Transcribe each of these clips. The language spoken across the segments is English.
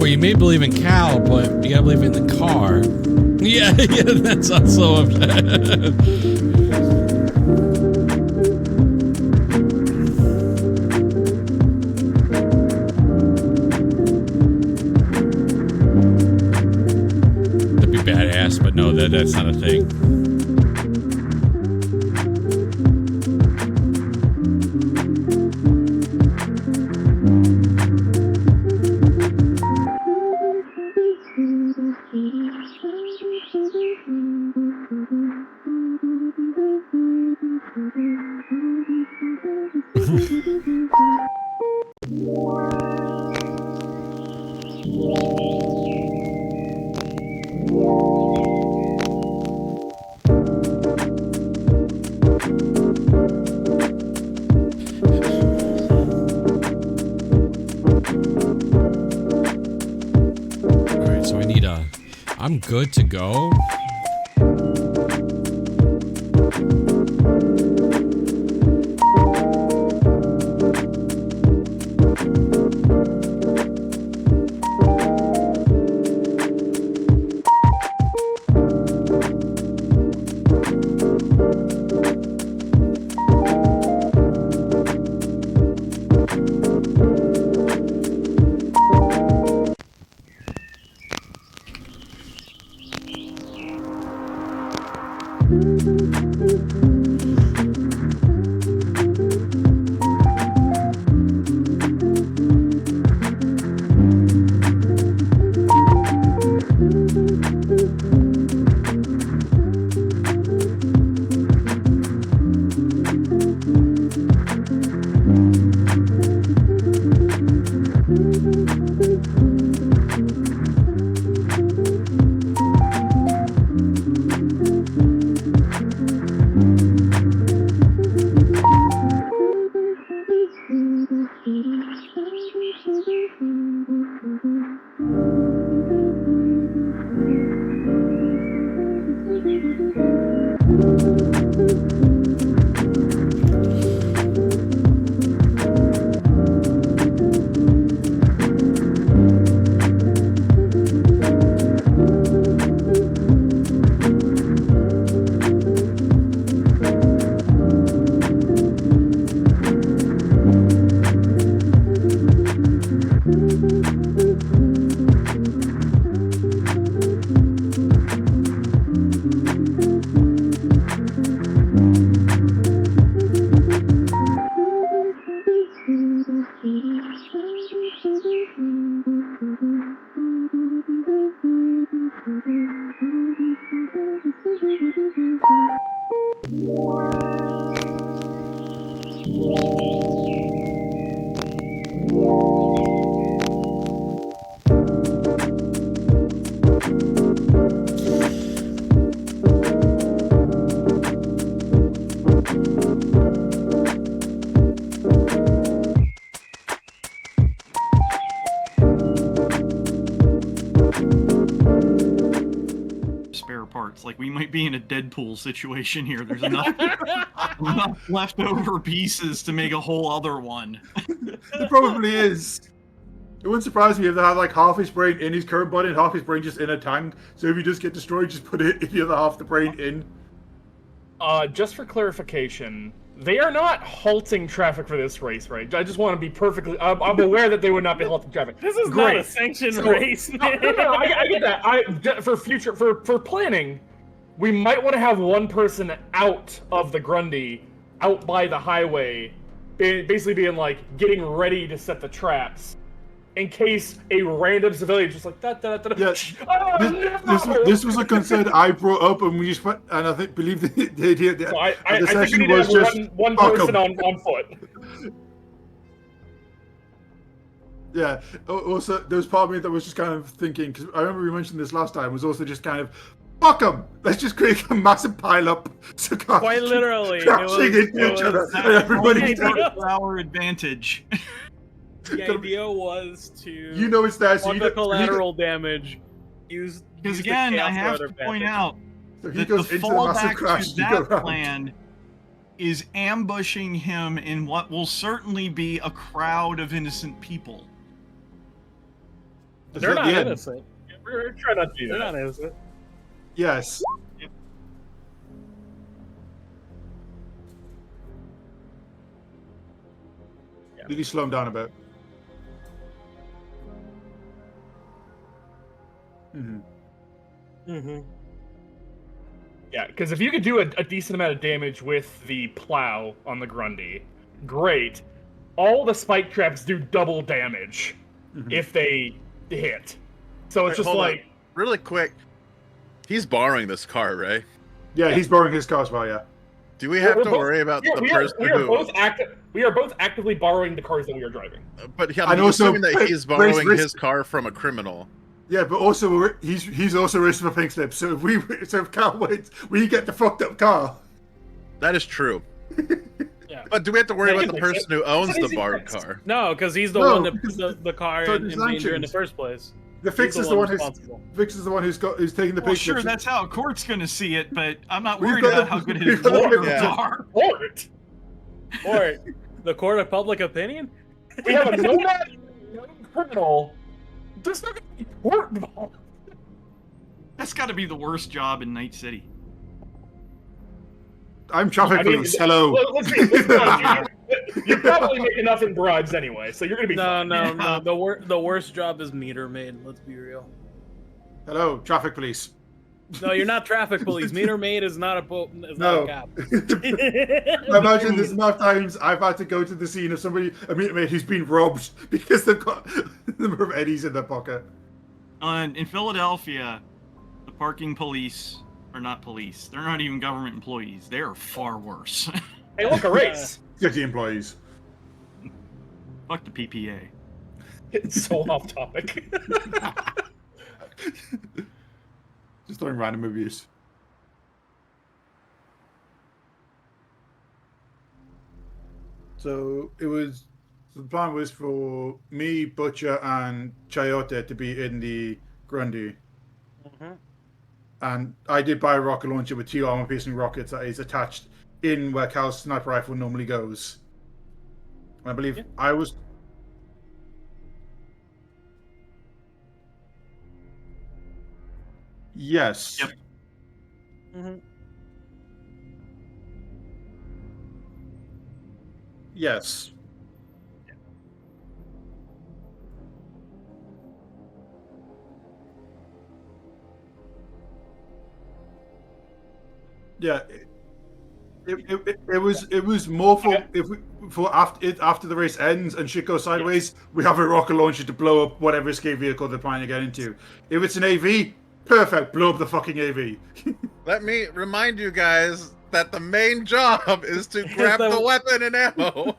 Well, you may believe in Cal, but you gotta believe in the car. Yeah, that's also that'd be badass, but no, that's not a thing. I'm good to go. Spare parts. Like, we might be in a Deadpool situation here. There's enough leftover pieces to make a whole other one. It probably is. It wouldn't surprise me if they had like half his brain in his current body and half his brain just in a tank. So if you just get destroyed, just put it the other half the brain in. Just for clarification, they are not halting traffic for this race, right? I just want to be perfectly. I'm aware that they would not be halting traffic. This is not a sanctioned race. No, I get that. For planning, we might want to have one person out of the Grundy, out by the highway, basically being like getting ready to set the traps. In case a random civilian just like da. Yes. Oh, this was a concern I brought up, and we just and I believe the idea that I the think we session need to was have just one fuck person 'em. on foot. Yeah. Also, there was part of me that was just kind of thinking, because I remember we mentioned this last time, was also just kind of fuck them. Let's just create a massive pile up. So Quite literally, crashing into each other, and everybody's Our advantage. The idea was to You know it's there, so on you the don't- collateral damage. Use Because the again, I chaos have rotor to point advantage. out So he that goes the into the massive fallback crash. to You go that around. plan is ambushing him in what will certainly be a crowd of innocent people. Is They're that not the end? innocent. We're trying not to do They're that. not innocent. Yes. Yeah. Did he slow him down a bit? Mm-hmm. Yeah, because if you could do a decent amount of damage with the plow on the Grundy, great. All the spike traps do double damage if they hit. So it's Wait, just hold on. like, Really quick, he's borrowing this car, right? Yeah, he's borrowing his car as well, yeah. Do we have We're to both- worry about the we person are who? both actively borrowing the cars that we are driving. But And I'm also assuming that he's raise borrowing risk. his car from a criminal. Yeah, but also he's also risking a pink slip. So if Carl wins, we get the fucked up car. That is true. Yeah. But do we have to worry Yeah, about the he can fix person who owns It's an the easy borrowed fix. car? No, because he's the No, one that because put the car so in it's danger in the sanctions. first place. The fix He's is the one responsible. who's taking the Well, picture. sure, that's how a court's going to see it, but I'm not We've worried got about a- how good we've his got a lawyers picture. are. Court. Or the court of public opinion. We have a nomad criminal. There's not gonna be court involved. That's got to be the worst job in Night City. I'm traffic I mean, police. Hello. Let's be honest, you probably make enough in bribes anyway, so you're gonna be No, fine. no, Yeah. no. The worst job is meter maid. Let's be real. Hello, traffic police. No, you're not traffic police. Meter maid is not a not No. a cop. Imagine there's enough times I've had to go to the scene of somebody, a mate who's been robbed because they've got the number of eddies in their pocket. In Philadelphia, the parking police are not police. They're not even government employees. They are far worse. Hey, look, a race. City employees. Fuck the PPA. It's so off topic. Just throwing random abuse. So the plan was for me, Butcher, and Chayote to be in the Grundy. Mhm. And I did buy a rocket launcher with 2 armor-piercing rockets that is attached in where Cal's sniper rifle normally goes. I believe Yeah. I was... Yes. Yep. Mhm. Yes. Yeah. It was more for if we, for after the race ends and shit goes sideways, we have a rocket launcher to blow up whatever escape vehicle they're trying to get into. If it's an AV, perfect, blow up the fucking AV. Let me remind you guys that the main job is to grab The- the weapon and ammo.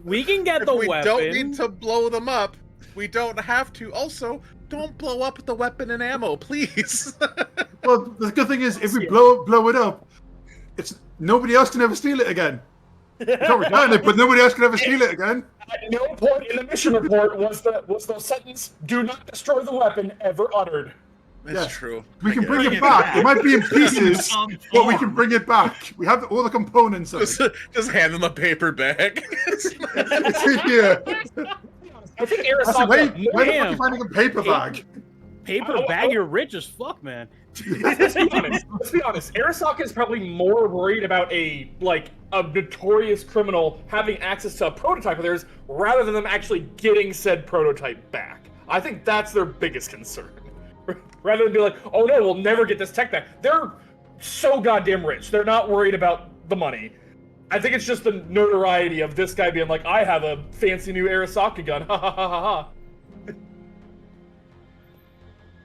We can get If the we weapon. don't need to blow them up, we don't have to. Also, don't blow up the weapon and ammo, please. Well, the good thing is, if we blow it up, it's nobody else can ever steal it again. We can't return it, but nobody else can ever steal it again. At no point in the mission report was the sentence "Do not destroy the weapon" ever uttered. That's Yeah. true. We can bring Bring it it back. back. It might be in pieces, Some but we can form. bring it back. We have all the components of it. Just hand them a paper bag. Yeah. I think I said, wait, Arasaka. why the fuck are Damn. you finding a paper bag? Paper bag, you're rich as fuck, man. Let's be honest. Arasaka is probably more worried about a notorious criminal having access to a prototype of theirs rather than them actually getting said prototype back. I think that's their biggest concern. Rather than be like, oh no, we'll never get this tech back. They're so goddamn rich. They're not worried about the money. I think it's just the notoriety of this guy being like, I have a fancy new Arasaka gun. Ha ha ha ha ha.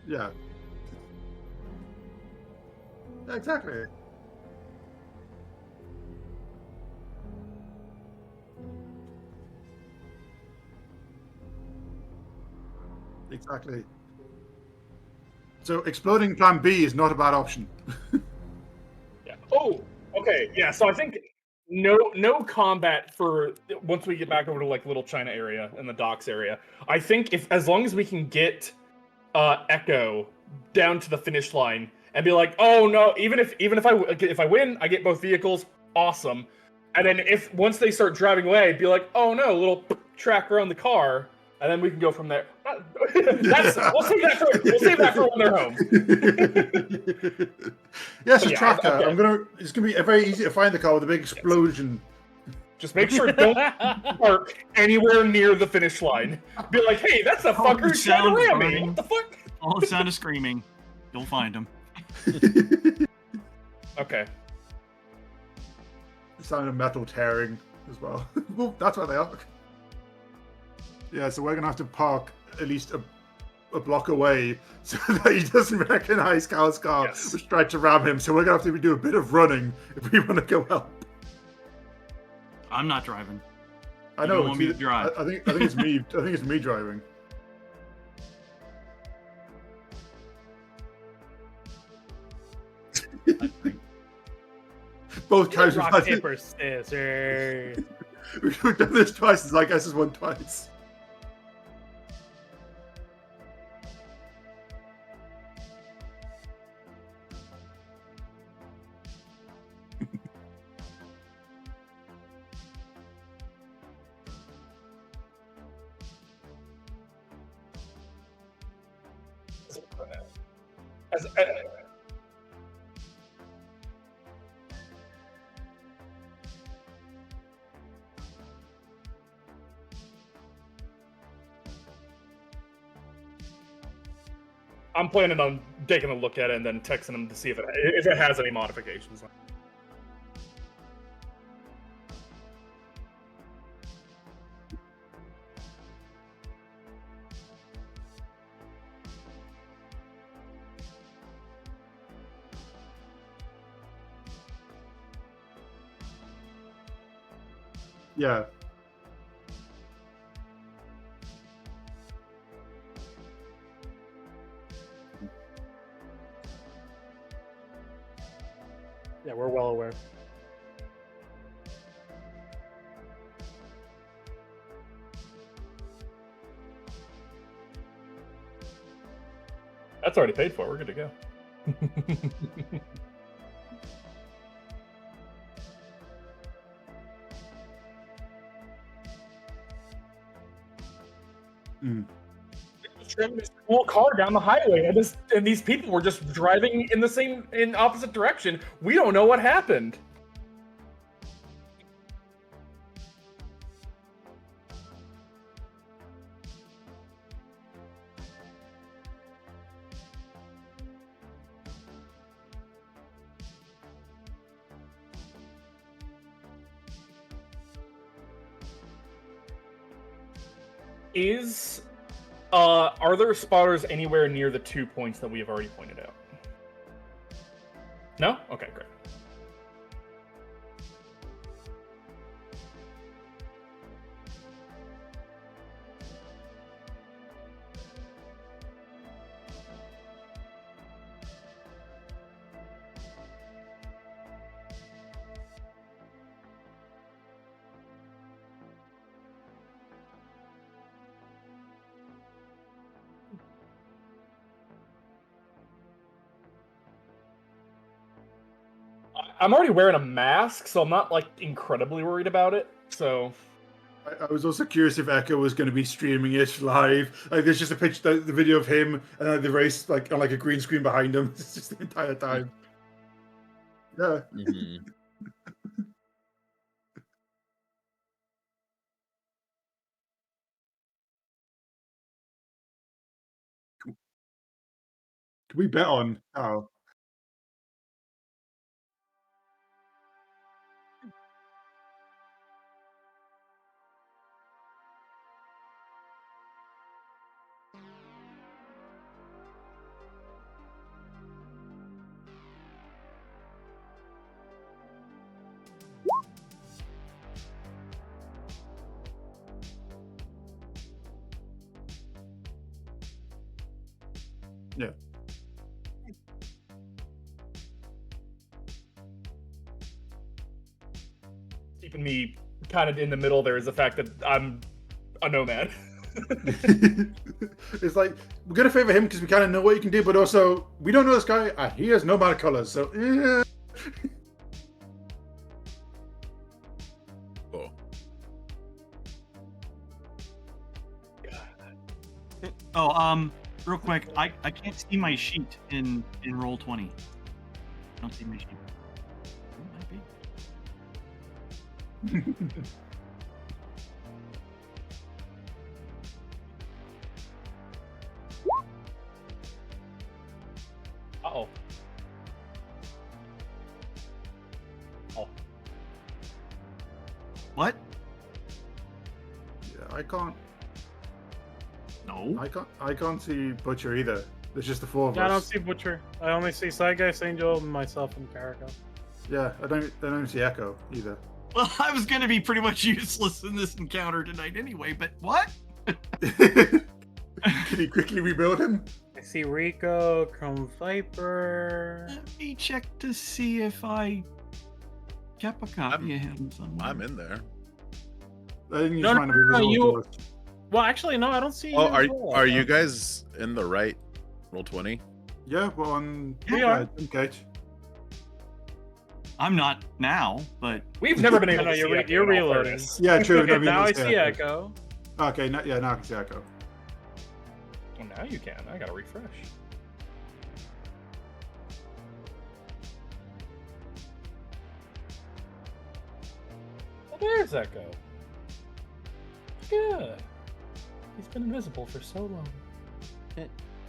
Yeah. Exactly. Exactly. So exploding plan B is not a bad option. Yeah. Oh, okay. Yeah. So I think no combat for once we get back over to Little China area and the docks area. I think as long as we can get Echo down to the finish line and be like, oh no, even if I win, I get both vehicles. Awesome. And then once they start driving away, be like, oh no, little track around the car. And then we can go from there. We'll save that for when they're home. Yes, a Yeah, tracker. okay. It's gonna be very easy to find the car with a big explosion. Just make sure don't park anywhere near the finish line. Be like, hey, that's a fucker who's trying to ram me. What the fuck? All the sound of screaming. You'll find him. Okay. The sound of metal tearing as well. Well, that's where they are. Yeah, so we're gonna have to park at least a block away so that he doesn't recognize Cal's car, Yes. which tried to ram him. So we're gonna have to do a bit of running if we want to go help. I'm not driving. I You know. don't want me it's to drive. I think it's me. I think it's me driving. Both times Rock, paper, scissors. we've done this twice. I guess it's won twice. I'm planning on taking a look at it and then texting him to see if it has any modifications. Yeah. Yeah, we're well aware. That's already paid for. We're good to go. Trimmed this cool car down the highway, and these people were just driving in opposite direction. We don't know what happened. Are there spotters anywhere near the 2 points that we have already pointed out? No? Okay, great. I'm already wearing a mask, so I'm not like incredibly worried about it. So I was also curious if Echo was going to be streaming it live. Like, there's just a picture, the video of him and the race, like on like a green screen behind him, it's just the entire time. Yeah. Mm-hmm. Can we bet on? Oh, yeah. keeping me kind of in the middle there is the fact that I'm a nomad. It's like we're gonna favor him because we kind of know what he can do, but also we don't know this guy. And he has no matter colors, so. Cool. Oh, real quick, I can't see my sheet in Roll20. I don't see my sheet. It might be. Uh-oh. Oh. What? Yeah, I can't. No. I can't see Butcher either. There's just the four of Yeah, I don't us. see Butcher. I only see Cygeist, Angel, myself, and Karako. Yeah, I don't see Echo either. Well, I was going to be pretty much useless in this encounter tonight anyway, but what? Can you quickly rebuild him? I see Rico, Chrome Viper. Let me check to see if I kept a copy of him somewhere. I'm in there. I think you No, just no, find no, him no, invisible you- to us. Well, actually, no, I don't see. Oh, you as well. are you guys in the right Roll20? Yeah, well, on. We are. Okay. I'm not now, but We've never been able No, to see you're Echo in all reloading. fairness. Yeah, true. Okay, now I see Echo. Okay, now I can see Echo. Well, now you can. I gotta refresh. There's Echo. Good. He's been invisible for so long.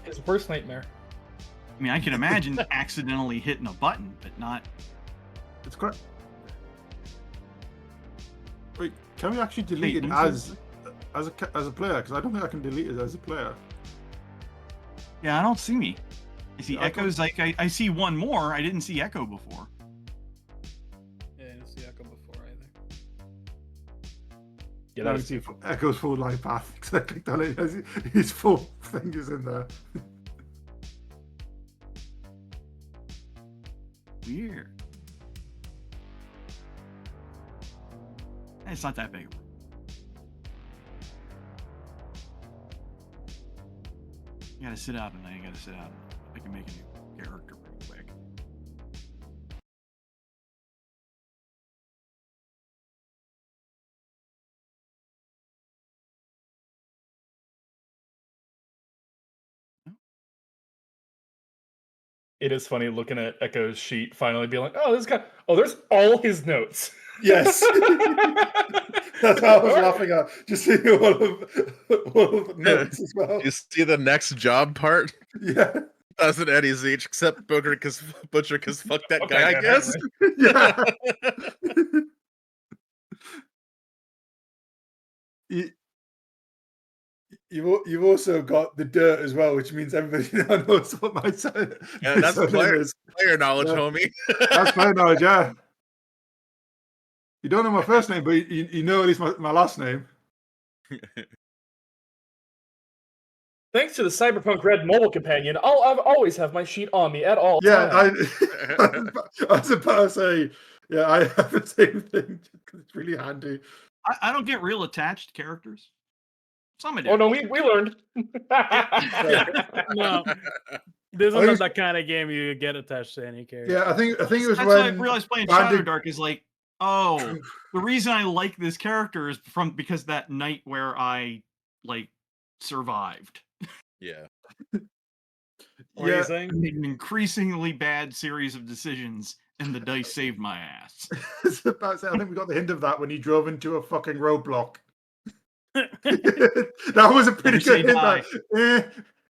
His worst nightmare. I mean, I can imagine accidentally hitting a button, but not. It's quite. Wait, can we actually delete Wait, it as a player? Because I don't think I can delete it as a player. Yeah, I don't see me. I see I Echoes. Like I see one more. I didn't see Echo before. Yeah, I didn't see Echo before either. Yeah, Now that we was see Echo's full life path. Because I clicked on it. His full thing is in there. Weird. It's not that big. You gotta sit out tonight. You gotta sit out. I can make a new character pretty quick. It is funny looking at Echo's sheet, finally being like, oh, this guy. Oh, there's all his notes. Yes. That's what I was laughing at. Just seeing all of the notes as well. You see the next job part? Yeah. Doesn't Eddie Zeech, except Butcher, cause fuck that Okay, guy, I yeah, guess. Yeah. You've also got the dirt as well, which means everybody now knows what my son. Yeah, that's player, is. player knowledge, Yeah. homie. That's player knowledge, yeah. You don't know my first name, but you know at least my last name. Thanks to the Cyberpunk Red mobile companion, I'll always have my sheet on me at all Yeah, times. I was about to say, yeah, I have the same thing. It's really handy. I don't get real attached characters. Some I do. Oh no, we learned. No, this is I not was- that kind of game you get attached to any character. Yeah, I think it was That's why I when realized playing Bandit- Shadowdark is like, oh, the reason I like this character is because that night where I like survived. Yeah. What are you yeah, saying? I made an increasingly bad series of decisions, and the dice saved my ass. I was about to say, I think we got the hint of that when he drove into a fucking roadblock. That was a pretty Never say good hint. die.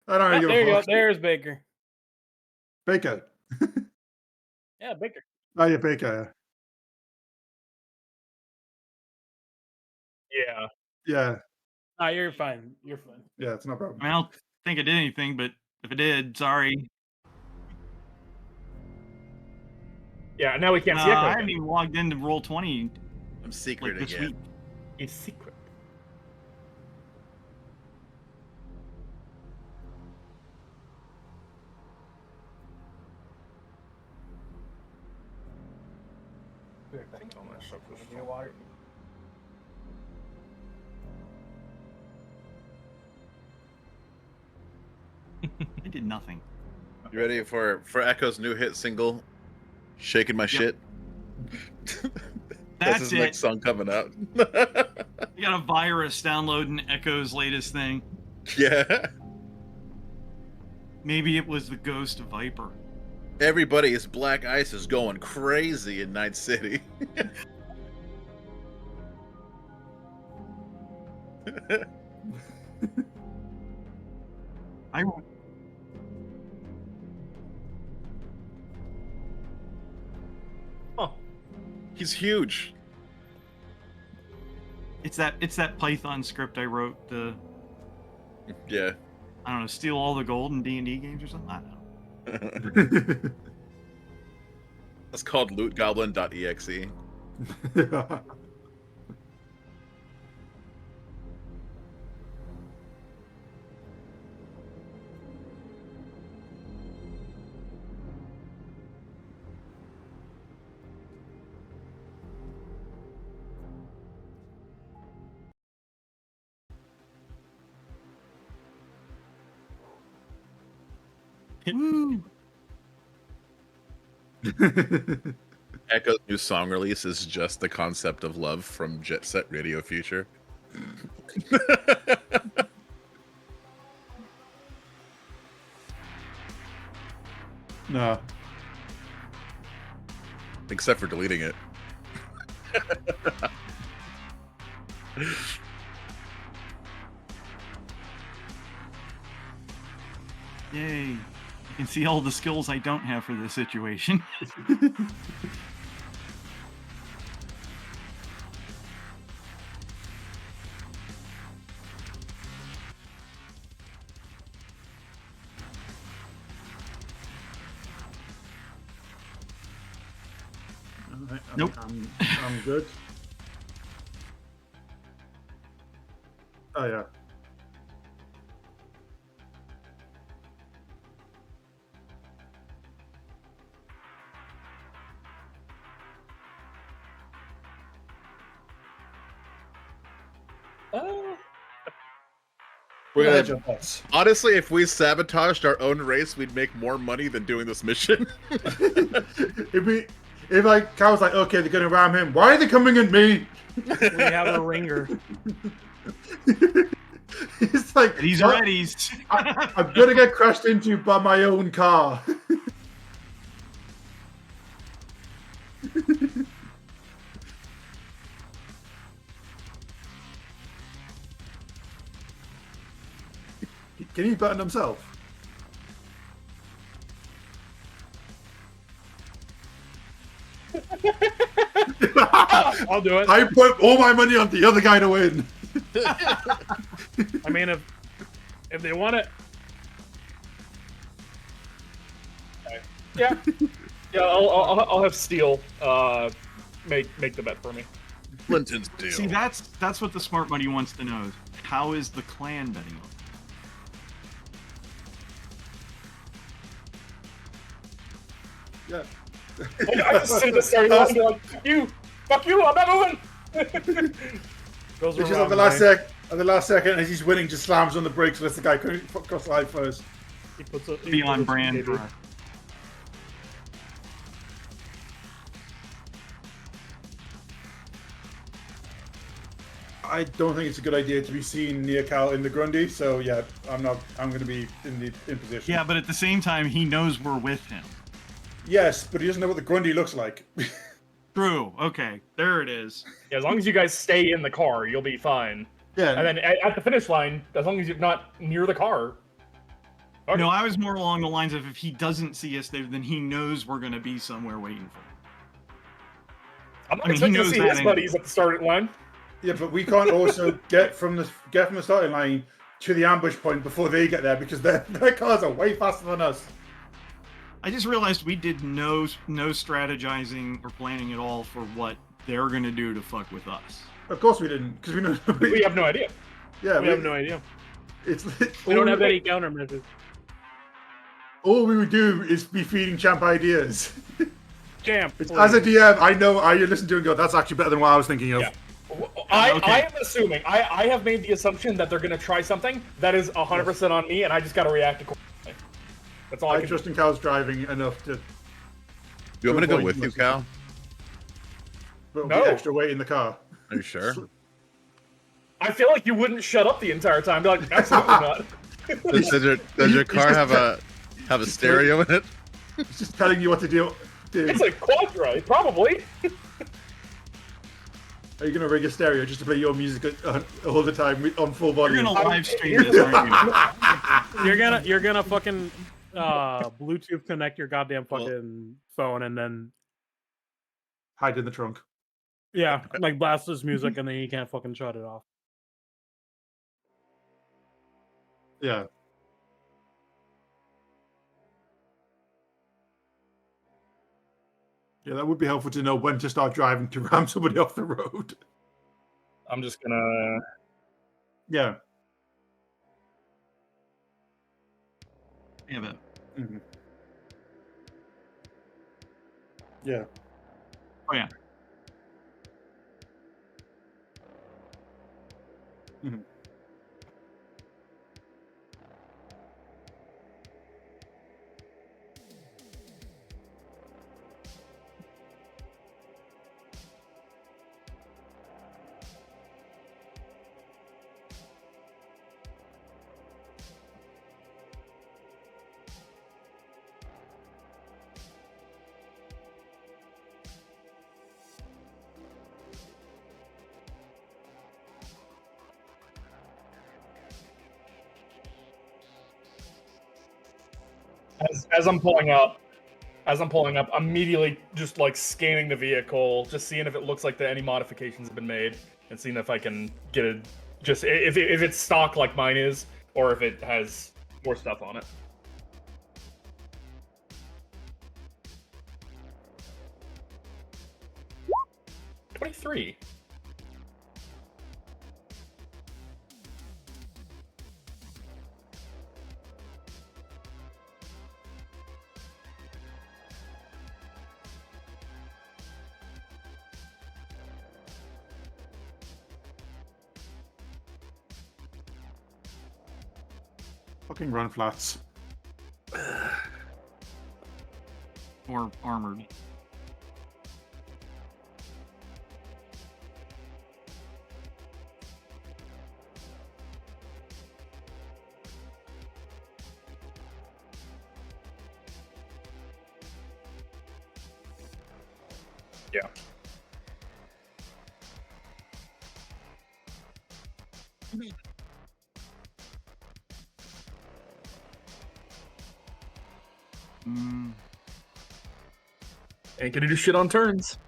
I don't really give There you a go. fuck. There's Baker. Baker. Yeah, Baker. Oh, yeah, Baker. Yeah. Yeah, Ah, you're fine. You're fine. yeah, it's no problem. I mean, I don't think I did anything, but if I did, sorry. Yeah, now we can't see Echo. I haven't again. even logged into Roll20 I'm secret like this again. week. He's secret. I did nothing. You ready for Echo's new hit single, "Shaking My Shit"? That's his it. next song coming out. You got a virus downloading Echo's latest thing. Yeah. Maybe it was the ghost of Viper. Everybody's Black Ice is going crazy in Night City. I He's huge. it's that Python script I wrote to, Yeah. I don't know, steal all the gold in D&D games or something. I don't know. That's called lootgoblin.exe. Woo! Echo's new song release is just the concept of love from Jet Set Radio Future. No. Except for deleting it. Yay. You can see all the skills I don't have for this situation. Nope. I'm good. Oh yeah. We're Yeah, gonna, jump bots. honestly, if we sabotaged our own race, we'd make more money than doing this mission. If like Cal's like, okay, they're gonna ram him. Why are they coming at me? We have a ringer. It's like These what? are readies. I'm gonna get crashed into by my own car. Can he button himself? I'll do it. I put all my money on the other guy to win. I mean, if they want it, Yeah. Yeah, I'll have Steel make the bet for me. Clinton's deal. See, that's what the smart money wants to know. How is the clan betting on? Yeah. I just sit at the starting line and be like, fuck you, I'm not moving. goes It's just around at the last second, as he's winning, just slams on the brakes, lets the guy cross the line first. He puts a, he Beyond puts a brand. baby. I don't think it's a good idea to be seen near Cal in the Grundy, so yeah, I'm going to be in position. Yeah, but at the same time, he knows we're with him. Yes, but he doesn't know what the Grundy looks like. True. Okay, there it is. Yeah, as long as you guys stay in the car, you'll be fine. Yeah. And then at the finish line, as long as you're not near the car. Okay. No, I was more along the lines of if he doesn't see us there, then he knows we're going to be somewhere waiting for him. I'm not I mean, he expecting to knows see that his anyway. buddies at the starting line. Yeah, but we can't also get from the starting line to the ambush point before they get there because their cars are way faster than us. I just realized we did no strategizing or planning at all for what they're going to do to fuck with us. Of course we didn't, because we know. We have no idea. Yeah, We have no idea. It's We don't have any countermeasures. All we would do is be feeding Champ ideas. Champ. As a DM, I know I listen to it and go, that's actually better than what I was thinking of. Yeah. I Okay. am assuming, I have made the assumption that they're going to try something. That is 100% on me, and I just got to react accordingly. That's all I I can trust in Cal's driving enough to You want me to go avoid with you, most- Cal? put No. the extra weight in the car. Are you sure? I feel like you wouldn't shut up the entire time. Be like, absolutely not. Does your car have a stereo in it? It's just telling you what to do. It's a Quadra, probably. Are you going to rig a stereo just to play your music all the time on full volume? You're going to live stream this, aren't you? You're gonna fucking Bluetooth connect your goddamn fucking phone and then Hide in the trunk. yeah, like blast this music and then you can't fucking shut it off. Yeah. Yeah, that would be helpful to know when to start driving to ram somebody off the road. I'm just gonna. Yeah. Yeah, but Mm-hmm. Yeah. oh yeah. Mm-hmm. As I'm pulling up, immediately just like scanning the vehicle, just seeing if it looks like any modifications have been made, and seeing if I can get a just if it's stock like mine is, or if it has more stuff on it. $23. Fucking run flats. Or armored. Yeah. Mm, Ain't gonna do shit on turns.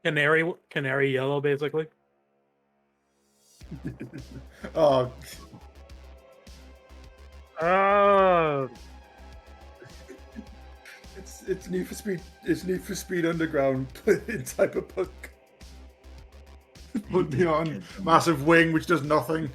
Canary yellow, basically. Oh, Oh, it's Need for Speed. It's Need for Speed Underground in Cyberpunk. Put me on massive wing, which does nothing.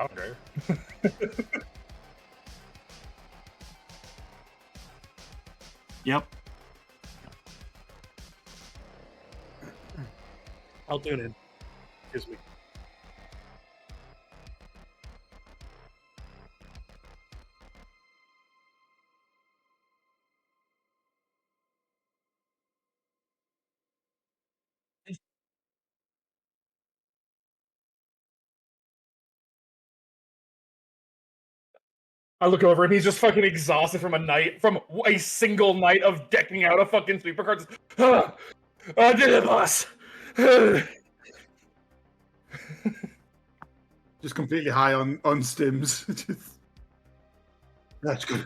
Okay. yep. I'll tune in. Excuse me. I look over and he's just fucking exhausted from a single night of decking out a fucking supercar. Just, I did it, boss. Just completely high on stims. That's good.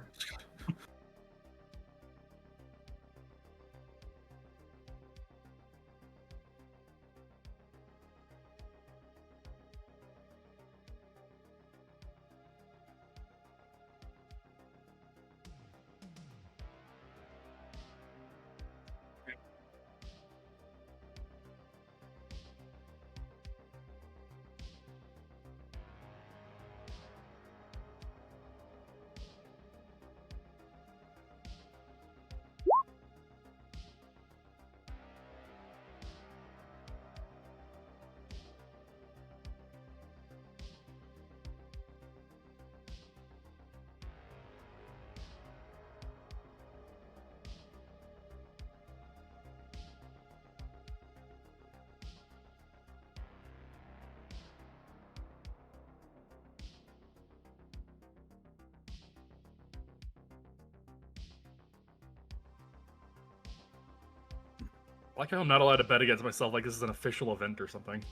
Like how I'm not allowed to bet against myself like this is an official event or something.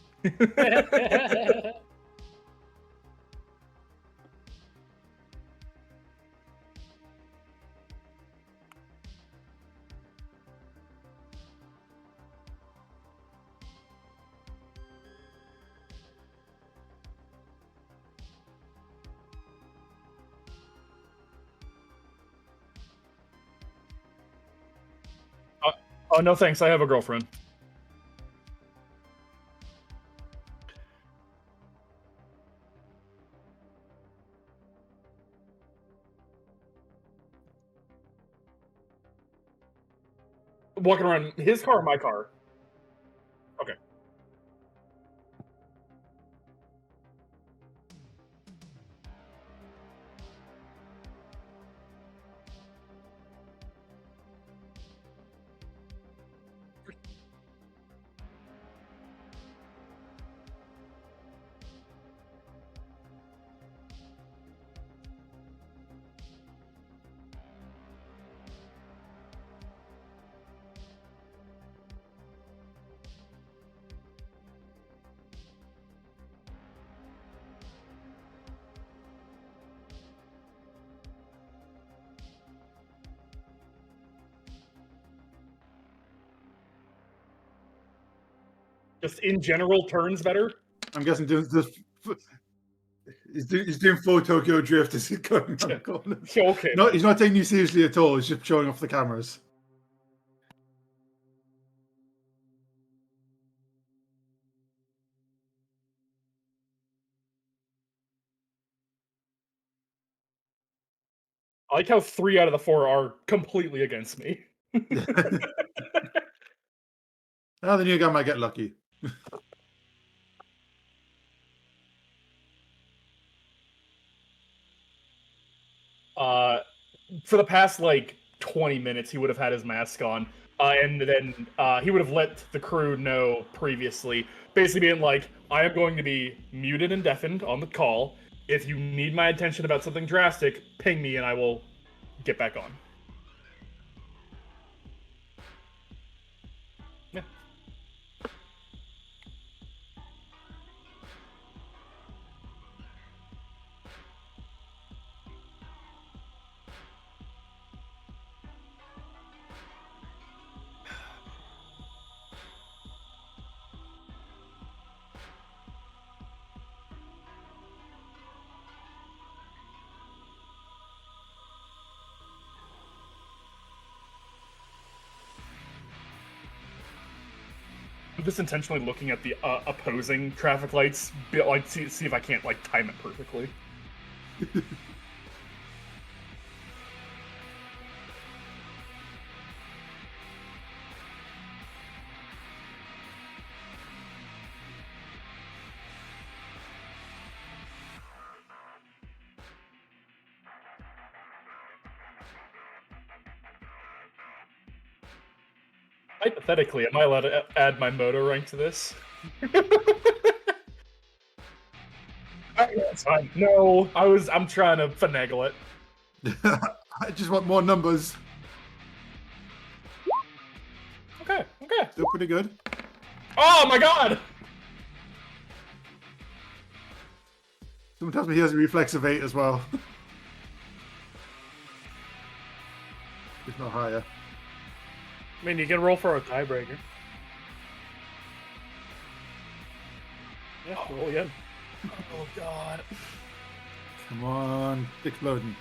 Oh, no thanks, I have a girlfriend. Walking around his car or my car? Okay. Just in general, turns better? I'm guessing he's doing full Tokyo drift as he's going around the corner. Okay. No, he's not taking you seriously at all. He's just showing off the cameras. I like how 3 out of the 4 are completely against me. Now the new guy might get lucky. For the past like 20 minutes, he would have had his mask on, and then he would have let the crew know previously, basically being like, "I am going to be muted and deafened on the call. If you need my attention about something drastic, ping me and I will get back on." Yeah. I'm just intentionally looking at the opposing traffic lights, like see if I can't like time it perfectly. Hypothetically, am I allowed to add my moto rank to this? That's fine. No, I'm trying to finagle it. I just want more numbers. Okay. Still pretty good. Oh my god! Someone tells me he has a reflex of 8 as well. If not higher. I mean, you can roll for a tiebreaker. Yeah, roll again. Oh god. Come on, exploding.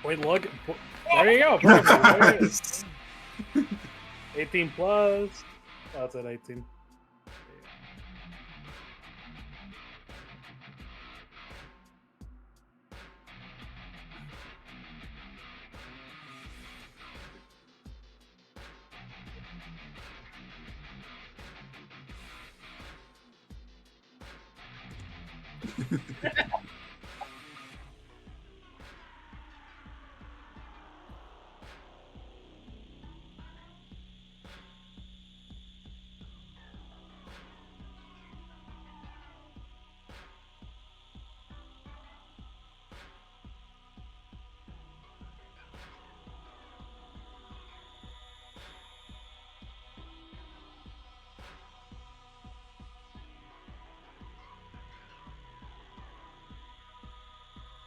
Wait, look. There you go. Perfect. There it is. 18 plus. Oh, that's at 18.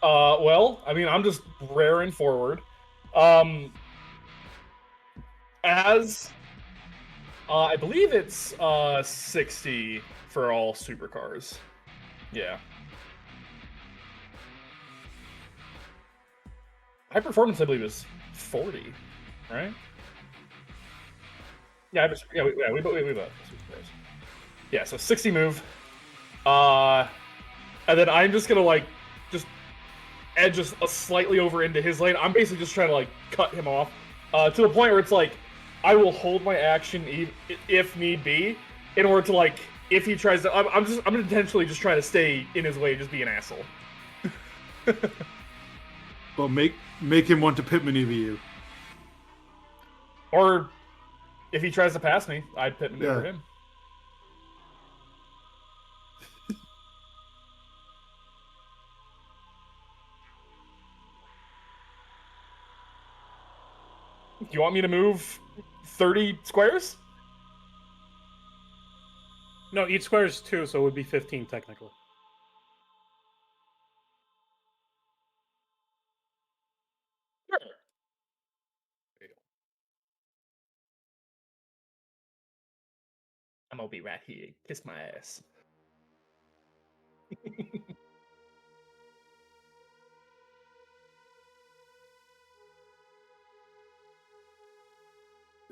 Well, I mean, I'm just raring forward. Um, as I believe it's 60 for all supercars. Yeah. High performance, I believe, is 40, right? Yeah, we both supercars. Yeah, so 60 move. And then I'm just gonna like just edge just slightly over into his lane. I'm basically just trying to like cut him off to the point where it's like I will hold my action if need be in order to like if he tries to. I'm intentionally just trying to stay in his way, just be an asshole. But make him want to pit maneuver you. Or if he tries to pass me, I'd pit maneuver him. Do you want me to move 30 squares? No, each square is 2, so it would be 15 technically. Sure. I'm gonna be right here. Kiss my ass.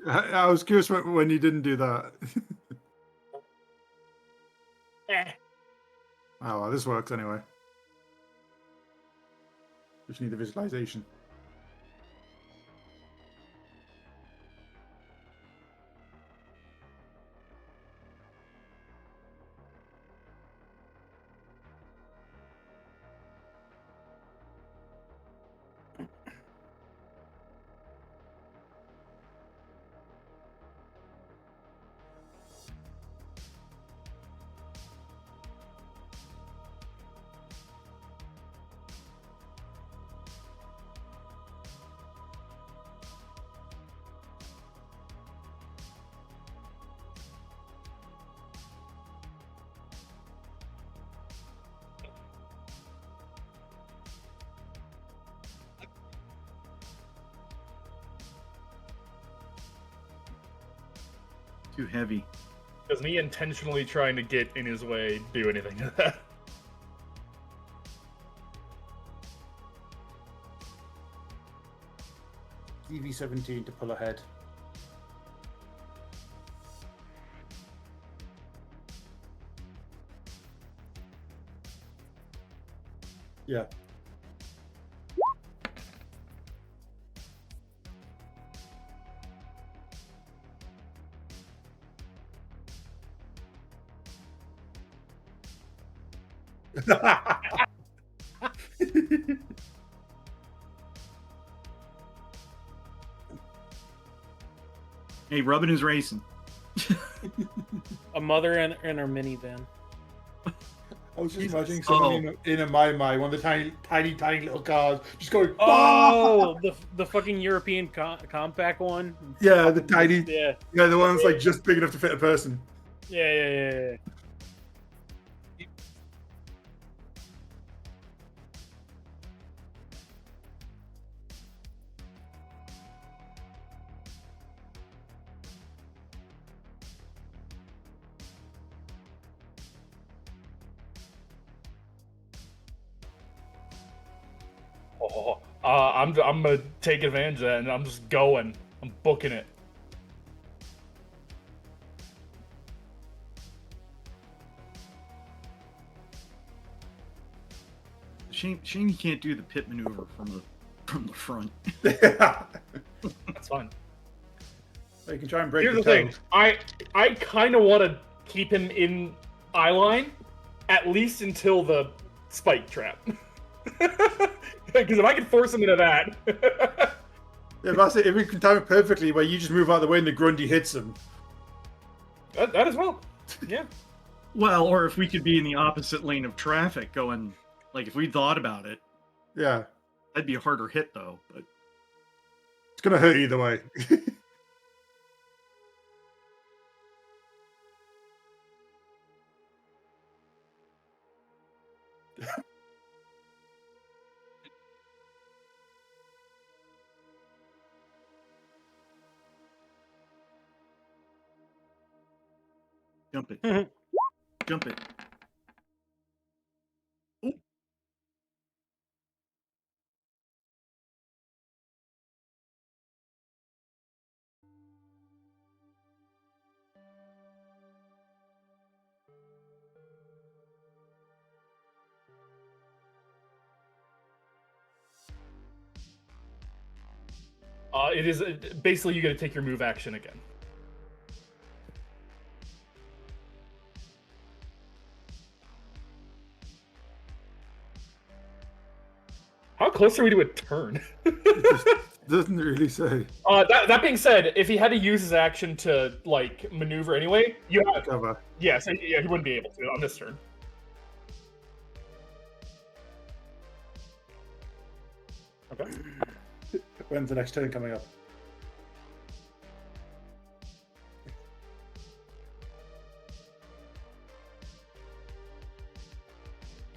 I was curious when you didn't do that. Oh, well, this works anyway. Just need the visualization. Too heavy. Does me intentionally trying to get in his way do anything to that? EV17 to pull ahead. Yeah. Hey, Rubbin is racing. A mother in her minivan. I was just imagining someone in a my one of the tiny little cars, just going. Oh, the fucking European compact one. Yeah, the tiny. Yeah, the one that's like just big enough to fit a person. yeah. I'm gonna take advantage of that, and I'm just going. I'm booking it. Shame you can't do the pit maneuver from the front. That's fine. You can try and break Here's the the thing. toe. I kind of want to keep him in eye line, at least until the spike trap. Because if I can force him into that. Yeah, that's it. If we can time it perfectly, where you just move out of the way and the Grundy hits him. that as well. Yeah. Well, or if we could be in the opposite lane of traffic going, like if we thought about it, Yeah. that'd be a harder hit though, but It's going to hurt either way. Jump it. Jump it. It is basically you got to take your move action again. How close are we to a turn? It just doesn't really say. That being said, if he had to use his action to like maneuver anyway, you have Cover. yeah, so, yeah, he wouldn't be able to on this turn. Okay. When's the next turn coming up?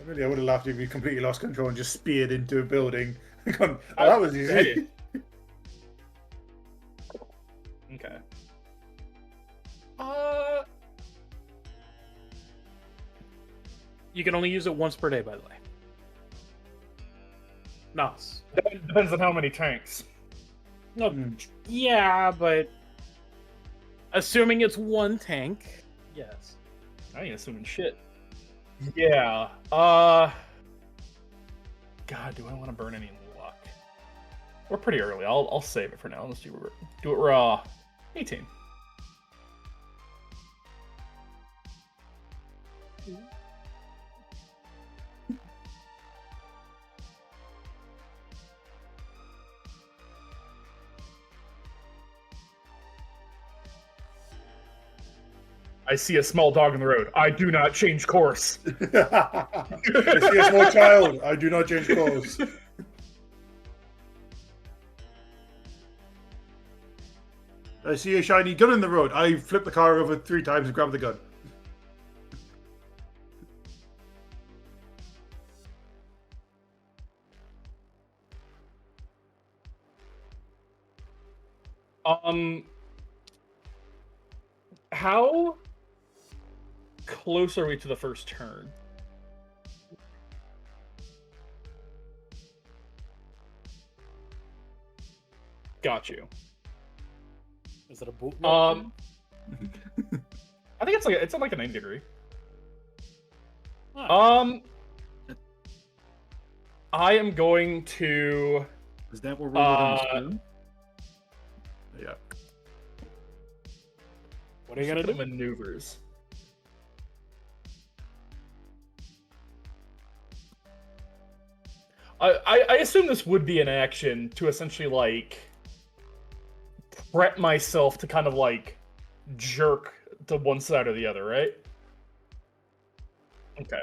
Really, I would have laughed if you completely lost control and just speared into a building. Gone, oh, that was easy. Okay. You can only use it once per day, by the way. Nice. Depends on how many tanks. No, yeah, but assuming it's one tank, yes. I ain't assuming shit. Yeah. God, do I want to burn any luck? We're pretty early. I'll save it for now. Let's do it raw. 18. I see a small dog in the road. I do not change course. I see a small child. I do not change course. I see a shiny gun in the road. I flip the car over 3 times and grab the gun. How close are we to the first turn? Got you. Is it a boot? I think it's like a 90 degree. Oh. I am going to. Is that where we're going to Yeah. What are you gonna do? Maneuvers. I assume this would be an action to essentially like prep myself to kind of like jerk to one side or the other, right? Okay.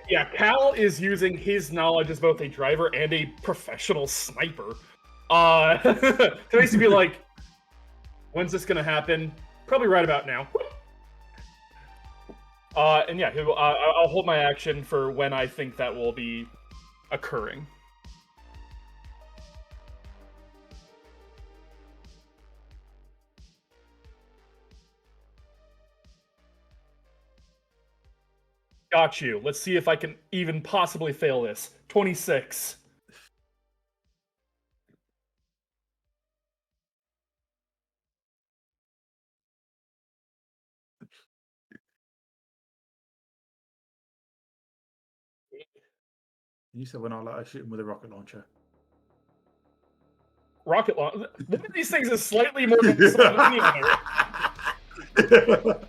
Yeah, Cal is using his knowledge as both a driver and a professional sniper. To basically be like, when's this gonna happen? Probably right about now. And yeah, I'll hold my action for when I think that will be occurring. Got you. Let's see if I can even possibly fail this. 26. You said we're not allowed to shoot him with a rocket launcher. Rocket launcher. One of these things is slightly more noticeable than the other.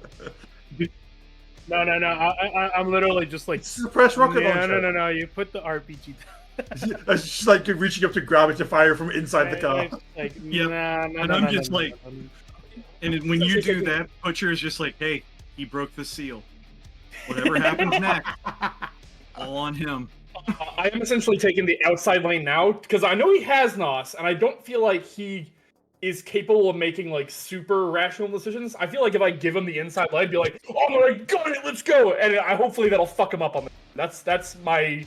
No. I'm literally just like Suppress rocket launcher. No. You put the RPG. It's just like you're reaching up to grab it to fire from inside the car. Like, Yep. And I'm just like, and when you do that, Butcher is just like, hey, he broke the seal. Whatever happens next, all on him. I am essentially taking the outside lane now because I know he has NOS, and I don't feel like he is capable of making like super rational decisions. I feel like if I give him the inside lane, I'd be like, "Oh my god, let's go!" And hopefully that'll fuck him up on the. That's my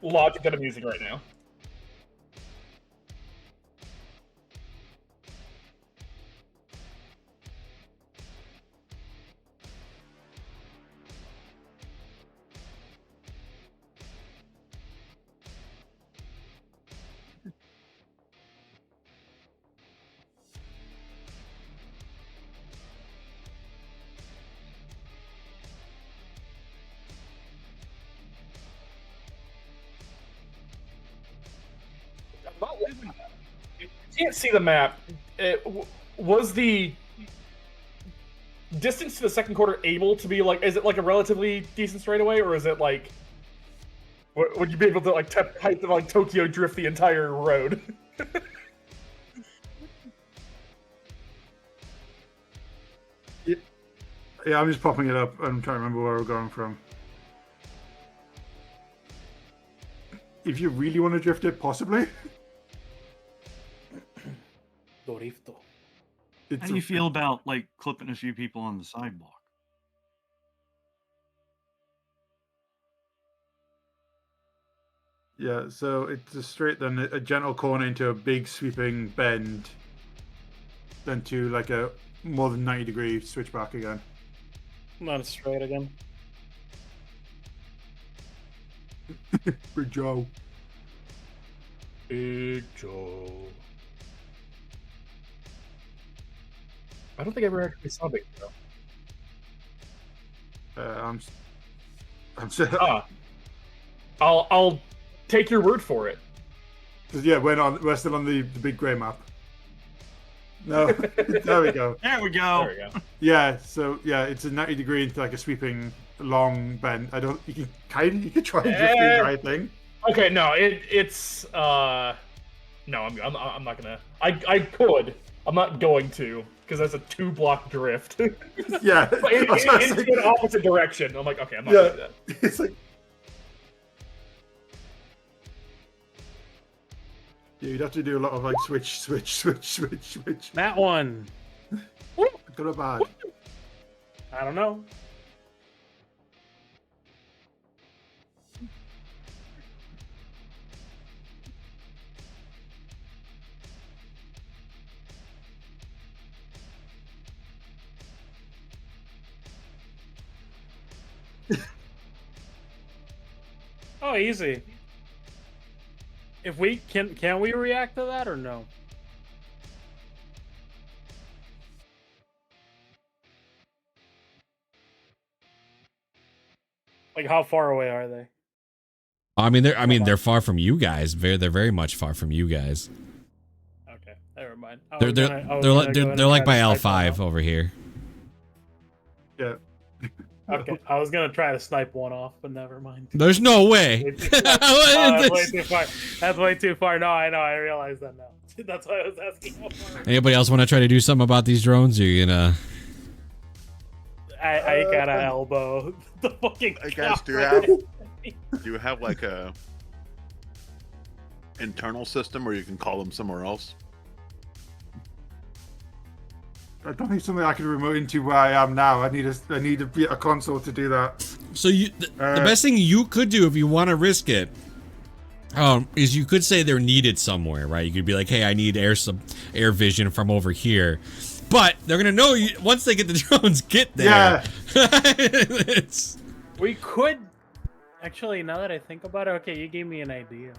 logic that I'm using right now. can't see the map. Was the distance to the second quarter able to be like? Is it like a relatively decent straightaway, or is it like? Would you be able to like type like Tokyo drift the entire road? Yeah, I'm just popping it up. I'm trying to remember where we're going from. If you really want to drift it, possibly. Dorifto. How do you feel about like clipping a few people on the sidewalk? Yeah, so it's a straight, then a gentle corner into a big sweeping bend, then to like a more than 90-degree switch back again. Not straight again. Big Joe. Big Joe. I don't think I ever actually saw Big Joe. I'm I'll take your word for it. yeah, we're still on the big grey map. No, there we go. There we go. There we go. Yeah, so yeah, it's a 90-degree into like a sweeping long bend. You can try and drift the entire thing. Okay, no, it's no, I'm not gonna. I could. I'm not going to because that's a 2-block drift. Yeah, But in an opposite direction. I'm like, okay, I'm not gonna do that. It's like. Yeah, you'd have to do a lot of like switch. That one. Good or bad? I don't know. Oh, easy. If we can we react to that or no? Like, how far away are they? I mean, they're far from you guys. They're very much far from you guys. Okay, never mind. They're like by L5 over here. Yeah. Okay, I was gonna try to snipe one off, but never mind. There's no way. That's way too far. That's way too far. No, I know. I realize that now. That's why I was asking how far. Anybody else want to try to do something about these drones? Or you gonna? I gotta elbow the fucking. Hey guys, do you have like a internal system where you can call them somewhere else? I don't think something I can remote into where I am now. I need a console to do that. So the best thing you could do if you want to risk it, is you could say they're needed somewhere, right? You could be like, hey, I need air vision from over here, but they're gonna know you once they get the drones get there. Yeah. We could actually. Now that I think about it, okay, you gave me an idea.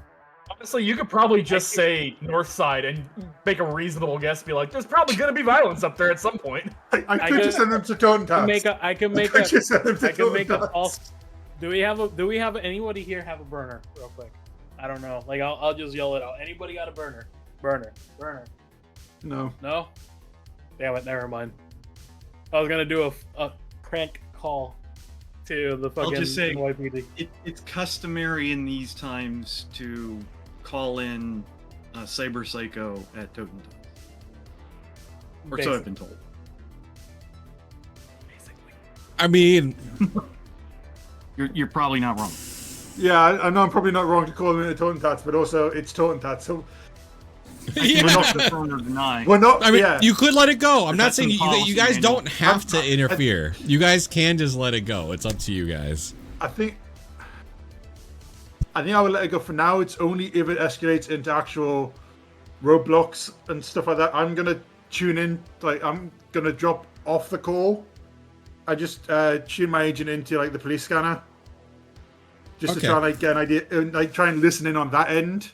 Honestly, you could probably just say north side and make a reasonable guess. Be like, there's probably going to be violence up there at some point. I could just send them to Totem Tats. I can make a false. Do we have anybody here have a burner real quick? I don't know. Like I'll just yell it out. Anybody got a burner? Burner. No. No? Damn it, never mind. I was gonna do a prank call to the fucking I'll just say NYPD. it's customary in these times to call in Cyber Psycho at Totem Tats. Or so I've been told. Basically. I mean, You're probably not wrong. Yeah, I know I'm probably not wrong to call them Totem Tats, but also it's Totem Tats, so yeah. We're not confirm or deny. we're not. I mean, yeah. you could let it go. I'm not That's saying some policy you guys manual. don't have to interfere. You guys can just let it go. It's up to you guys. I think I would let it go for now. It's only if it escalates into actual roadblocks and stuff like that. I'm gonna tune in. Like I'm gonna drop off the call. I just tune my agent into like the police scanner, just to try and like get an idea, and like try and listen in on that end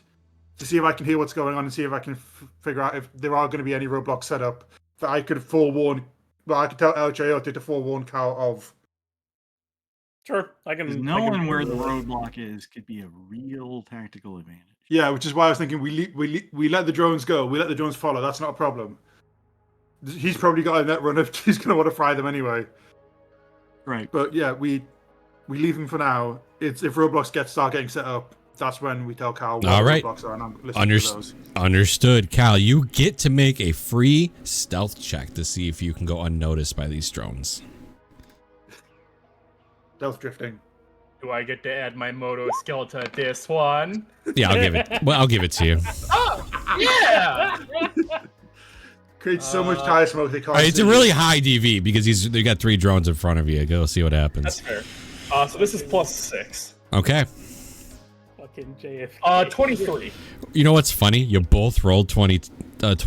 to see if I can hear what's going on and see if I can figure out if there are going to be any roadblocks set up that I could forewarn. Well, I could tell LJO to forewarn Cal of. Sure, I can. Because knowing where the roadblock is could be a real tactical advantage. Yeah, which is why I was thinking we let the drones go. We let the drones follow. That's not a problem. He's probably got a net runner. He's going to want to fry them anyway. Right. But yeah, we leave him for now. It's if roadblocks start getting set up, that's when we tell Cal what All right. roadblocks are, and I'm listening to those. Understood. Cal, you get to make a free stealth check to see if you can go unnoticed by these drones. Stealth drifting. Do I get to add my moto skill to this one? Yeah, I'll give it. Well, I'll give it to you. Oh, yeah! Creates so much tire smoke they can't. It's see. a really high DV because they got 3 drones in front of you. Go see what happens. That's fair. So this is +6. Okay. Fucking JFK. 23. You know what's funny? You both rolled 20.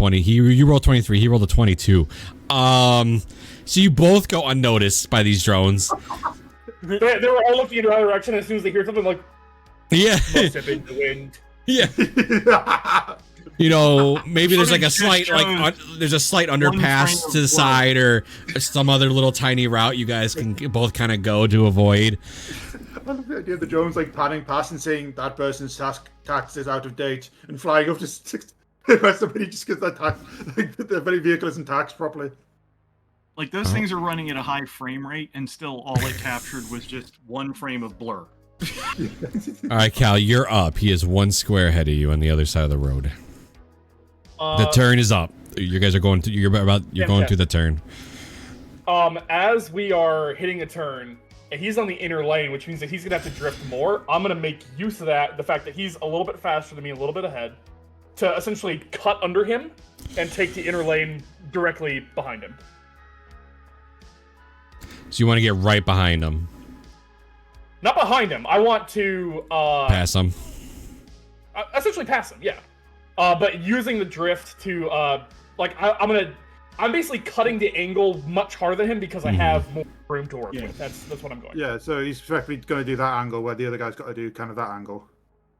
You rolled 23. He rolled a 22. So you both go unnoticed by these drones. They were all looking in the other direction. As soon as they hear something, like, Yeah. must have been the wind. Yeah. You know, maybe there's like a slight there's a slight underpass to the side or some other little tiny route you guys can both kind of go to avoid. I love the idea of the drones like panning past and saying that person's tax is out of date and flying up to somebody just gets that tax, like the very vehicle isn't taxed properly. Like those things are running at a high frame rate, and still all it captured was just 1 frame of blur. All right, Cal, you're up. He is 1 square ahead of you on the other side of the road. The turn is up. You guys are going to. You're going through the turn. As we are hitting a turn, and he's on the inner lane, which means that he's gonna have to drift more. I'm gonna make use of that, the fact that he's a little bit faster than me, a little bit ahead, to essentially cut under him and take the inner lane directly behind him. So you want to get right behind him. Not behind him. I want to Pass him. Essentially pass him, yeah. But using the drift to I'm basically cutting the angle much harder than him because I have more room to work with. That's what I'm going. Yeah, so he's effectively going to do that angle where the other guy's got to do kind of that angle.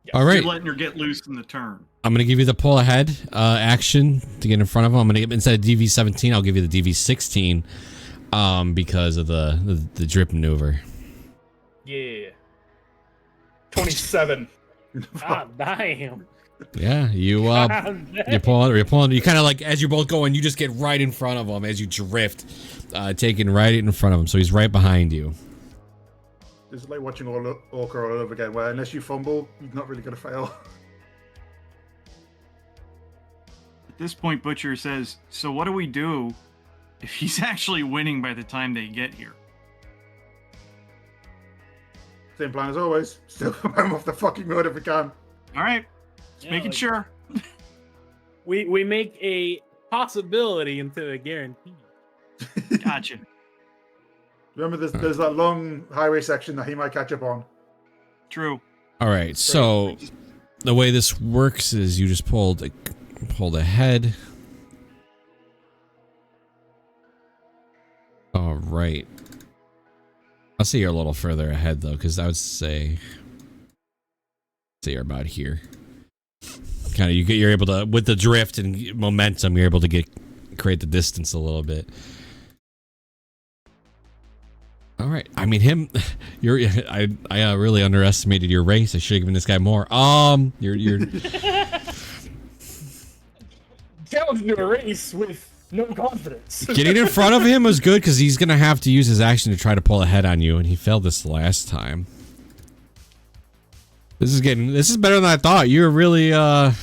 Yes. All right. You're letting her get loose in the turn. I'm going to give you the pull ahead action to get in front of him. I'm going to get instead of DV17, I'll give you the DV16 because of the drip maneuver. Yeah. 27. Ah, damn. Yeah, you're pulling. You kind of like as you're both going, you just get right in front of him as you drift, taking right in front of him. So he's right behind you. It's like watching Orca all over again, where unless you fumble, you're not really going to fail. At this point, Butcher says, "So what do we do if he's actually winning by the time they get here?" Same plan as always. Still come him off the fucking road if we can. All right, just making sure. We make a possibility into a guarantee. Gotcha. Remember, there's that long highway section that he might catch up on. True. All right, so the way this works is you just pulled ahead. All right. I'll say you're a little further ahead though, because I would say you're about here. Kind of, you're able to, with the drift and momentum, you're able to create the distance a little bit. All right. I mean, I really underestimated your race. I should have given this guy more. You're Challenging a race with no confidence. getting in front of him was good because he's gonna have to use his action to try to pull ahead on you, and he failed this last time. This is better than I thought. You were really All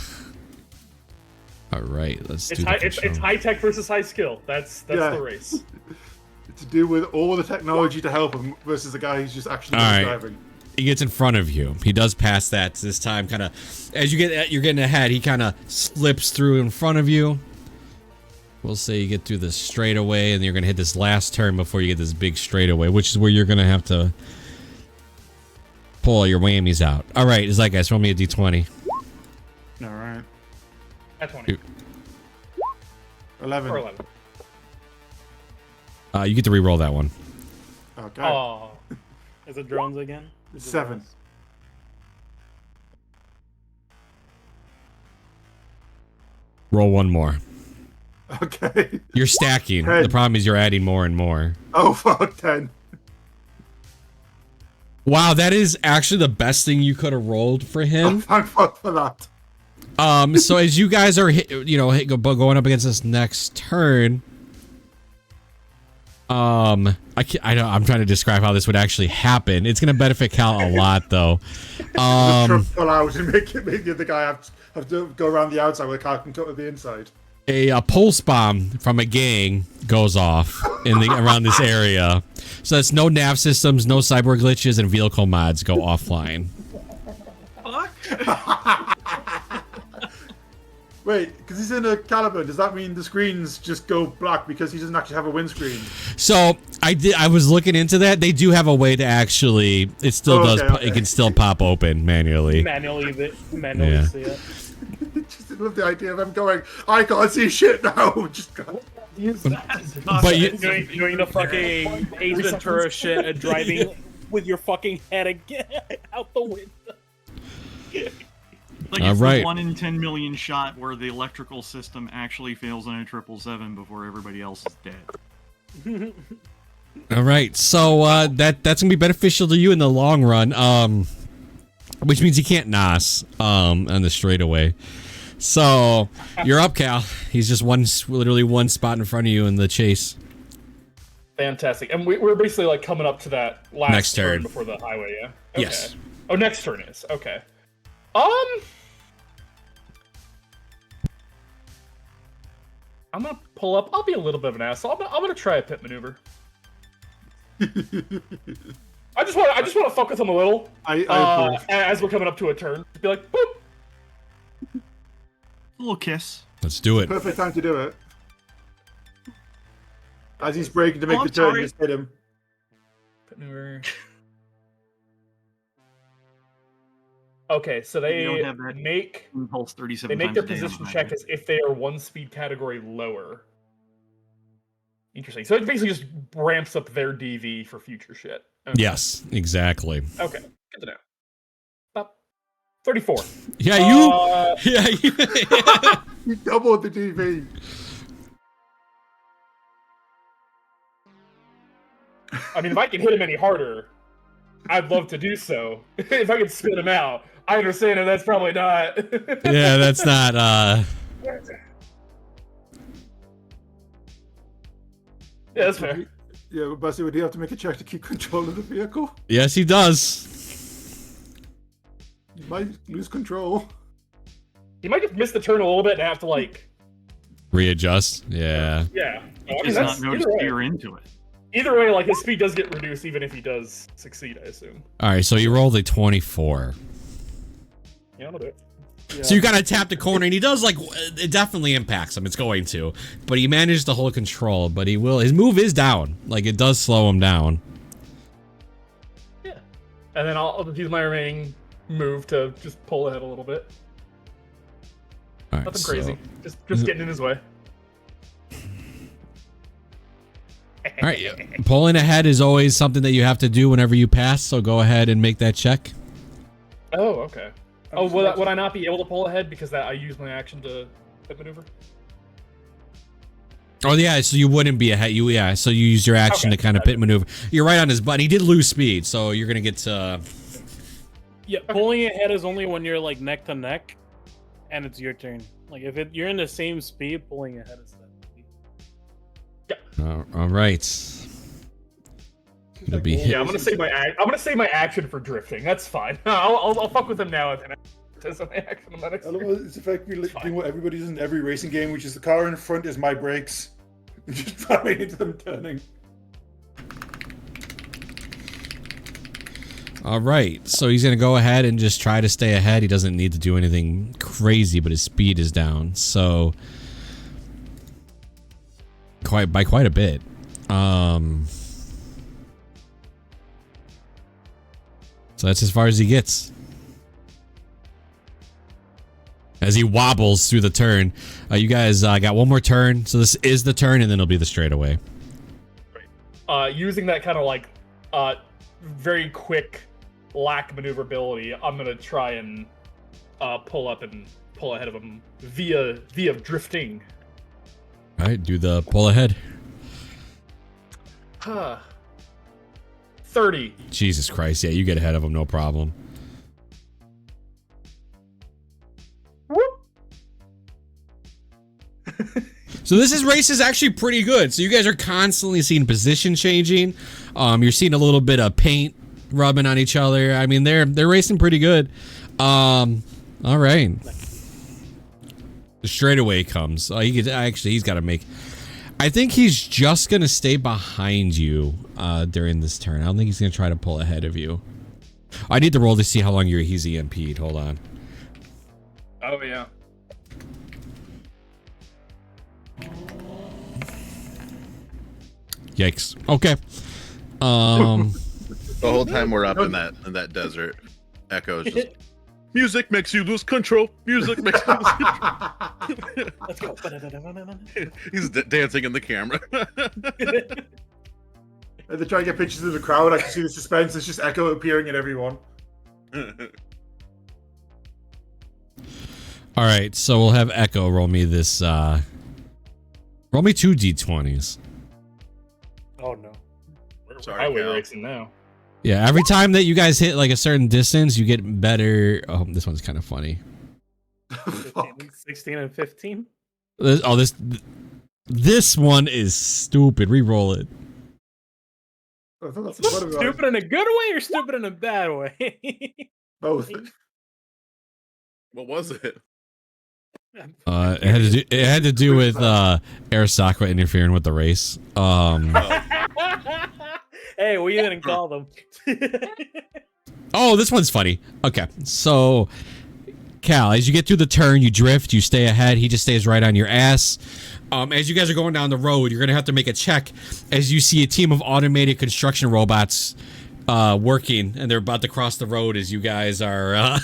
right, let's do it's high tech versus high skill. That's the race. To do with all the technology to help him versus the guy who's just actually driving. He gets in front of you. He does pass that this time. Kind of as you're getting ahead, he kind of slips through in front of you. We'll say you get through the straightaway, and you're gonna hit this last turn before you get this big straightaway, which is where you're gonna have to pull all your whammies out. All right, is that guys? Roll me a d20. All right. At 20. 11. Or 11. You get to re-roll that one. Okay. Oh, is it drones again? 7. Roll one more. Okay. You're stacking. 10. The problem is you're adding more and more. Oh fuck, 10. Wow, that is actually the best thing you could have rolled for him. Thank fuck for that. So as you guys are, going up against this next turn, I'm trying to describe how this would actually happen. It's going to benefit Cal a lot, though. The truck pull out and make the guy have to go around the outside where Cal can cut with the inside. A pulse bomb from a gang goes off around this area. So that's no nav systems, no cyber glitches, and vehicle mods go offline. Wait, because he's in a Caliber, does that mean the screens just go black because he doesn't actually have a windscreen? So I was looking into that. They do have a way to actually. It still does. Okay. It can still pop open manually. Manually Yeah. see it. Just love the idea of him going, I can't see shit now. Just go. But you doing the fucking Ace Ventura shit and driving with your fucking head again out the window. Like it's the 1 in 10 million shot where the electrical system actually fails on a 777 before everybody else is dead. All right, so that's gonna be beneficial to you in the long run. Which means he can't NOS on the straightaway. So you're up, Cal. He's just literally one spot in front of you in the chase. Fantastic. And we're basically like coming up to that last next turn before the highway, yeah? Okay. Yes. Oh, next turn is. Okay. I'm gonna pull up. I'll be a little bit of an asshole. I'm gonna try a pit maneuver. I just want to fuck with him a little. As we're coming up to a turn, be like, boop. A little kiss. Let's do it. Perfect time to do it. As he's braking to make the turn, just hit him. Pit maneuver. Okay, so they make impulse 37. They make their position check as if they are one speed category lower. Interesting. So it basically just ramps up their DV for future shit. Okay. Yes, exactly. Okay, good to know. About 34. Yeah, you You doubled the DV. I mean, if I can hit him any harder, I'd love to do so. If I can spin him out. I understand, and that's probably not. Yeah, that's not. Yeah, that's fair. Yeah, but Bussy, would he have to make a check to keep control of the vehicle? Yes, he does. He might lose control. He might just miss the turn a little bit and have to, like... readjust? Yeah. Yeah. He does not know to steer into it. Either way, like, his speed does get reduced even if he does succeed, I assume. Alright, so you rolled a 24. Yeah, I'll do it. Yeah. So you gotta tap the corner, and he does, like, it definitely impacts him. It's going to. But he managed to hold control, but he will. His move is down. Like, it does slow him down. Yeah. And then I'll use my remaining move to just pull ahead a little bit. All right, Nothing crazy. Just getting in his way. All right, pulling ahead is always something that you have to do whenever you pass, so go ahead and make that check. Oh, okay. Oh, would I not be able to pull ahead because I use my action to pit maneuver? Oh yeah, so you wouldn't be ahead. So you use your action to kind of pit maneuver. You're right on his button. He did lose speed, so you're gonna get to. Yeah, pulling ahead is only when you're like neck to neck, and it's your turn. Like if you're in the same speed, pulling ahead is that. Yeah. All right. It'll be hit. Yeah, I'm gonna say my action for drifting. That's fine. I'll fuck with him now. And that's my action. On that It's effectively doing what everybody does in every racing game, which is the car in front is my brakes. Just plowing into them turning. All right, so he's gonna go ahead and just try to stay ahead. He doesn't need to do anything crazy, but his speed is down, so by quite a bit. So that's as far as he gets. As he wobbles through the turn, you guys got one more turn. So this is the turn, and then it'll be the straightaway. Great. Using that kind of like very quick lack maneuverability, I'm gonna try and pull up and pull ahead of him via drifting. All right, do the pull ahead. 30. Jesus Christ, yeah, you get ahead of him, no problem. So this race is actually pretty good. So you guys are constantly seeing position changing. You're seeing a little bit of paint rubbing on each other. I mean, they're racing pretty good. All right. The straightaway comes. He's got to make. I think he's just gonna stay behind you during this turn. I don't think he's gonna try to pull ahead of you. I need to roll to see how long he's EMP'd. Hold on. Oh yeah. Yikes. Okay. The whole time we're up in that desert, Echo is just music makes you lose control. Music makes you lose control. Let's go. He's dancing in the camera. They're trying to get pictures of the crowd. I can see the suspense. It's just Echo appearing at everyone. All right, so we'll have Echo roll me this. Roll me 2 d20s. Oh no. Sorry, Highway Cal. racing now. Yeah, every time that you guys hit like a certain distance, you get better. Oh, this one's kind of funny. 16 and 15. This one is stupid. Re-roll it. I thought that's what it was. Stupid in a good way or stupid in a bad way? Both. What was it? It had to do with Arasaka interfering with the race. Hey, we didn't call them. Oh, this one's funny. Okay, so Cal, as you get through the turn, you drift, you stay ahead. He just stays right on your ass. As you guys are going down the road, you're gonna have to make a check as you see a team of automated construction robots working, and they're about to cross the road as you guys are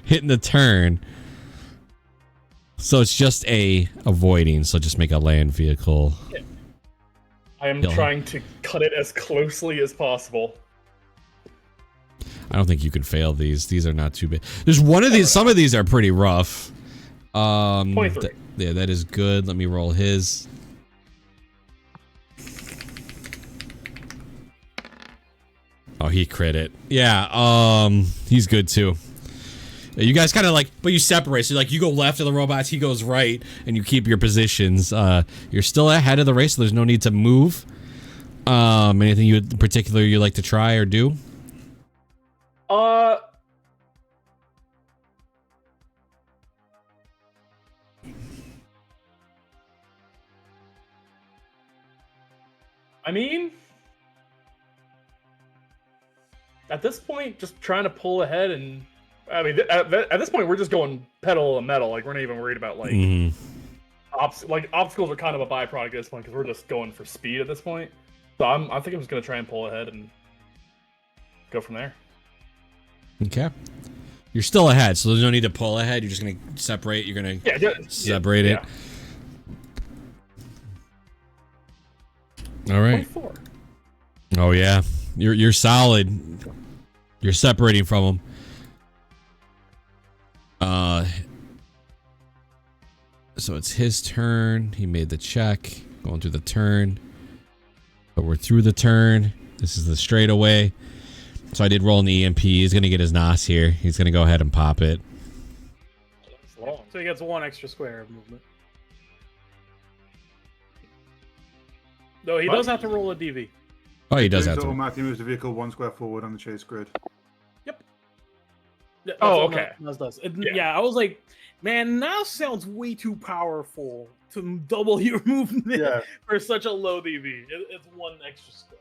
hitting the turn. So it's just a avoiding. So just make a land vehicle. I am trying to cut it as closely as possible. I don't think you can fail these. These are not too bad. There's one of these. Some of these are pretty rough. 23. Yeah, that is good. Let me roll his. Oh, he crit it. Yeah, he's good too. You guys kind of like, but you separate. So like, you go left of the robots, he goes right, and you keep your positions. You're still ahead of the race, so there's no need to move. Anything you in particular you like to try or do? I mean, at this point, just trying to pull ahead, and I mean, at this point, we're just going pedal to metal. Like, we're not even worried about like obstacles are kind of a byproduct at this point because we're just going for speed at this point. So I think I'm just gonna try and pull ahead and go from there. Okay. You're still ahead, so there's no need to pull ahead. You're just gonna separate. You're gonna separate it. All right. 24. Oh yeah, you're solid. You're separating from him. So it's his turn. He made the check. Going through the turn. But we're through the turn. This is the straightaway. So I did roll an EMP. He's gonna get his NOS here. He's gonna go ahead and pop it. So he gets 1 extra square of movement. Though he does have to roll a DV. Oh, he does have to. Automatically moves the vehicle 1 square forward on the chase grid. Yep. Yeah, Oh, okay. NOS does. Yeah, I was like, man, NOS sounds way too powerful to double your movement for such a low DV. It's 1 extra square.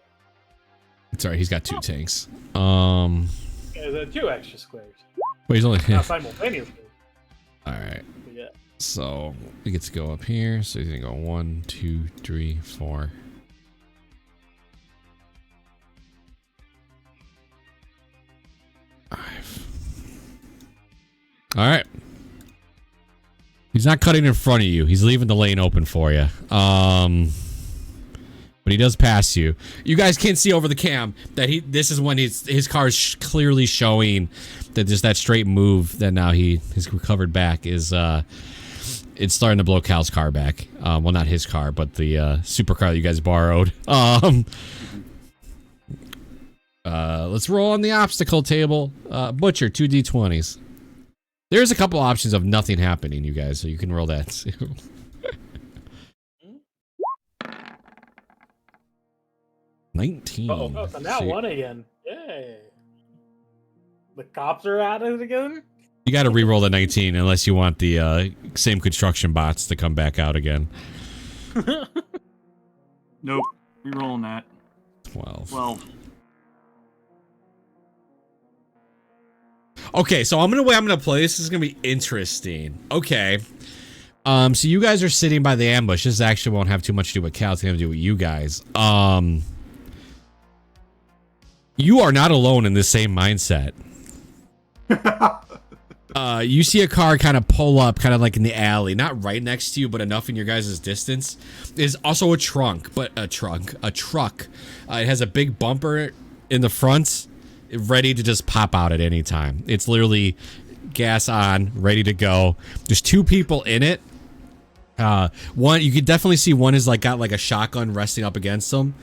Sorry, he's got 2 tanks. Yeah, 2 extra squares. Wait, he's only Not simultaneously. All right. But yeah. So he gets to go up here. So he's gonna go 1, 2, 3, 4. All right. He's not cutting in front of you. He's leaving the lane open for you. But he does pass you. You guys can't see over the cam that this is when his car is clearly showing that just that straight move that now he's recovered back is it's starting to blow Cal's car back. Well, not his car, but the supercar that you guys borrowed. Let's roll on the obstacle table. Butcher, 2d20s. There's a couple options of nothing happening, you guys, so you can roll that too. 19. Oh, so now one again. Yay. The cops are at it again? You got to re-roll the 19 unless you want the same construction bots to come back out again. Nope. Re-rolling that. 12. Okay, so the way I'm gonna play this is gonna be interesting. Okay. So you guys are sitting by the ambush. This actually won't have too much to do with Cal. It's gonna do with you guys. You are not alone in the same mindset. You see a car kind of pull up, kind of like in the alley, not right next to you, but enough in your guys' distance. There's also a truck. It has a big bumper in the front, ready to just pop out at any time. It's literally gas on, ready to go. There's two people in it. One, you could definitely see one is got a shotgun resting up against him,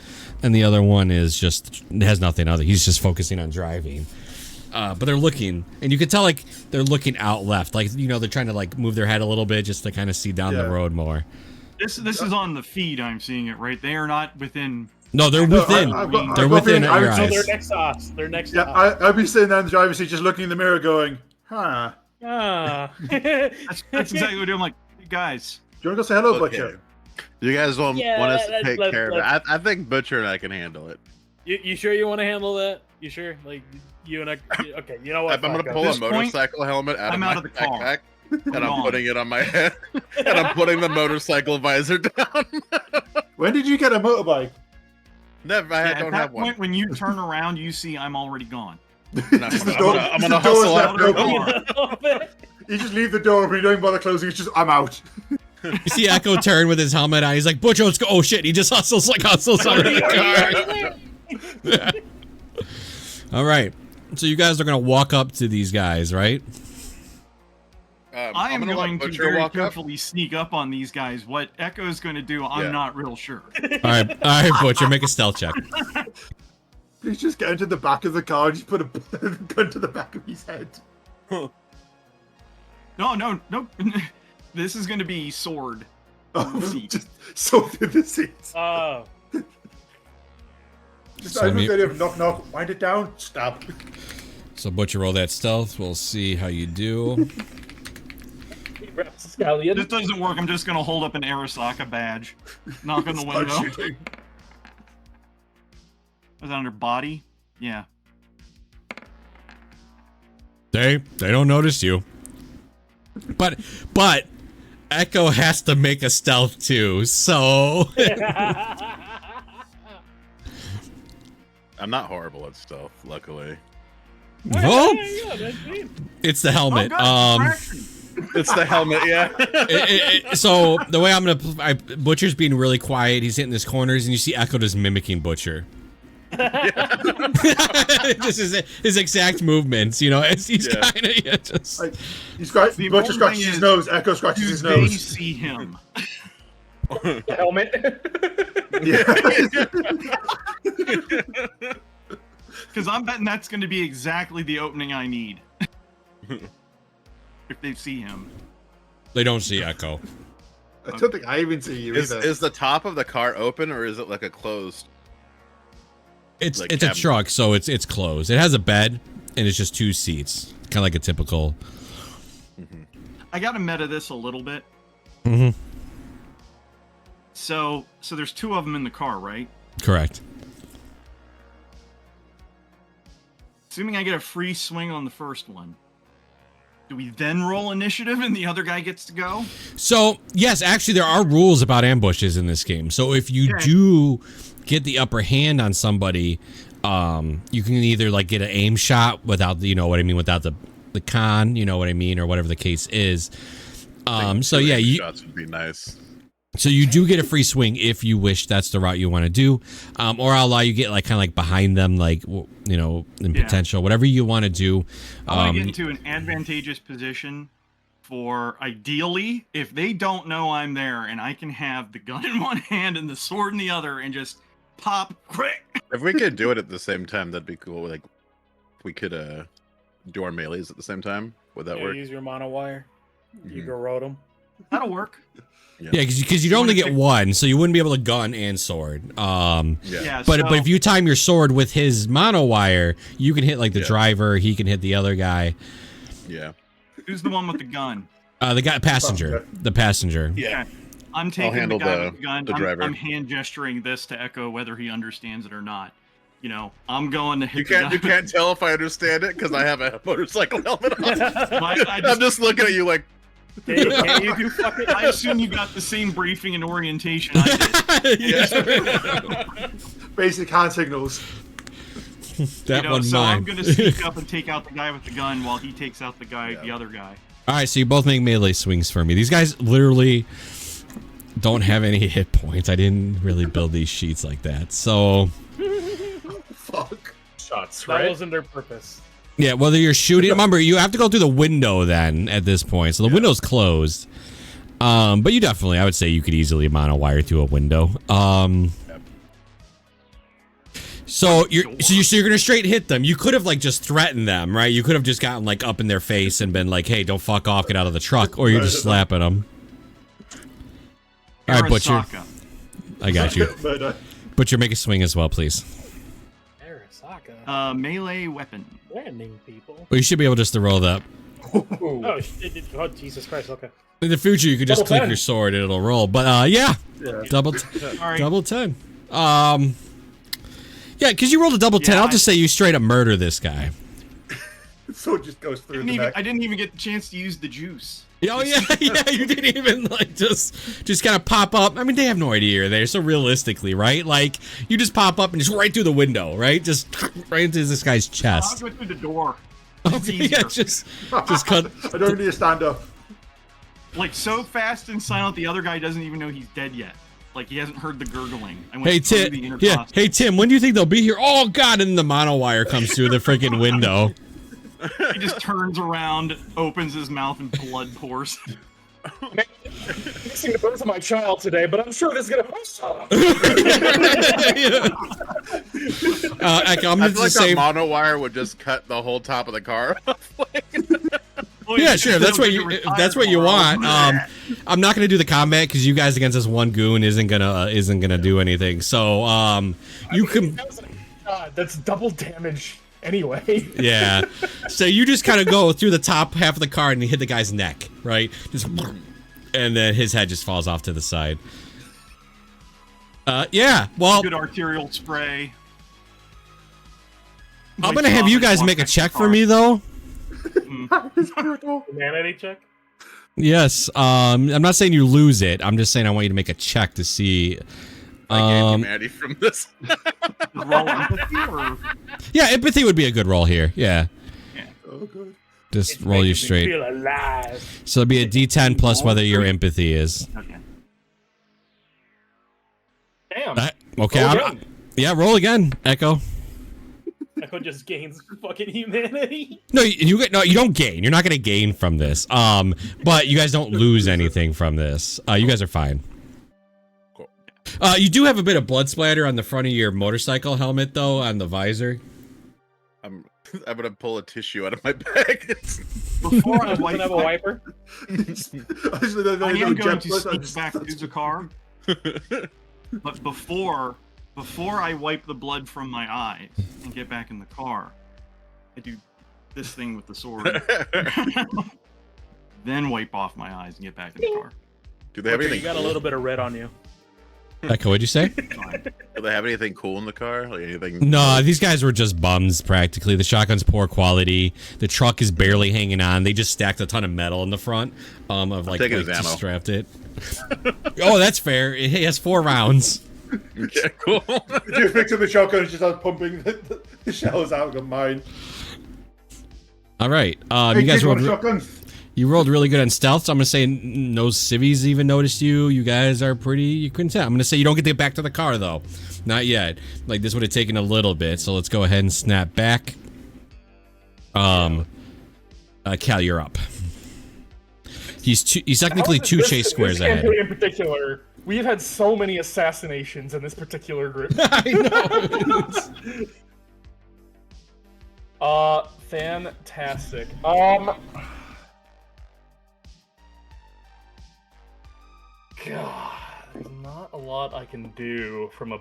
and the other one is has nothing other. He's just focusing on driving. But they're looking, and you can tell they're looking out left, they're trying to move their head a little bit just to kind of see down the road more. This is on the feed. I'm seeing it right. They are not within. No, they're within. They're within your eyes. They're next to us. They're next to us. I'd be sitting there in the driver's seat just looking in the mirror going, huh. That's exactly what I'm doing. Like, hey guys. Do you want to go say hello, Butcher? You guys want us to take care of it? I think Butcher and I can handle it. You sure you want to handle that? You sure? You and I... Okay, you know what? I'm going to pull a motorcycle helmet out of my backpack, and I'm putting it on my head, and I'm putting the motorcycle visor down. When did you get a motorbike? Never. I don't have one. When you turn around, you see I'm already gone. I'm going to hustle out the car. You just leave the door open, you don't even bother closing, it's just, I'm out. You see Echo turn with his helmet on, he's like, Butcher, let's go. Oh shit, he just hustles out of the car. All right, so you guys are going to walk up to these guys, right? I am going to very carefully sneak up on these guys. What Echo's going to do, I'm not real sure. All right, Butcher, make a stealth check. Please just get into the back of the car and just put a gun to the back of his head. No. This is going to be sword. Just sword through the seats. Just So knock, wind it down, stab. So Butcher, roll that stealth. We'll see how you do. This doesn't work. I'm just going to hold up an Arasaka badge. Knock on the window. Was that under body? Yeah. They don't notice you. But Echo has to make a stealth too, so I'm not horrible at stealth, luckily. Oh, it's the helmet. It's the helmet, yeah. So the way I'm gonna, Butcher's being really quiet. He's hitting his corners, and you see Echo just mimicking Butcher. Just his exact movements, he's kind of just. Butcher scratches his nose. Echo scratches his nose. They see him. Helmet. Because I'm betting that's going to be exactly the opening I need. If they see him. They don't see Echo. I don't think I even see you either. Is the top of the car open, or is it like a closed? It's a truck, so it's closed. It has a bed, and it's just two seats, kind of like a typical. I got to meta this a little bit. Mm-hmm. So there's two of them in the car, right? Correct. Assuming I get a free swing on the first one, do we then roll initiative and the other guy gets to go? So, yes, actually, there are rules about ambushes in this game. So if you do get the upper hand on somebody, you can either get an aim shot without without the con, or whatever the case is. So yeah, shots would be nice. So you do get a free swing if you wish that's the route you want to do, or I'll allow you get kind of behind them, in potential, whatever you want to do. I want to get into an advantageous position for, ideally, if they don't know I'm there and I can have the gun in one hand and the sword in the other and just pop quick. If we could do it at the same time, that'd be cool. Like, we could do our melees at the same time. Would that work? Use your mono wire. You go road them. That'll work. Yeah, because you'd only get one, so you wouldn't be able to gun and sword. Yeah. But if you time your sword with his mono wire, you can hit like the driver. He can hit the other guy. Yeah. Who's the one with the gun? The guy passenger. The passenger. Yeah. I'm taking the guy with the gun. The driver. I'm hand gesturing this to Echo whether he understands it or not. You know, I'm going to hit You can't tell if I understand it because I have a motorcycle helmet on. I'm just looking at you like. Can't you do fucking? I assume you got the same briefing and orientation I did. Basic hand signals. That one so mine. I'm going to sneak up and take out the guy with the gun while he takes out the other guy. All right, so you both make melee swings for me. These guys literally don't have any hit points. I didn't really build these sheets like that. So, Fuck. Shots, That right? wasn't their purpose. yeah, whether you're shooting, remember you have to go through the window then at this point. So the window's closed. But you definitely, I would say you could easily mono wire through a window. So you're gonna straight hit them. You could have like just threatened them, right? You could have just gotten like up in their face and been like, "Hey, don't fuck off, get out of the truck," or you're just slapping them. All right, Butcher. Arasaka. I got you. Butcher, make a swing as well, please. Arasaka. Melee weapon. Landing people. Well, you should be able just to roll that. Oh, Jesus Christ. Okay. In the future, you could just Double click 10. your sword and it'll roll. But yeah. Double All right. double 10. Yeah, because you rolled a double 10. Yeah, I'll just say you straight up murder this guy. So it just goes through the neck. I didn't even get the chance to use the juice. Oh yeah, yeah. You didn't even like just kind of pop up. I mean, they have no idea you're there. So realistically, right? Like you just pop up and just right through the window, right? Just right into this guy's I'll chest. go through the door. Okay, yeah, just cut. I don't need to stand up. Like so fast and silent, the other guy doesn't even know he's dead yet. Like he hasn't heard the gurgling. I went Hey through the Tim, yeah. intercom. Hey Tim, when do you think they'll be here? Oh God! And then the mono wire comes through the freaking window. He just turns around, opens his mouth, and blood pours. Missing the birth of my child today, but I'm sure this is gonna. I'm I just feel like the same. that mono wire would just cut the whole top of the car. Yeah, sure. If that's what you want. I'm not gonna do the combat because you guys against this one goon isn't gonna do anything. So you can. God, that's double damage anyway. Yeah. So you just kind of go through the top half of the car and you hit the guy's neck, right? Just, and then his head just falls off to the side. Yeah. Well, Good arterial spray. I'm gonna have you guys make a check for me though. Humanity check? Yes. I'm not saying you lose it. I'm just saying I want you to make a check to see. I gained humanity from this. Roll empathy or Yeah, empathy would be a good roll here. Yeah. Oh, good. Just roll you straight. Feel alive. So it'd be a D10 plus whether your empathy is. okay. Damn. Okay. Yeah, roll again, Echo. Echo just gains fucking humanity. No, you don't gain. You're not gonna gain from this. But you guys don't lose anything from this. You guys are fine. Cool. You do have a bit of blood splatter on the front of your motorcycle helmet, though, on the visor. I'm gonna pull a tissue out of my bag. Before I Doesn't have a wiper. I am going to sneak back to the car. But before I wipe the blood from my eyes and get back in the car, I do this thing with the sword. Then wipe off my eyes and get back in the car. Do they have You anything? got a little bit of red on you. Echo, what'd you say? Fine. Do they have anything cool in the car? Like anything? No, these guys were just bums, practically. The shotgun's poor quality. The truck is barely hanging on. They just stacked a ton of metal in the front of like taking his just ammo. strapped it. Oh, that's fair. It has 4 rounds. Okay, cool. You fix up the shotgun and just start pumping the shells out of mine. All right. Hey, You guys kids want rolled. shotguns? You rolled really good on stealth, so I'm gonna say no civvies even noticed you. You guys are pretty. You couldn't tell. I'm gonna say you don't get to get back to the car though, not yet. Like this would have taken a little bit, so let's go ahead and snap back. Cal, you're up. He's technically two chase squares this ahead. campaign in particular, We've had so many assassinations in this particular group. I know. Fantastic. God, there's not a lot I can do from a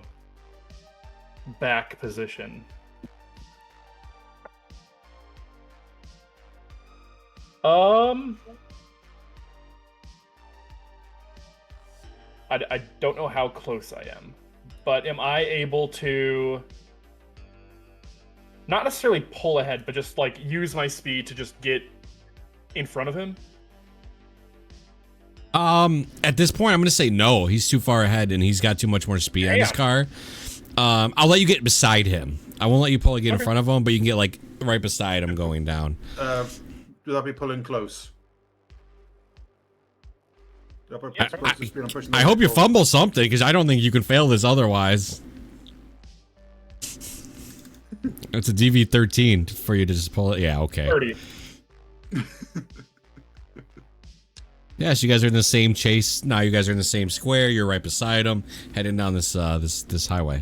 back position. I don't know how close I am, but am I able to not necessarily pull ahead, but just like use my speed to just get in front of him? At this point, I'm gonna say no. He's too far ahead, and he's got too much more speed on his car. I'll let you get beside him. I won't let you pull get in front of him, but you can get like right beside him going down. Do that be pulling close? I hope you fumble something, because I don't think you can fail this otherwise. It's a DV13 for you to just pull it. Yeah, okay. 30. Yeah, so you guys are in the same chase. Now you guys are in the same square. You're right beside him, heading down this this highway.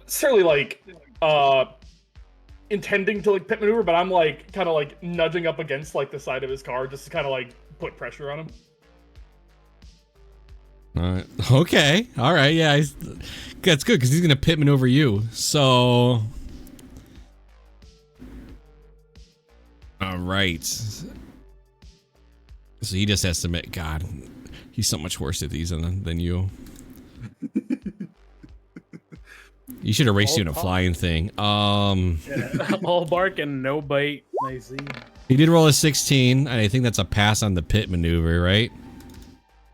Necessarily like intending to like pit maneuver, but I'm like kind of like nudging up against like the side of his car just to kind of like put pressure on him. Okay. All right. Yeah, that's good because he's gonna pit maneuver you. So, all right. So he just has to admit, God, he's so much worse at these than you. You should have raced you in a flying thing. Yeah, all bark and no bite. I see. He did roll a 16, and I think that's a pass on the pit maneuver, right?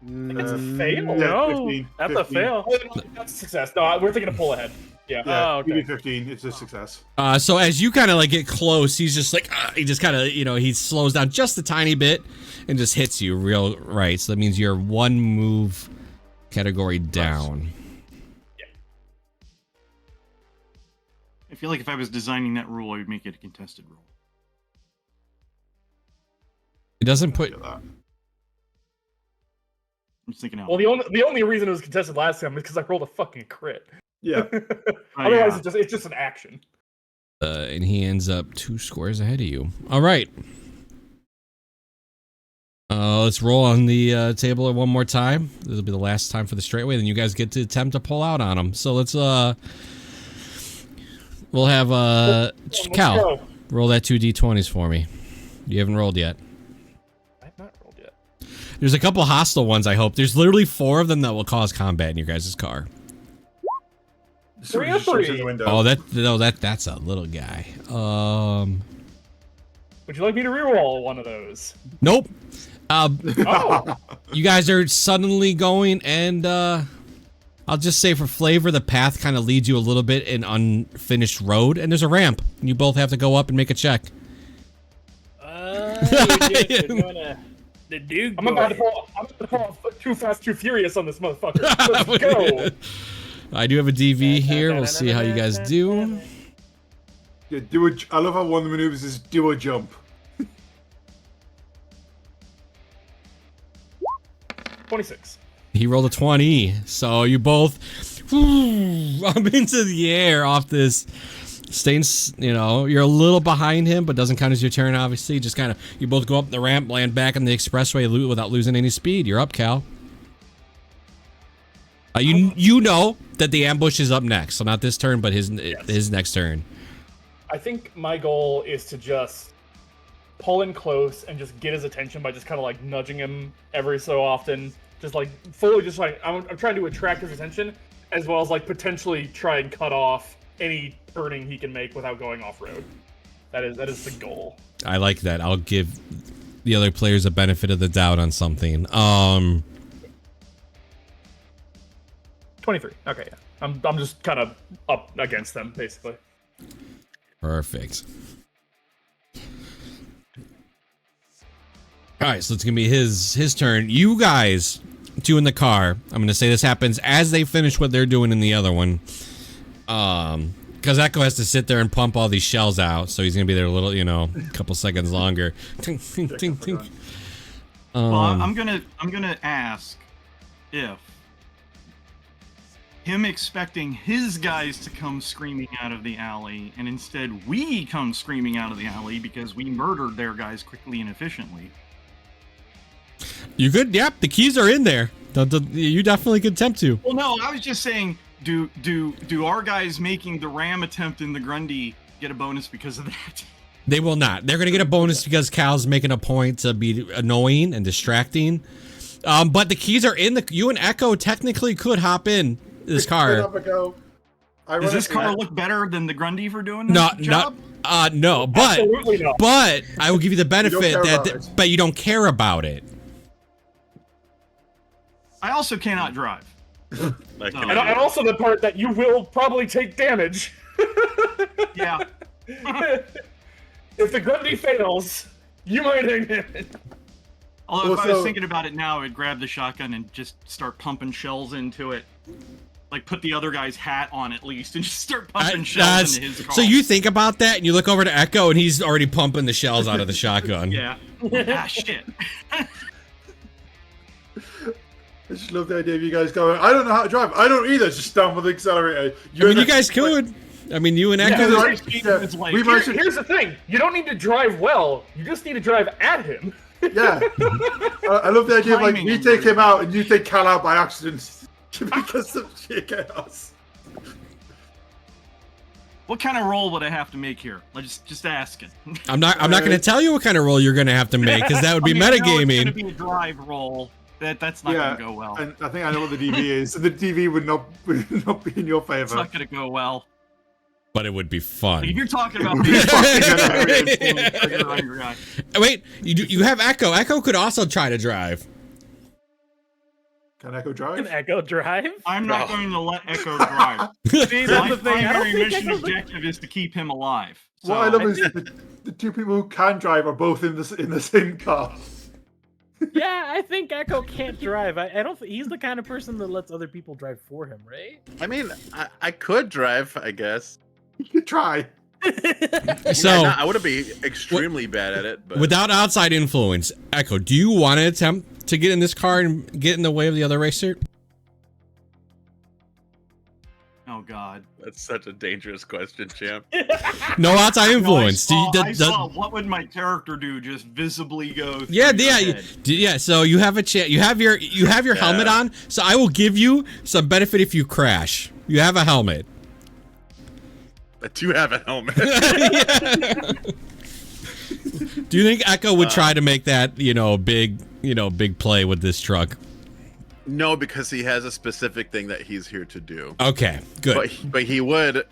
It's a fail. No, 15, that's 15. a fail. That's a success. No, we're taking a pull ahead. Yeah. Oh, okay. DV15, it's a success. So as you kind of like get close, he's just like, he just kind of, he slows down just a tiny bit and just hits you real right. So that means you're one move category down. Yeah. I feel like if I was designing that rule, I would make it a contested rule. It doesn't put. I'm just thinking out. Well, the only reason it was contested last time is because I rolled a fucking crit. Yeah. Otherwise, it's just an action. And he ends up 2 squares ahead of you. All right. Let's roll on the table one more time. This will be the last time for the straightaway. Then you guys get to attempt to pull out on him. So let's we'll have Cal roll that 2 d20s for me. You haven't rolled yet. I have not rolled yet. There's a couple hostile ones, I hope. There's literally 4 of them that will cause combat in your guys' car. 3 or 3. Oh, that's a little guy. Would you like me to reroll one of those? Nope. Oh. You guys are suddenly going, and I'll just say for flavor, the path kind of leads you a little bit in unfinished road, and there's a ramp. And you both have to go up and make a check. You're gonna the Duke. I'm about to pull Too Fast, Too Furious on this motherfucker. Let's go. I do have a DV here. We'll see how you guys do. Yeah, I love how one of the maneuvers is do a jump. 26. He rolled a 20, so you both up into the air off this. Staying, you're a little behind him, but doesn't count as your turn, obviously. Just kind of, you both go up the ramp, land back on the expressway without losing any speed. You're up, Cal. You know that the ambush is up next, so not this turn, but his next turn. I think my goal is to just pull in close and just get his attention by just kind of like nudging him every so often. Just like fully, just like I'm trying to attract his attention, as well as like potentially try and cut off any turning he can make without going off road. That is the goal. I like that. I'll give the other players a benefit of the doubt on something. 23. Okay, yeah. I'm just kind of up against them, basically. Perfect. All right, so it's gonna be his turn. You guys, 2 in the car. I'm gonna say this happens as they finish what they're doing in the other one. Because Echo has to sit there and pump all these shells out, so he's gonna be there a little, a couple seconds longer. Tink, tink, tink, tink. Well, I'm gonna ask if him expecting his guys to come screaming out of the alley, and instead we come screaming out of the alley because we murdered their guys quickly and efficiently. You could, yep. The keys are in there. You definitely could attempt to. Well, no, I was just saying, do our guys making the ram attempt in the Grundy get a bonus because of that? They will not. They're gonna get a bonus because Cal's making a point to be annoying and distracting. But the keys are in the. You and Echo technically could hop in this car. Does this car look better than the Grundy for doing this job? No, but Absolutely not. but I will give you the benefit but you don't care about it. I also cannot drive. And also the part that you will probably take damage. Yeah. If the Grundy fails, you might take damage. Although if I was thinking about it now, I'd grab the shotgun and just start pumping shells into it. Like put the other guy's hat on at least and just start pumping shells into his car. So you think about that and you look over to Echo and he's already pumping the shells out of the shotgun. Yeah. Shit. I just love the idea of you guys going, I don't know how to drive. I don't either. Just stomp on the accelerator. You guys could. I mean, you and Echo. Here's the thing. You don't need to drive well. You just need to drive at him. Yeah. I love the idea of like, we take him out and you take Cal out by accident because of sheer chaos. What kind of roll would I have to make here? Just asking. I'm not going to tell you what kind of roll you're going to have to make because that would be metagaming. It's going to be a drive roll. That's not going to go well. And I think I know what the DV is. The DV would not be in your favor. It's not going to go well. But it would be fun. If you're talking about Wait, you have Echo. Echo could also try to drive. Can Echo drive? Can Echo drive? I'm not going to let Echo drive. See, that's the thing. I don't primary think mission Echo's objective is to keep him alive. So, What I love is the two people who can drive are both in the same car. Yeah, I think Echo can't drive. I don't. He's the kind of person that lets other people drive for him, right? I mean, I could drive, I guess. You could try. So I would be extremely bad at it. But without outside influence, Echo, do you want to attempt to get in this car and get in the way of the other racer? Oh God, that's such a dangerous question, champ. No outside influence. I saw what would my character do? Just visibly go. Yeah. So you have a chance. You have your helmet on. So I will give you some benefit if you crash. You have a helmet. I do have a helmet. Do you think Echo would try to make that big play with this truck? No, because he has a specific thing that he's here to do. Okay, good. But he would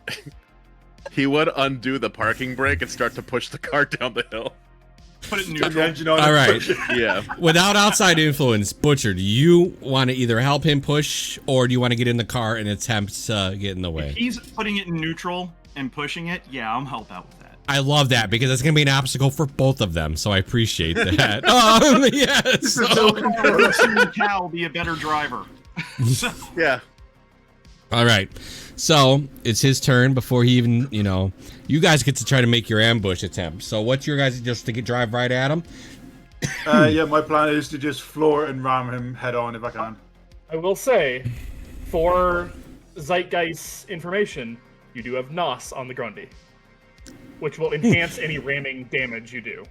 undo the parking brake and start to push the car down the hill. Put it in neutral. All right. Yeah. Without outside influence, Butcher, do you want to either help him push or do you want to get in the car and attempt to get in the way? If he's putting it in neutral and pushing it, yeah, I'll help out with that. I love that because it's going to be an obstacle for both of them, so I appreciate that. Yes. Cal will be a better driver. Yeah. All right. So it's his turn before he even, you guys get to try to make your ambush attempt. So what's your guys just to drive right at him? Yeah, my plan is to just floor and ram him head on if I can. I will say, for Zeitgeist information, you do have NOS on the Grundy, which will enhance any ramming damage you do.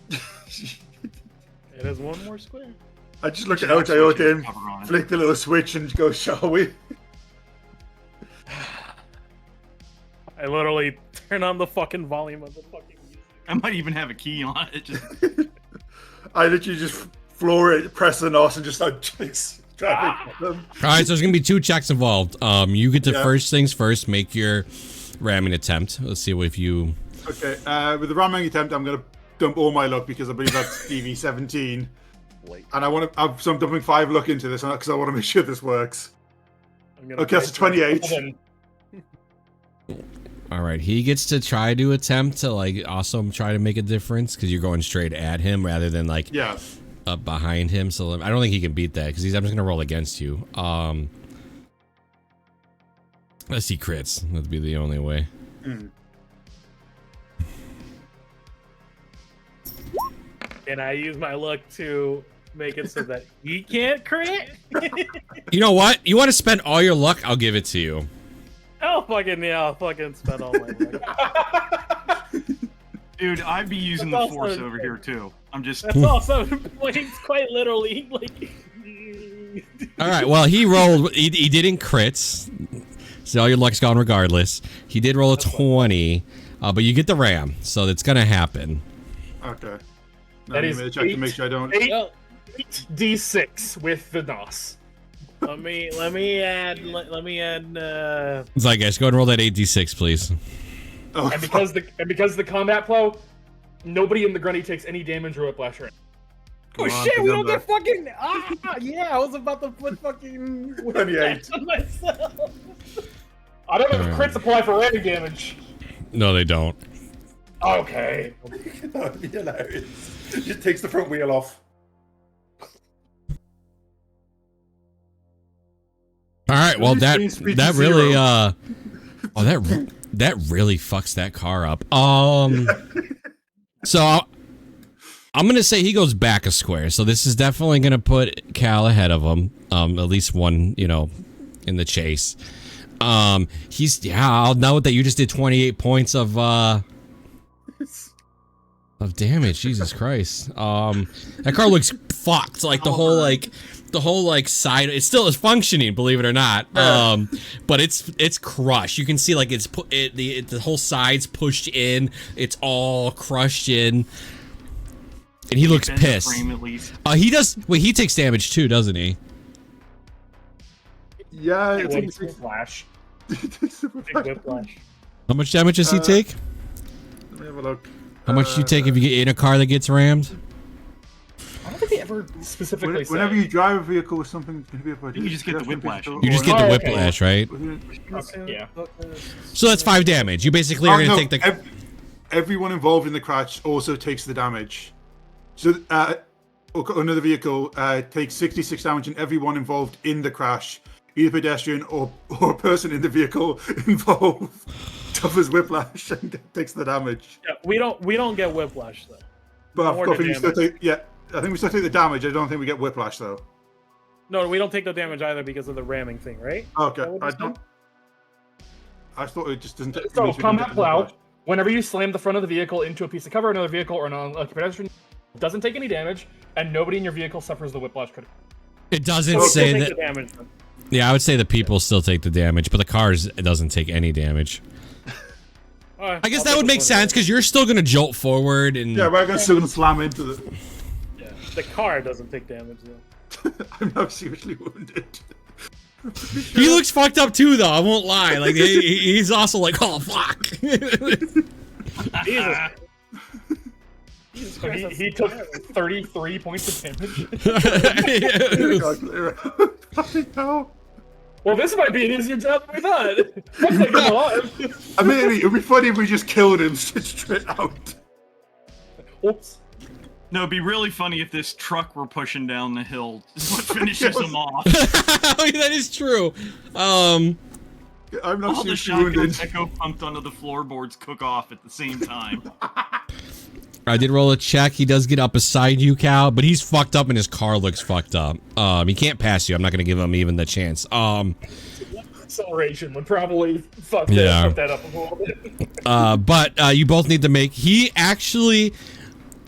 It has one more square. I just look at LJO at him, flick the little switch and go, shall we? I literally turn on the fucking volume of the fucking music. I might even have a key on it. I literally just floor it, press the NOS, and just like driving them. All right, so there's gonna be 2 checks involved. You get to first things first, make your ramming attempt. Let's see if you. Okay, with the ramming attempt, I'm gonna dump all my luck because I believe that's DV17, and I want to. So I'm dumping 5 luck into this because I want to make sure this works. Okay, that's a 28. All right, he gets to try to attempt to also try to make a difference because you're going straight at him rather than up behind him. So I don't think he can beat that because I'm just gonna roll against you. Let's see crits. That'd be the only way. Can I use my luck to make it so that he can't crit? You know what? You want to spend all your luck? I'll give it to you. I'll fucking spend all my luck. Dude, I'd be using the force over here too. I'm just. That's also points quite literally. Like. All right. Well, he rolled. He didn't crits, so all your luck's gone regardless. He did roll a 20, but you get the ram, so it's gonna happen. Okay. That is check to make sure I don't. 8d6 with the NOS. Let me add. It's like, guys, go ahead and roll that 8d6, please. Oh, And because the combat flow, nobody in the Grundy takes any damage or whiplash. Right? Oh shit, we don't get fucking. Yeah, I was about to put fucking. 28. on myself. I don't know if crits apply for ramming damage. No, they don't. Okay. That would be hilarious. Just takes the front wheel off. All right. Well, that Speed really zero. that really fucks that car up. So I'm gonna say he goes back a square. So this is definitely gonna put Cal ahead of him. At least one, in the chase. I'll note that you just did 28 points of damage. Jesus Christ. That car looks fucked. Like the whole side, it still is functioning, believe it or not. But it's crushed. You can see like the whole side's pushed in. It's all crushed in. And he looks pissed. Frame at least. He does. Wait, he takes damage too, doesn't he? Yeah, It it's takes whiplash. Big whiplash. How much damage does he take? Let me have a look. How much do you take if you get in a car that gets rammed? I don't think they ever specifically say. Whenever you drive a vehicle with something, You just get the whiplash. You just get the whiplash, right? Okay, yeah. So that's 5 damage. You basically are gonna take the. Everyone involved in the crash also takes the damage. So another vehicle takes 66 damage, and everyone involved in the crash, either pedestrian or a person in the vehicle involved, suffers whiplash and takes the damage. Yeah, we don't get whiplash though. But More I think we still damage. take, I think we still take the damage. I don't think we get whiplash though. No, we don't take the damage either because of the ramming thing, right? Okay, Is that what I you said? don't. I thought it just doesn't. So combat plow. Whenever you slam the front of the vehicle into a piece of cover, another vehicle or a pedestrian doesn't take any damage, and nobody in your vehicle suffers the whiplash critical. It doesn't So say we that. take the damage then. Yeah, I would say the people still take the damage, but the cars it doesn't take any damage. Alright, I guess I'll that take would this make one. sense because you're still gonna jolt forward and. Yeah, we're still gonna slam into the. Yeah, the car doesn't take damage though. I'm not seriously wounded. He looks fucked up too, though. I won't lie. Like he's also like, oh fuck. Jesus. Jesus So Christ, he took 33 points of damage. Fucking hell. Well, this might be an easier job than we thought. Looks like I'm alive. I mean, it'd be funny if we just killed him straight out. Oops. No, it'd be really funny if this truck were pushing down the hill. This is what finishes him off. That is true. I'm not All the seriously wounded. shotguns echo pumped onto the floorboards cook off at the same time. I did roll a check. He does get up beside you, Cal, but he's fucked up and his car looks fucked up. He can't pass you. I'm not gonna give him even the chance. Acceleration would probably fuck Yeah. that up a little bit. But you both need to make. He actually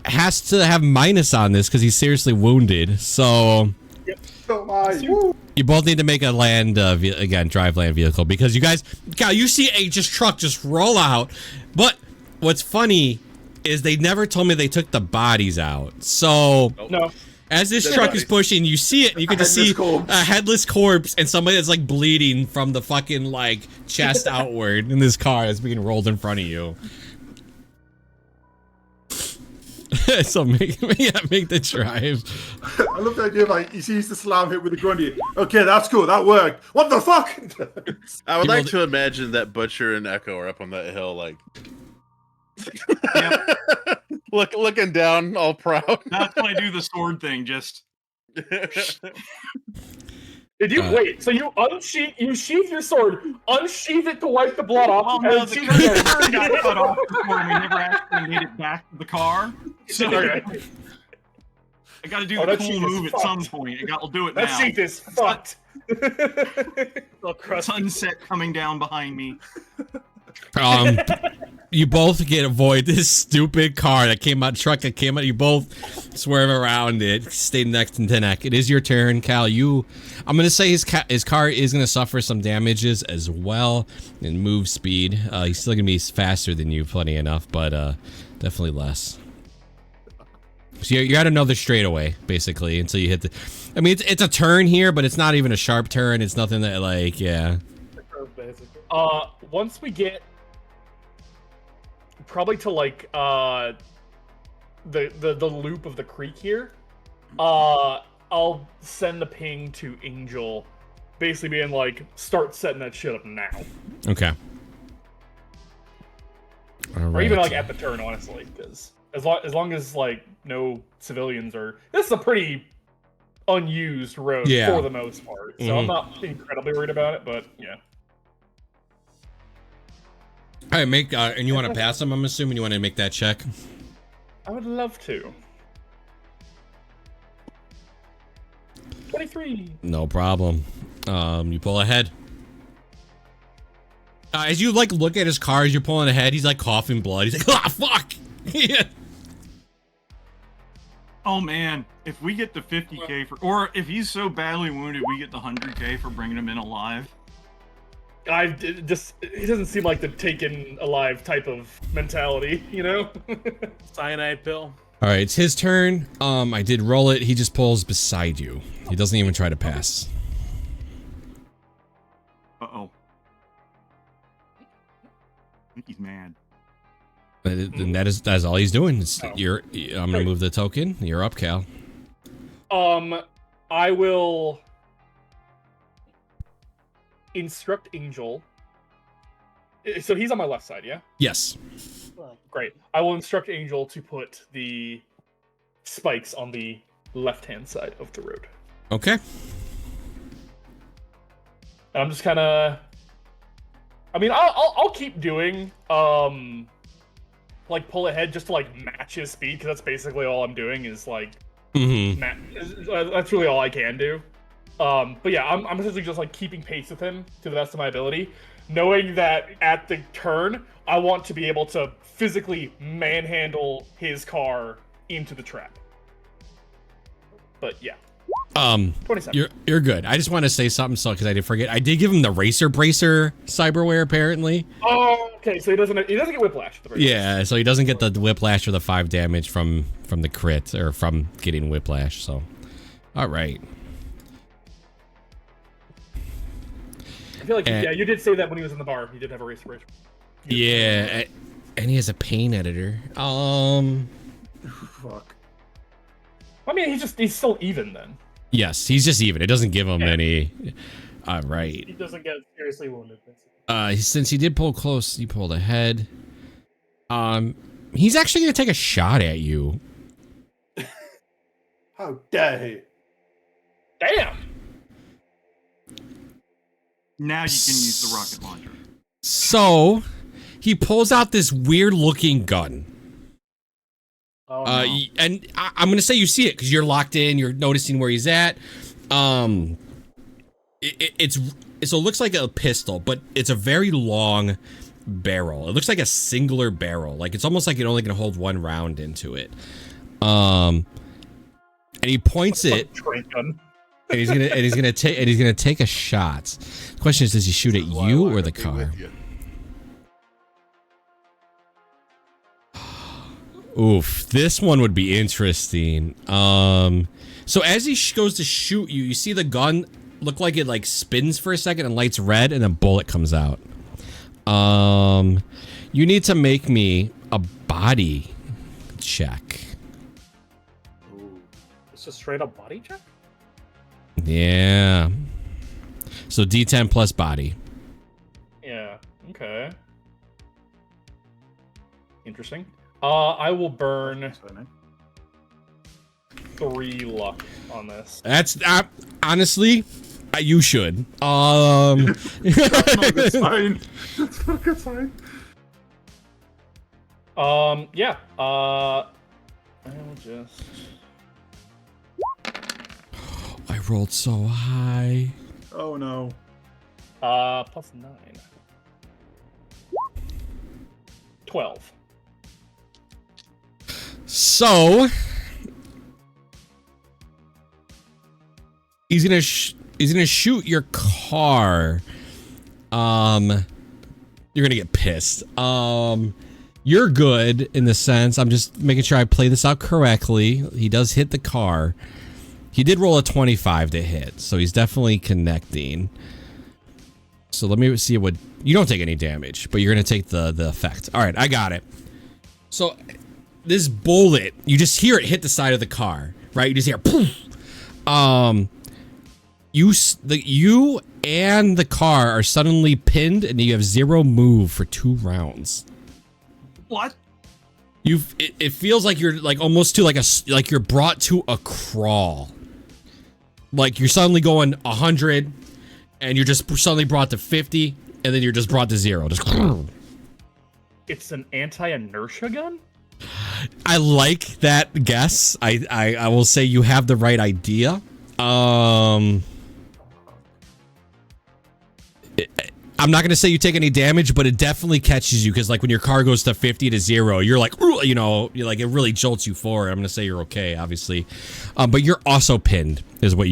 has to have minus on this because he's seriously wounded. So Oh my. Woo. you both need to make a land drive land vehicle because you guys, Cal, you see a truck just roll out. But what's funny is they never told me they took the bodies out. So No. as this truck is pushing, you see it. You can just see Headless corpse. a headless corpse and somebody that's like bleeding from the fucking like chest outward in this car that's being rolled in front of you. So make the drive. I love the idea, like, he sees the slam hit with the Grundy. Okay, that's cool, that worked. What the fuck? I would You like rolled- to imagine that Butcher and Echo are up on that hill, like Yep. looking down, all proud. That's when I do the sword thing, just... Did you wait? So you sheath your sword, unsheath it to wipe the blood off, Oh and no, then the sheath it again. curtain got cut off before we never actually made it back to the car. So Okay. I gotta do the cool move at some point. I'll do it now. That sheath is fucked. Sunset coming down behind me. You both get avoid this stupid car that came out, truck that came out. You both swerve around it, stay next to neck. It is your turn, Cal. I'm gonna say his car is gonna suffer some damages as well in move speed. He's still gonna be faster than you, plenty enough, but definitely less. So you got another straightaway basically until you hit the. I mean, it's a turn here, but it's not even a sharp turn. It's nothing that like Once we get probably to like the loop of the creek here, I'll send the ping to Angel, basically being like, start setting that shit up now. Okay. All right. Or even like at the turn, honestly, because as long as like no civilians are, this is a pretty unused road for the most part, so I'm not incredibly worried about it, but yeah. All right, and you want to pass him? I'm assuming you want to make that check. I would love to. 23. No problem. You pull ahead. As you like look at his car as you're pulling ahead, he's like coughing blood. He's like, "Ah, fuck!" Yeah. Oh man, if we get the 50K or if he's so badly wounded, we get the 100K for bringing him in alive. It doesn't seem like the taken alive type of mentality, you know? Cyanide pill. All right, it's his turn. I did roll it. He just pulls beside you. He doesn't even try to pass. Uh-oh. I think he's mad. And that's all he's doing. I'm gonna move the token. You're up, Cal. I will instruct Angel. So he's on my left side, yeah? Yes. Great. I will instruct Angel to put the spikes on the left-hand side of the road. Okay. And I'm just kind of. I mean, I'll keep doing like pull ahead just to like match his speed, because that's basically all I'm doing is like that's really all I can do. But yeah, I'm essentially just like keeping pace with him to the best of my ability, knowing that at the turn I want to be able to physically manhandle his car into the trap. But yeah. 27. You're good. I just want to say something because I did forget. I did give him the Racer Bracer cyberware apparently. Oh, okay. So he doesn't get whiplash. Yeah, so he doesn't get the whiplash or the 5 damage from the crit or from getting whiplash. So, all right. I feel like you did say that when he was in the bar. He did have a Racer Bracer. Yeah, and he has a pain editor. Fuck. I mean, he's still even then. Yes, he's just even. It doesn't give him any. All right. He doesn't get seriously wounded. Since he did pull close, he pulled ahead. He's actually gonna take a shot at you. How dare he? Damn. Now you can use the rocket launcher. So, he pulls out this weird-looking gun. Oh, no. And I'm gonna say you see it because you're locked in. You're noticing where he's at. So it looks like a pistol, but it's a very long barrel. It looks like a singular barrel. Like it's almost like it only can hold 1 round into it. And he points it. And he's gonna take a shot. The question is, does he shoot at you or the car? Oof, this one would be interesting. So as he goes to shoot you, you see the gun look like it like spins for a second and lights red, and a bullet comes out. You need to make me a body check. Ooh, it's a straight up body check? Yeah. So D10 plus body. Yeah. Okay. Interesting. I will burn 3 luck on this. That's honestly, you should. That's fine. That's fucking fine. Yeah. I will just. rolled so high. Oh no. Plus 9. 12. So he's gonna shoot your car. You're gonna get pissed. You're good in the sense. I'm just making sure I play this out correctly. He does hit the car. He did roll a 25 to hit, so he's definitely connecting. So let me see what you don't take any damage, but you're gonna take the effect. All right, I got it. So this bullet, you just hear it hit the side of the car, right? You just hear poof. You and the car are suddenly pinned, and you have 0 move for 2 rounds. What? It feels like you're like almost to like you're brought to a crawl. Like you're suddenly going 100, and you're just suddenly brought to 50, and then you're just brought to 0. Just. It's an anti-inertia gun? I like that guess. I will say you have the right idea. I'm not going to say you take any damage, but it definitely catches you because like when your car goes to 50 to 0, you're like, you know, you're like, it really jolts you forward. I'm going to say you're okay, obviously. But you're also pinned is what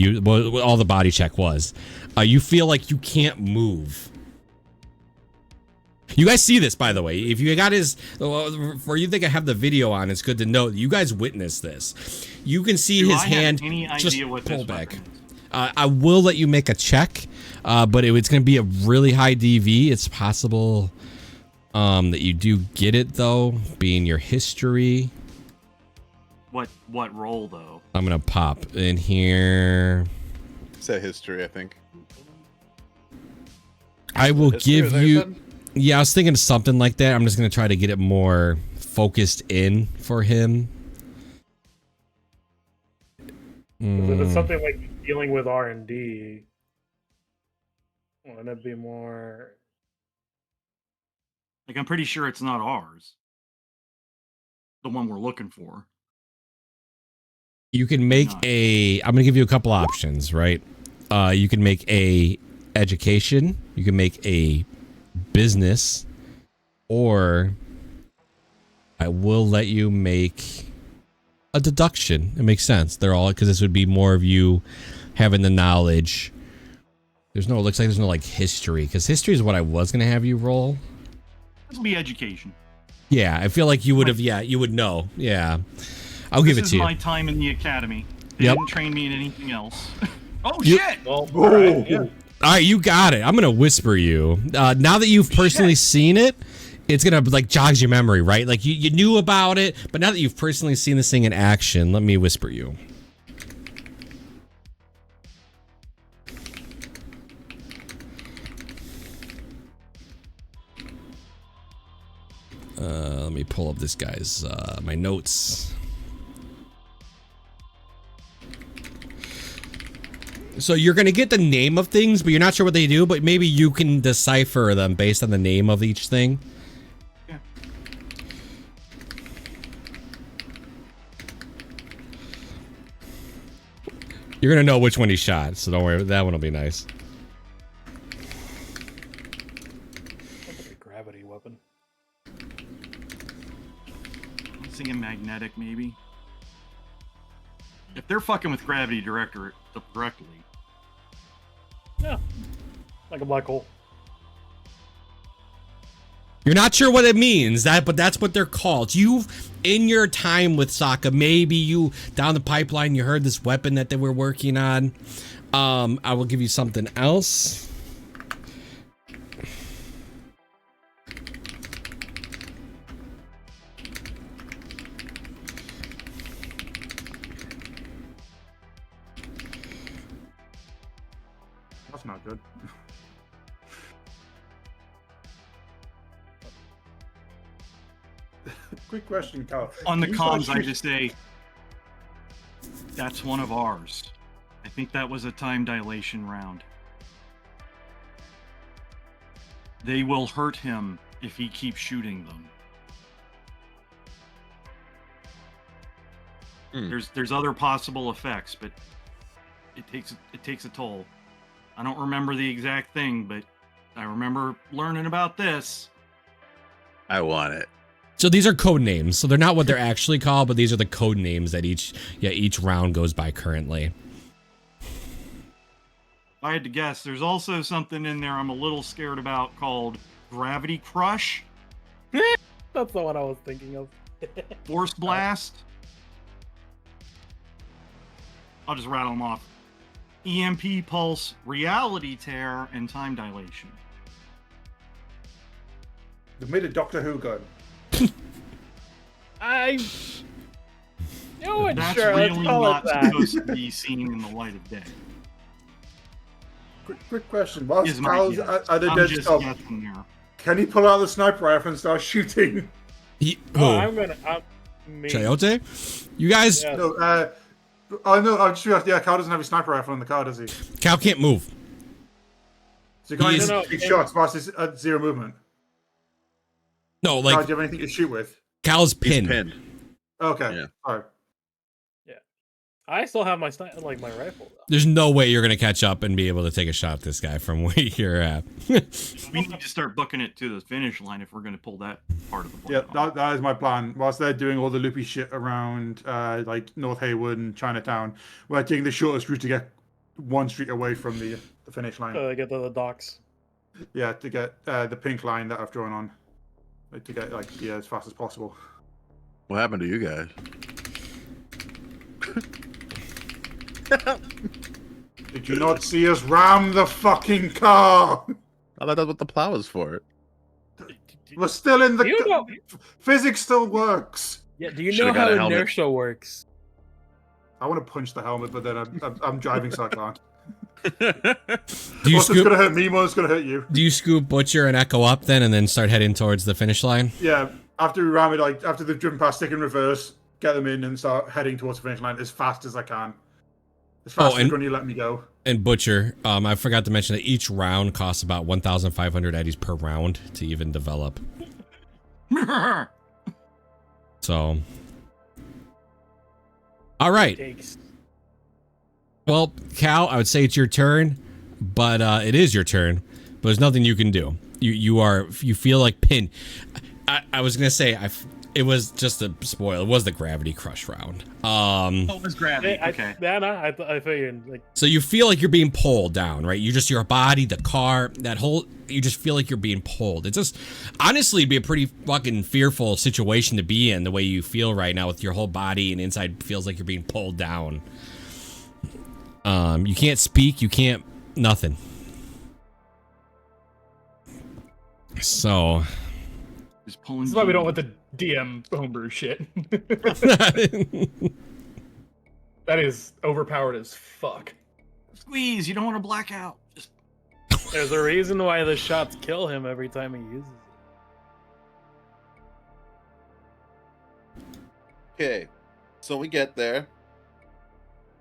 all the body check was. You feel like you can't move. You guys see this, by the way. If you got his, or you think I have the video on, it's good to know you guys witnessed this. You can see his hand just pull back. I will let you make a check, but it's going to be a really high DV. It's possible that you do get it though, being your history. What roll though? I'm going to pop in here. It's a history, I think. I will give you. Yeah, I was thinking something like that. I'm just going to try to get it more focused in for him. If it's something like dealing with R&D, wouldn't it be more... Like, I'm pretty sure it's not ours. The one we're looking for. You can make I'm going to give you a couple options, right? You can make a education. You can make a business, or I will let you make a deduction. It makes sense. They're all because this would be more of you having the knowledge. It looks like there's no like history, because history is what I was gonna have you roll. This will be education. Yeah, I feel like you would have. Yeah, you would know. Yeah, I'll give it to you. This is my time in the academy. They didn't train me in anything else. Oh shit! Well, all right, yeah. All right, you got it. I'm gonna whisper you. Now that you've personally seen it, it's gonna like jogs your memory, right? Like you knew about it, but now that you've personally seen this thing in action, let me whisper you. Let me pull up this guy's my notes. So you're going to get the name of things, but you're not sure what they do, but maybe you can decipher them based on the name of each thing. Yeah. You're going to know which one he shot, so don't worry. That one will be nice. Gravity weapon. I'm thinking magnetic, maybe. If they're fucking with gravity directly. Yeah, like a black hole. You're not sure what it means, but that's what they're called. In your time with Sokka, maybe you down the pipeline you heard this weapon that they were working on. I will give you something else. That's not good. Quick question, Cal. On the You saw comms, I just say, that's one of ours. I think that was a time dilation round. They will hurt him if he keeps shooting them. There's other possible effects, but it takes a toll. I don't remember the exact thing, but I remember learning about this. I want it. So these are code names. So they're not what they're actually called, but these are the code names that each round goes by currently. If I had to guess, there's also something in there I'm a little scared about called Gravity Crush. That's the one I was thinking of. Force Blast. I'll just rattle them off. EMP Pulse, Reality Tear, and Time Dilation. They made a Doctor Who gun. You know what? That's Sure, let's really call not it that. supposed to be seen in the light of day. Quick question. Whilst Is my Carl's guess. at a I'm dead just stop, guessing there. can he pull out the sniper rifle and start shooting? I'm me. Chayote? You guys, Yeah. No, no, I'm just realized, yeah, Carl doesn't have a sniper rifle in the car, does he? Cal can't move. So you can't He's- just take shots whilst he's at zero movement. No, Carl, do like you have anything to shoot with? Cal's He's pinned. pinned. Okay, Yeah. alright. I still have my my rifle though. There's no way you're gonna catch up and be able to take a shot at this guy from where you're at. We need to start booking it to the finish line if we're going to pull that part of the plan Yeah, off. that is my plan. Whilst they're doing all the loopy shit around like North Haywood and Chinatown, we're taking the shortest route to get one street away from the finish line. Get to the docks. Yeah, to get the pink line that I've drawn on. Like, to get as fast as possible. What happened to you guys? Did you not see us ram the fucking car? I thought that's what the plow is for. We're still in the Do you know? physics still works. Yeah. Do you Should've know how got a helmet. inertia works? I want to punch the helmet, but then I'm driving, so I can't. Do you Plus, it's scoop? gonna hurt me more. It's gonna hurt you. Do you scoop Butcher and Echo up then, and then start heading towards the finish line? Yeah, after we ram it, after they've driven past, stick in reverse, get them in, and start heading towards the finish line as fast as I can. As fast as you let me go. And Butcher, I forgot to mention that each round costs about 1,500 eddies per round to even develop. So, all right. Takes. Well, Cal, I would say it's your turn, but it is your turn. But there's nothing you can do. You feel like pinned. I was gonna say it was just a spoil. It was the Gravity Crush round. Oh, it was gravity. Okay. I figured like. So you feel like you're being pulled down, right? Your body, the car, you just feel like you're being pulled. It's just, honestly, it'd be a pretty fucking fearful situation to be in, the way you feel right now with your whole body and inside feels like you're being pulled down. You can't speak, you can't, nothing. So. Just pulling. This is why we don't want the DM homebrew shit. That is overpowered as fuck. Squeeze. You don't want to black out. Just There's a reason why the shots kill him every time he uses it. Okay, so we get there.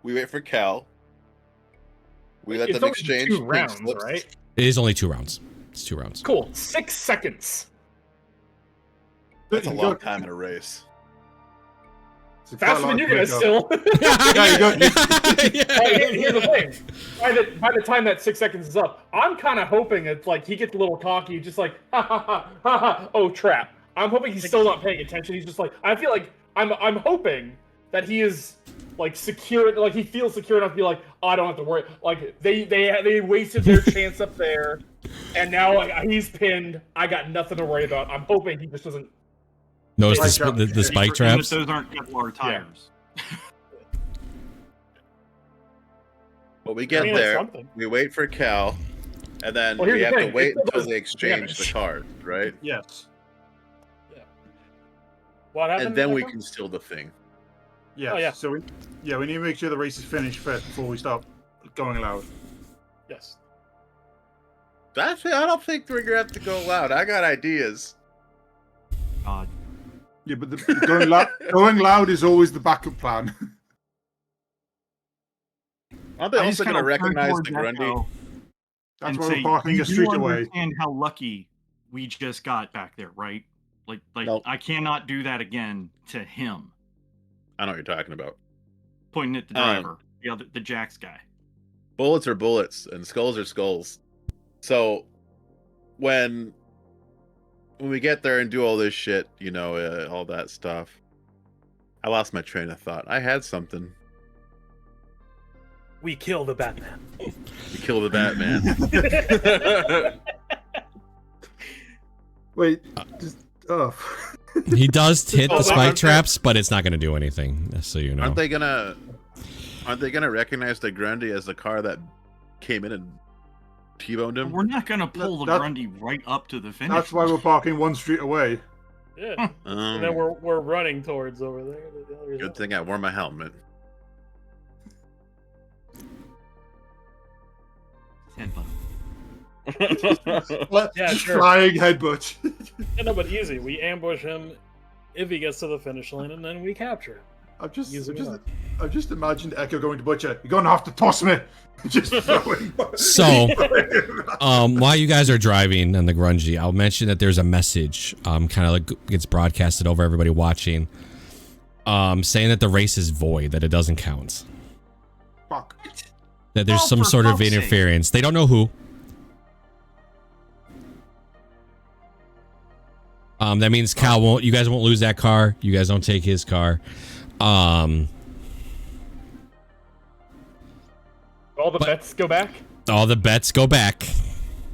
We wait for Cal. We let It's them only exchange 2 pink rounds, slips. right? It is only 2 rounds. It's 2 rounds. Cool. 6 seconds. That's a long time in a race. Faster than you guys still. Yeah, you go. Here's the thing. By the time that 6 seconds is up, I'm kind of hoping it's like he gets a little cocky, just like, ha ha ha ha ha. Oh trap! I'm hoping he's still not paying attention. He's just like, I feel like I'm hoping that he is like secure, like he feels secure enough to be like, oh, I don't have to worry. Like they wasted their chance up there, and now like, he's pinned. I got nothing to worry about. I'm hoping he just doesn't. Notice the spike traps? Those aren't Kevlar tires. But we get I mean, there, it's something. we wait for Cal, and then Well, here's we the have to thing, wait it still until does they exchange damage. the card, right? Yes. What happened? And then we Echo? can steal the thing. Yes. Oh, yeah. So we need to make sure the race is finished first before we start going loud. Yes. Actually, I don't think we're gonna have to go loud. I got ideas. God. Yeah, but going loud is always the backup plan. Aren't they I just also gonna kinda turn recognize towards the Grundy? Echo That's and why say, we're parking "You a street do away. understand how lucky we just got back there, right? Like Nope. I cannot do that again to him. I know what you're talking about. Pointing at the driver, the Jax guy. bullets are bullets and skulls are skulls. So when we get there and do all this shit, you know, all that stuff, I lost my train of thought. I had something. We kill the Batman. We kill the Batman. Wait, just He does hit the spike traps, but it's not going to do anything. Just so you know. Aren't they gonna recognize the Grundy as the car that came in and T-boned him? We're not gonna pull the Grundy right up to the finish. That's why we're parking one street away. Yeah. And then we're running towards over there. Good thing I wore my helmet. Headbutt. Yeah, sure. Flying headbutt. Yeah, no, but easy. We ambush him if he gets to the finish line, and then we capture him. I've just imagined Echo going to Butcher. You're gonna have to toss me. Just throwing. So, while you guys are driving on the Grungy, I'll mention that there's a message, kind of like gets broadcasted over everybody watching, saying that the race is void, that it doesn't count. Fuck. That there's some sort of interference. They don't know who. That means Cal won't. You guys won't lose that car. You guys don't take his car. All the bets go back? All the bets go back.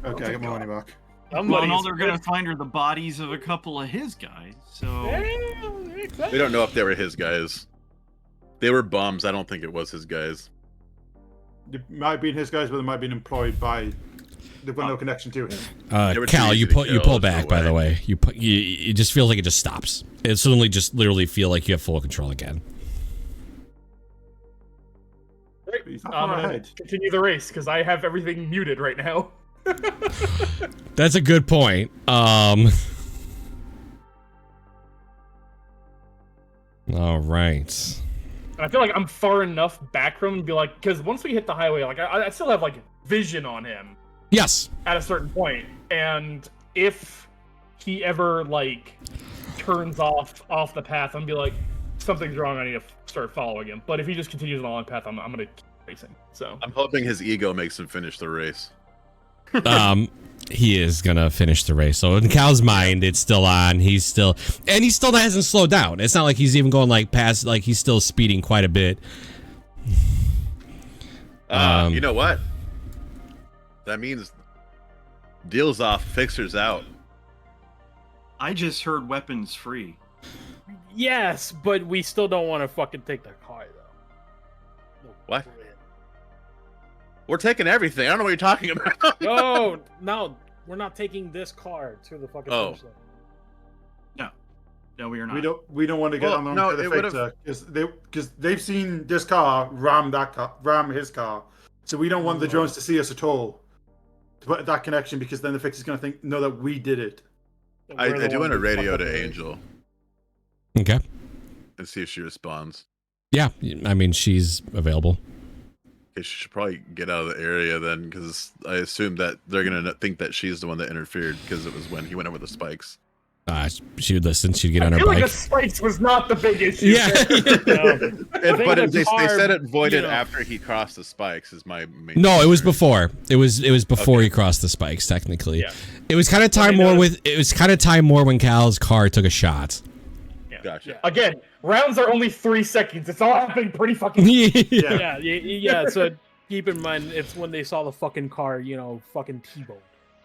Okay, I got my money back. Well, and all they're gonna find are the bodies of a couple of his guys. So We don't know if they were his guys. They were bums. I don't think it was his guys. It might be his guys, but they might be employed by. They've got no connection to him. Cal, you pull back. By the way, it just feels like it just stops. It suddenly just literally feel like you have full control again. I'm gonna continue the race because I have everything muted right now. That's a good point. All right. I feel like I'm far enough back from him to be like, because once we hit the highway, like I still have like vision on him. Yes. At a certain point, and if he ever like turns off the path, I'm gonna be like, something's wrong. I need to start following him. But if he just continues on the long path, I'm gonna keep racing. So I'm hoping his ego makes him finish the race. He is gonna finish the race. So in Cal's mind, it's still on. He still hasn't slowed down. It's not like he's even going like past. Like he's still speeding quite a bit. You know what? That means deals off, fixers out. I just heard weapons free. Yes, but we still don't want to fucking take their car though. No, what? We're taking everything. I don't know what you're talking about. No, we're not taking this car to the fucking finish line. No, we are not. We don't want to get on the fixer because they've seen this car ram his car, so we don't want the drones to see us at all. To put that connection, because then the fixer's going to know that we did it. I do want to radio to Angel. Okay. And see if she responds. Yeah, I mean, she's available. Okay, she should probably get out of the area then, because I assume that they're going to think that she's the one that interfered, because it was when he went over the spikes. She would listen. She'd get on her bike. Like the spikes was not the big issue. Yeah. But they said it voided after he crossed the spikes. Is my main No, concern. it was before. It was before he crossed the spikes. Technically, Yeah. It was kind of time more with. It was kind of time more when Cal's car took a shot. Yeah. Gotcha. Again, rounds are only 3 seconds. It's all happening pretty fucking. Yeah. So keep in mind, it's when they saw the fucking car, fucking T-bone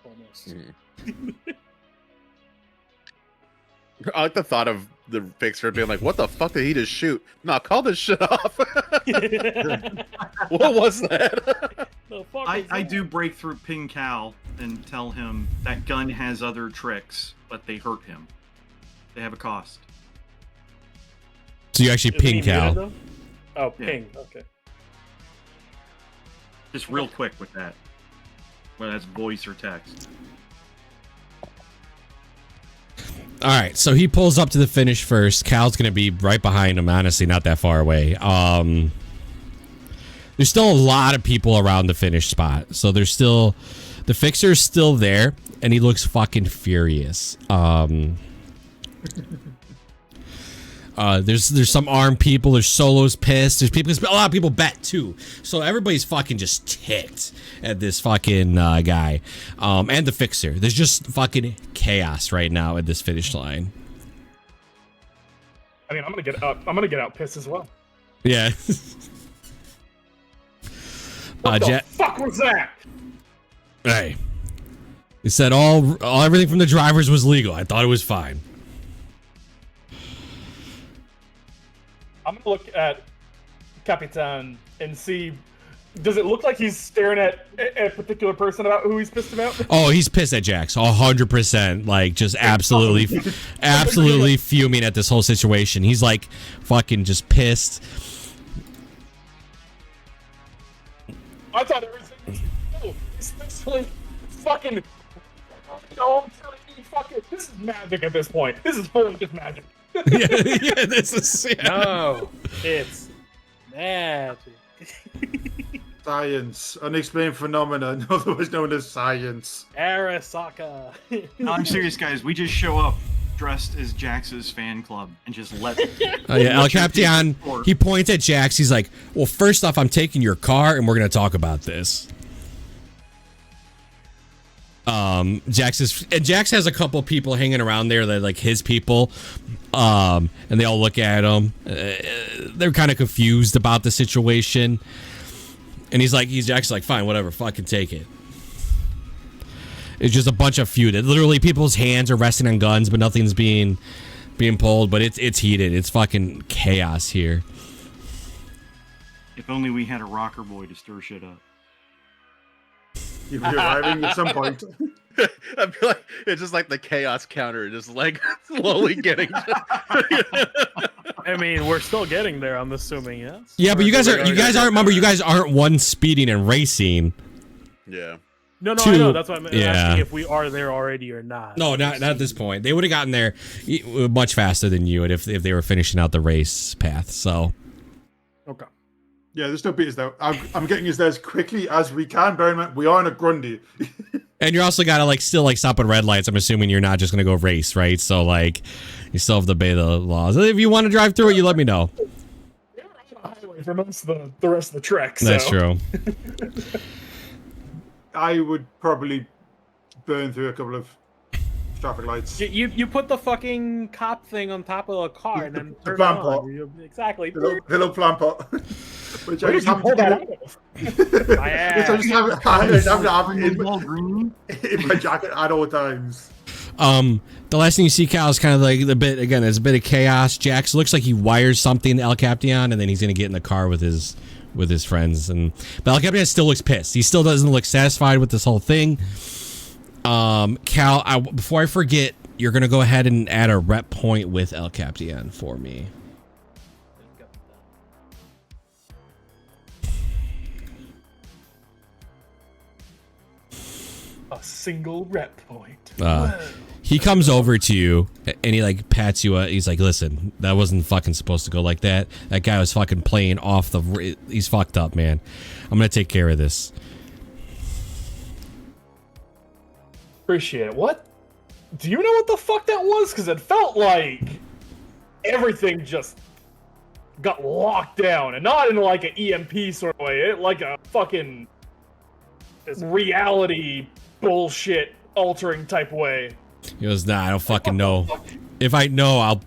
almost. I like the thought of the fixer being like, "What the fuck did he just shoot? No, call this shit off." What was that? I do break through Ping Cal and tell him that gun has other tricks, but they hurt him. They have a cost. So you actually ping Cal. Oh, ping. Okay. Just real quick with that. Whether that's voice or text. All right, so he pulls up to the finish first. Cal's gonna be right behind him. Honestly, not that far away. There's still a lot of people around the finish spot, so there's still the fixer's still there, and he looks fucking furious. There's some armed people. There's Solo's pissed. There's people. A lot of people bet too. So everybody's fucking just ticked at this fucking guy, and the fixer. There's just fucking chaos right now at this finish line. I mean, I'm gonna get out pissed as well. Yeah. What the fuck was that? Hey, he said everything from the drivers was legal. I thought it was fine. I'm gonna look at Capitan and see. Does it look like he's staring at a particular person about who he's pissed about? Oh, he's pissed at Jax, 100%. Like, just absolutely fuming at this whole situation. He's like fucking just pissed. I thought everything was cool. Especially fucking. No, I'm telling you, fucking. This is magic at this point. This is fully just magic. yeah, this is. Yeah. No, it's magic. Science. Unexplained phenomena, otherwise known as science. Arasaka. No, I'm serious, guys. We just show up dressed as Jax's fan club and just let. El Capitan, he points at Jax. He's like, "Well, first off, I'm taking your car, and we're gonna talk about this." Jax has a couple people hanging around there that like his people, and they all look at him. They're kind of confused about the situation, and Jax is like, fine, whatever, fucking take it. It's just a bunch of feud. Literally, people's hands are resting on guns, but nothing's being pulled. But it's heated. It's fucking chaos here. If only we had a rocker boy to stir shit up. You'll be arriving at some point. I feel like it's just like the chaos counter, just like slowly getting. I mean, we're still getting there. I'm assuming, yes. Yeah, but you guys aren't one speeding and racing. Yeah. No, Two, I know. That's why I'm yeah. asking if we are there already or not. No, not at this point. They would have gotten there much faster than you would if they were finishing out the race path. So. Okay. Yeah, there's no beat us there. I'm getting us there as quickly as we can. Bear in mind, we are in a Grundy. And you're also gotta still stop at red lights. I'm assuming you're not just gonna go race, right? So you still have to obey the laws. If you want to drive through it, you let me know. We're on the highway for most of the rest of the trek. So. That's true. I would probably burn through a couple of traffic lights. You put the fucking cop thing on top of a car and then turn it plant on. Exactly. The little plant pot. Which Where I did just you happen pull to that be- out of? Which I just happen to have in my jacket at all times. The last thing you see, Cal, is kind of like there's a bit of chaos. Jax looks like he wires something to El Capitan, and then he's gonna get in the car with his friends. But El Capitan still looks pissed. He still doesn't look satisfied with this whole thing. Cal, before I forget, you're gonna go ahead and add a rep point with El Capitan for me. A single rep point. He comes over to you and he pats you. He's like, "Listen, that wasn't fucking supposed to go like that. That guy was fucking playing off the. He's fucked up, man. I'm gonna take care of this." Appreciate it. What? Do you know what the fuck that was? Because it felt like everything just got locked down, and not in an EMP sort of way. Like a fucking reality bullshit altering type way. He goes, "Nah, I don't fucking know. If I know,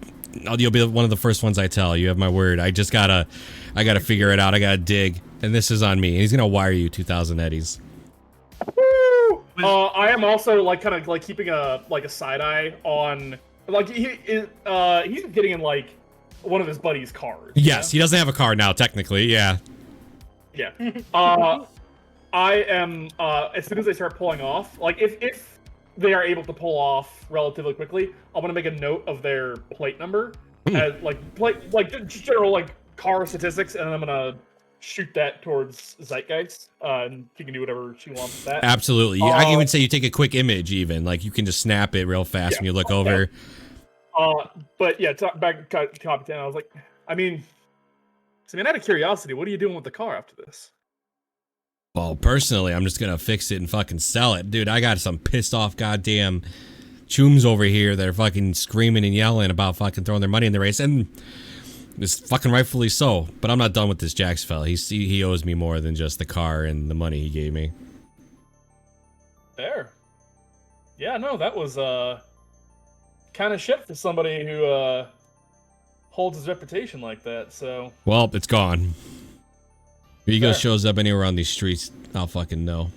you'll be one of the first ones I tell. You have my word. I gotta figure it out. I gotta dig, and this is on me." And he's gonna wire you 2,000 eddies. Woo! I am also keeping a side eye on he's getting in one of his buddy's cars. Yes, he doesn't have a car now, technically. Yeah. Yeah. I am as soon as they start pulling off, if they are able to pull off relatively quickly, I'm gonna make a note of their plate number as just general car statistics, and I'm gonna shoot that towards Zeitgeist, and she can do whatever she wants with that. Absolutely. I can even say you take a quick image, even you can just snap it real fast when you look over. But yeah, back to Capitan, I was like, out of curiosity, what are you doing with the car after this? Well, personally, I'm just gonna fix it and fucking sell it, dude. I got some pissed off goddamn chooms over here that are fucking screaming and yelling about fucking throwing their money in the race, and it's fucking rightfully so. But I'm not done with this Jax fella. He owes me more than just the car and the money he gave me. Fair. Yeah, no, that was kind of shit for somebody who holds his reputation like that. So. Well, it's gone. If he shows up anywhere on these streets, I'll fucking know.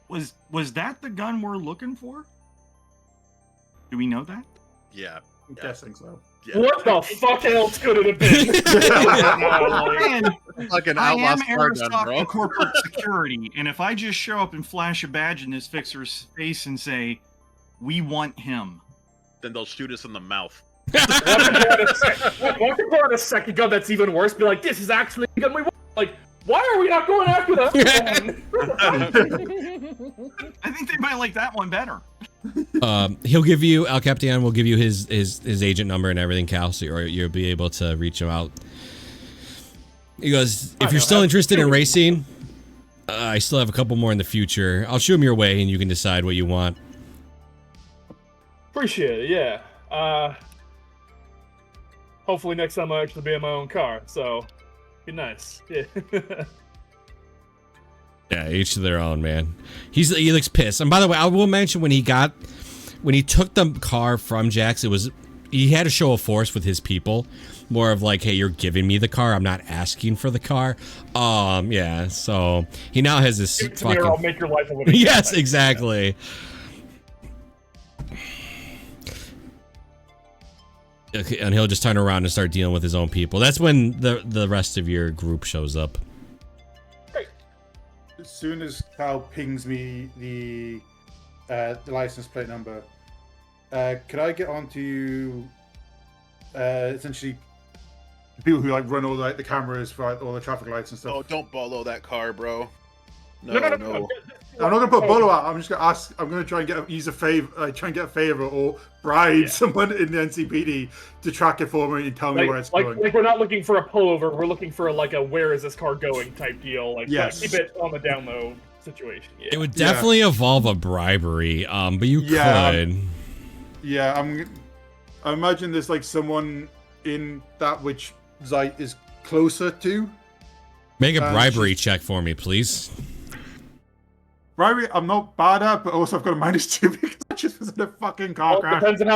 Was that the gun we're looking for? Do we know that? Yeah. I'm guessing so. Yeah. What the fuck else could it have been? Fucking I outlaw am star gun, bro. Aristocrat corporate security, and if I just show up and flash a badge in this fixer's face and say, "We want him," Then they'll shoot us in the mouth. What if a second gun that's even worse? Be like, this is actually the gun we want. Like, why are we not going after that one? I think they might like that one better. He'll give you, El Capitan will give you his agent number and everything, Cal, so you'll be able to reach him out. He goes, if you're still interested in racing, I still have a couple more in the future. I'll shoot him your way and you can decide what you want. Appreciate it, yeah. Hopefully next time I'll actually be in my own car, so be nice. Yeah. Yeah, each to their own, man. He looks pissed. And by the way, I will mention when he took the car from Jax, he had a show of force with his people. More of like, hey, you're giving me the car, I'm not asking for the car. Yeah, so he now has this fucking... I'll make your life a living. Yes, exactly. Okay, and he'll just turn around and start dealing with his own people. That's when the rest of your group shows up. As soon as Cal pings me the license plate number, could I get onto essentially people who like run all the cameras for all the traffic lights and stuff? Oh, don't bolo that car, bro. No. I'm not gonna put Bolo out. I'm just gonna ask. I'm gonna try and use a favor, try and get a favor, or bribe someone in the NCPD to track it for me and tell me where it's going. Like we're not looking for a pullover. We're looking for like a where is this car going type deal. Like keep it on the down low situation. Yeah. It would definitely involve a bribery, but you could. I imagine there's like someone in that which Zeit is closer to. Make a bribery check for me, please. Bribery, I'm not bad at, but also I've got a -2 because I just was in a fucking car crash. Depends on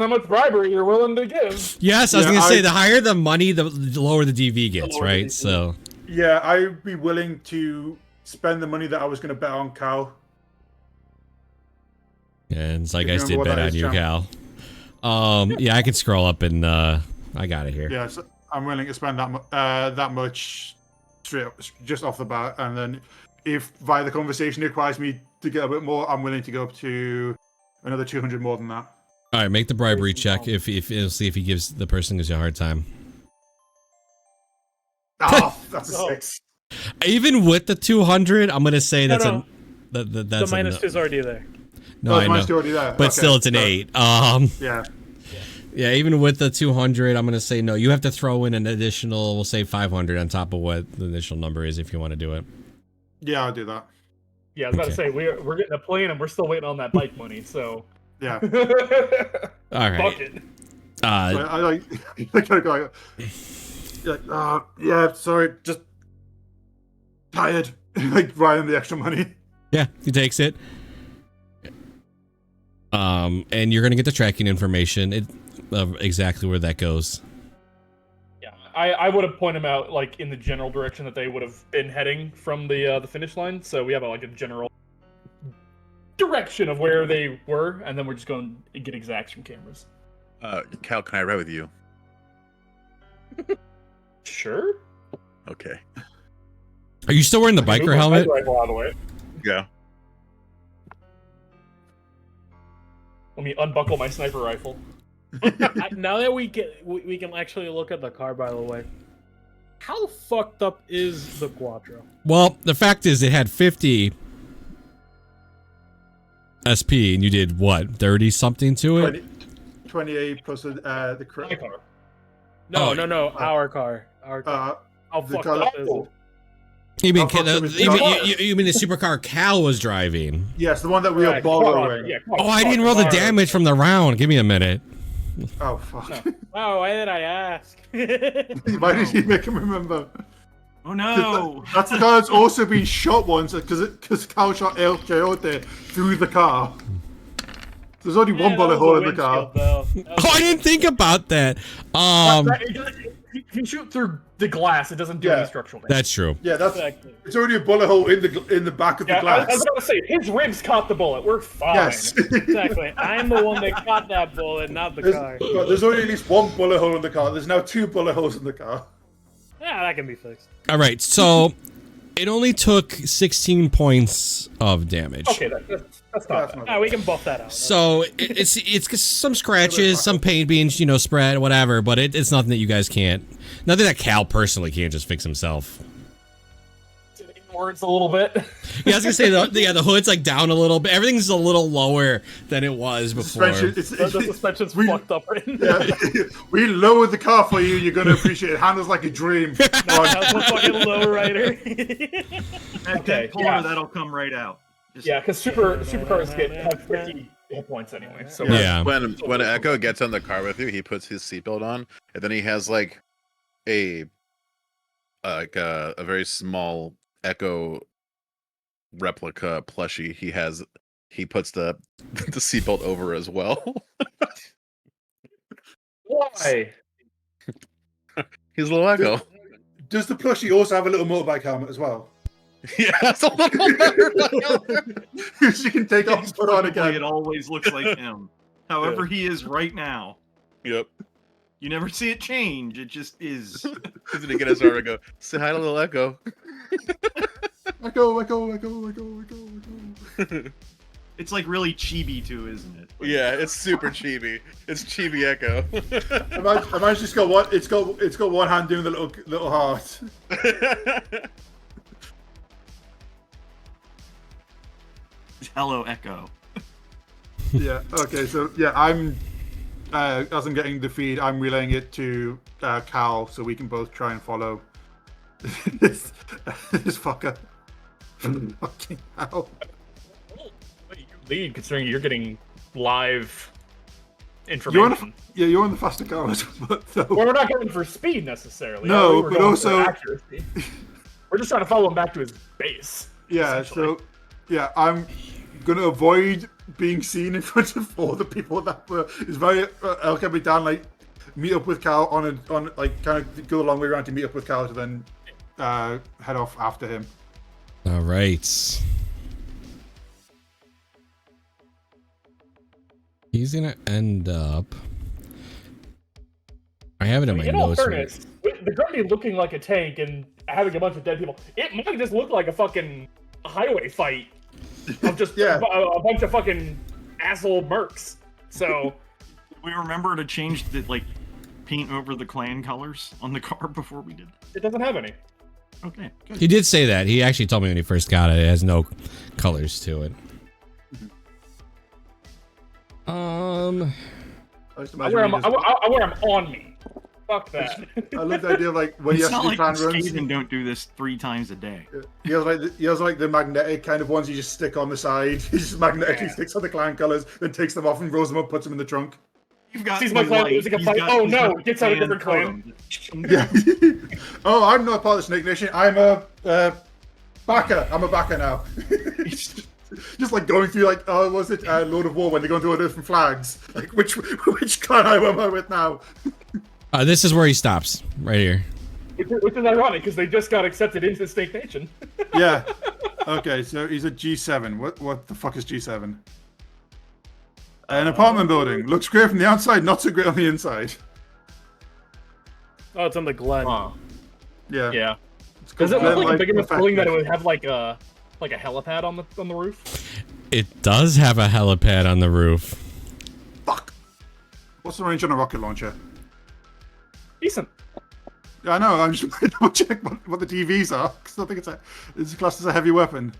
how much bribery you're willing to give. Yes, I was gonna say the higher the money, the lower the DV gets, right? So. Yeah, I'd be willing to spend the money that I was gonna bet on Cal. And it's like I did bet on you, Cal. Yeah, I can scroll up and I got it here. Yeah, so I'm willing to spend that much straight just off the bat, and then if via the conversation it requires me to get a bit more, I'm willing to go up to another 200 more than that. All right, make the bribery check. If it'll see if he gives the person gives you a hard time. Oh, that's a 6. Even with the 200, I'm gonna say that's no. that's the -2 is already there. No, I know. Already there. But still, it's an 8. Yeah, even with the 200, I'm gonna say no. You have to throw in an additional, we'll say 500 on top of what the initial number is if you want to do it. Yeah, I'll do that. Yeah, I was about to say we're getting a plane and we're still waiting on that bike money. So yeah. All right. Fuck it. I gotta go. Yeah, sorry, just tired. Like Ryan, the extra money. Yeah, he takes it. And you're gonna get the tracking information of exactly where that goes. Yeah, I would have pointed them out like in the general direction that they would have been heading from the finish line. So we have a general direction of where they were, and then we're just going to get exacts from cameras. Cal, can I ride with you? Sure. Okay. Are you still wearing the biker helmet? Yeah. Let me unbuckle my sniper rifle. Now that we can actually look at the car, by the way. How fucked up is the Quattro? Well, the fact is it had 50 SP and you did what, 30 something to it? 28 plus the My car. No, our car. Our car. How fucked up is it? You mean How you mean the supercar Cal was driving? Yes, the one that we are borrowing. Yeah, Oh, I didn't roll the damage from the round. Give me a minute. Oh fuck! No. Oh, why did I ask? Why did you make him remember? Oh no! That's the guy that's also been shot once because Cal shot El Coyote through the car. There's only one bullet hole in the car. Oh, I didn't think about that. If you shoot through the glass, it doesn't do any structural damage. That's true. Yeah, that's Exactly. it's already a bullet hole in the back of the glass. I was gonna say his ribs caught the bullet. We're fine. Yes. Exactly. I'm the one that caught that bullet, not the car. There's only at least one bullet hole in the car. There's now 2 bullet holes in the car. Yeah, that can be fixed. All right, so it only took 16 points of damage. Okay, that's not bad. Yeah, we can buff that out. So it's some scratches, some paint being spread, whatever. But it's nothing that you guys can't. Nothing that Cal personally can't just fix himself. Words a little bit. Yeah, I was gonna say the hood's like down a little bit. Everything's a little lower than it was before. The suspension's fucked up right now. Yeah, we lowered the car for you. You're gonna appreciate it. Handles like a dream. That's a fucking lowrider. That'll come right out. Yeah, because supercars have 50 hit points anyway. So Yeah. When Echo gets in the car with you, he puts his seatbelt on, and then he has like a very small Echo replica plushie. He puts the seatbelt over as well. Why? He's a little Echo. Does the plushie also have a little motorbike helmet as well? Yeah, it's a little. She can take off and put on again. It always looks like him. However he is right now. Yep. You never see it change. It just is. He's gonna get his arm and go, say hi to little Echo. Echo. It's like really chibi too, isn't it? Yeah, it's super chibi. It's chibi Echo. Imagine just got one. It's got one hand doing the little heart. Hello, Echo. Yeah. Okay. So yeah, as I'm getting the feed, I'm relaying it to Cal so we can both try and follow this fucker. Fucking hell. You lead considering you're getting live information. You're on the faster car, but well, we're not going for speed necessarily. No, we're but going also for accuracy. We're just trying to follow him back to his base. Yeah. So yeah, I'm gonna avoid being seen in front of all the people that were. It's very El Capitan, like meet up with Cal on like kind of go a long way around to meet up with Cal to then head off after him. All right. He's gonna end up. I have it in my in all notes. fairness, with the Grundy looking like a tank and having a bunch of dead people, it might just look like a fucking highway fight of just a bunch of fucking asshole mercs. So we remember to change the paint over the clan colors on the car before we did. It doesn't have any. Okay, good. He did say that. He actually told me when he first got it. It has no colors to it. I wear them on me. Fuck that. I love the idea of when you It's have not to do plan like runs. Skaven don't do this 3 times a day. He has like the magnetic kind of ones you just stick on the side. He just magnetically sticks on the clan colors, then takes them off and rolls them up, puts them in the trunk. You've got Sees my clan losing a fight. Oh no, gets out a different clan. Yeah. Oh, I'm not part of the Snake Nation. I'm a backer. I'm a backer now. Just like going through was it Lord of War when they're going through all different flags? Like which clan am I with now? This is where he stops, right here. Which is ironic because they just got accepted into the Snake Nation. Yeah. Okay, so he's a G7. What the fuck is G7? An apartment building. Looks great from the outside, not so great on the inside. Oh, it's on the Glen. Oh. Yeah. Yeah. Does it look like a big enough building that it would have like a helipad on the roof? It does have a helipad on the roof. Fuck. What's the range on a rocket launcher? Decent. Yeah, I know. I'm just trying to double check what the TVs are because I think it's classed as a heavy weapon.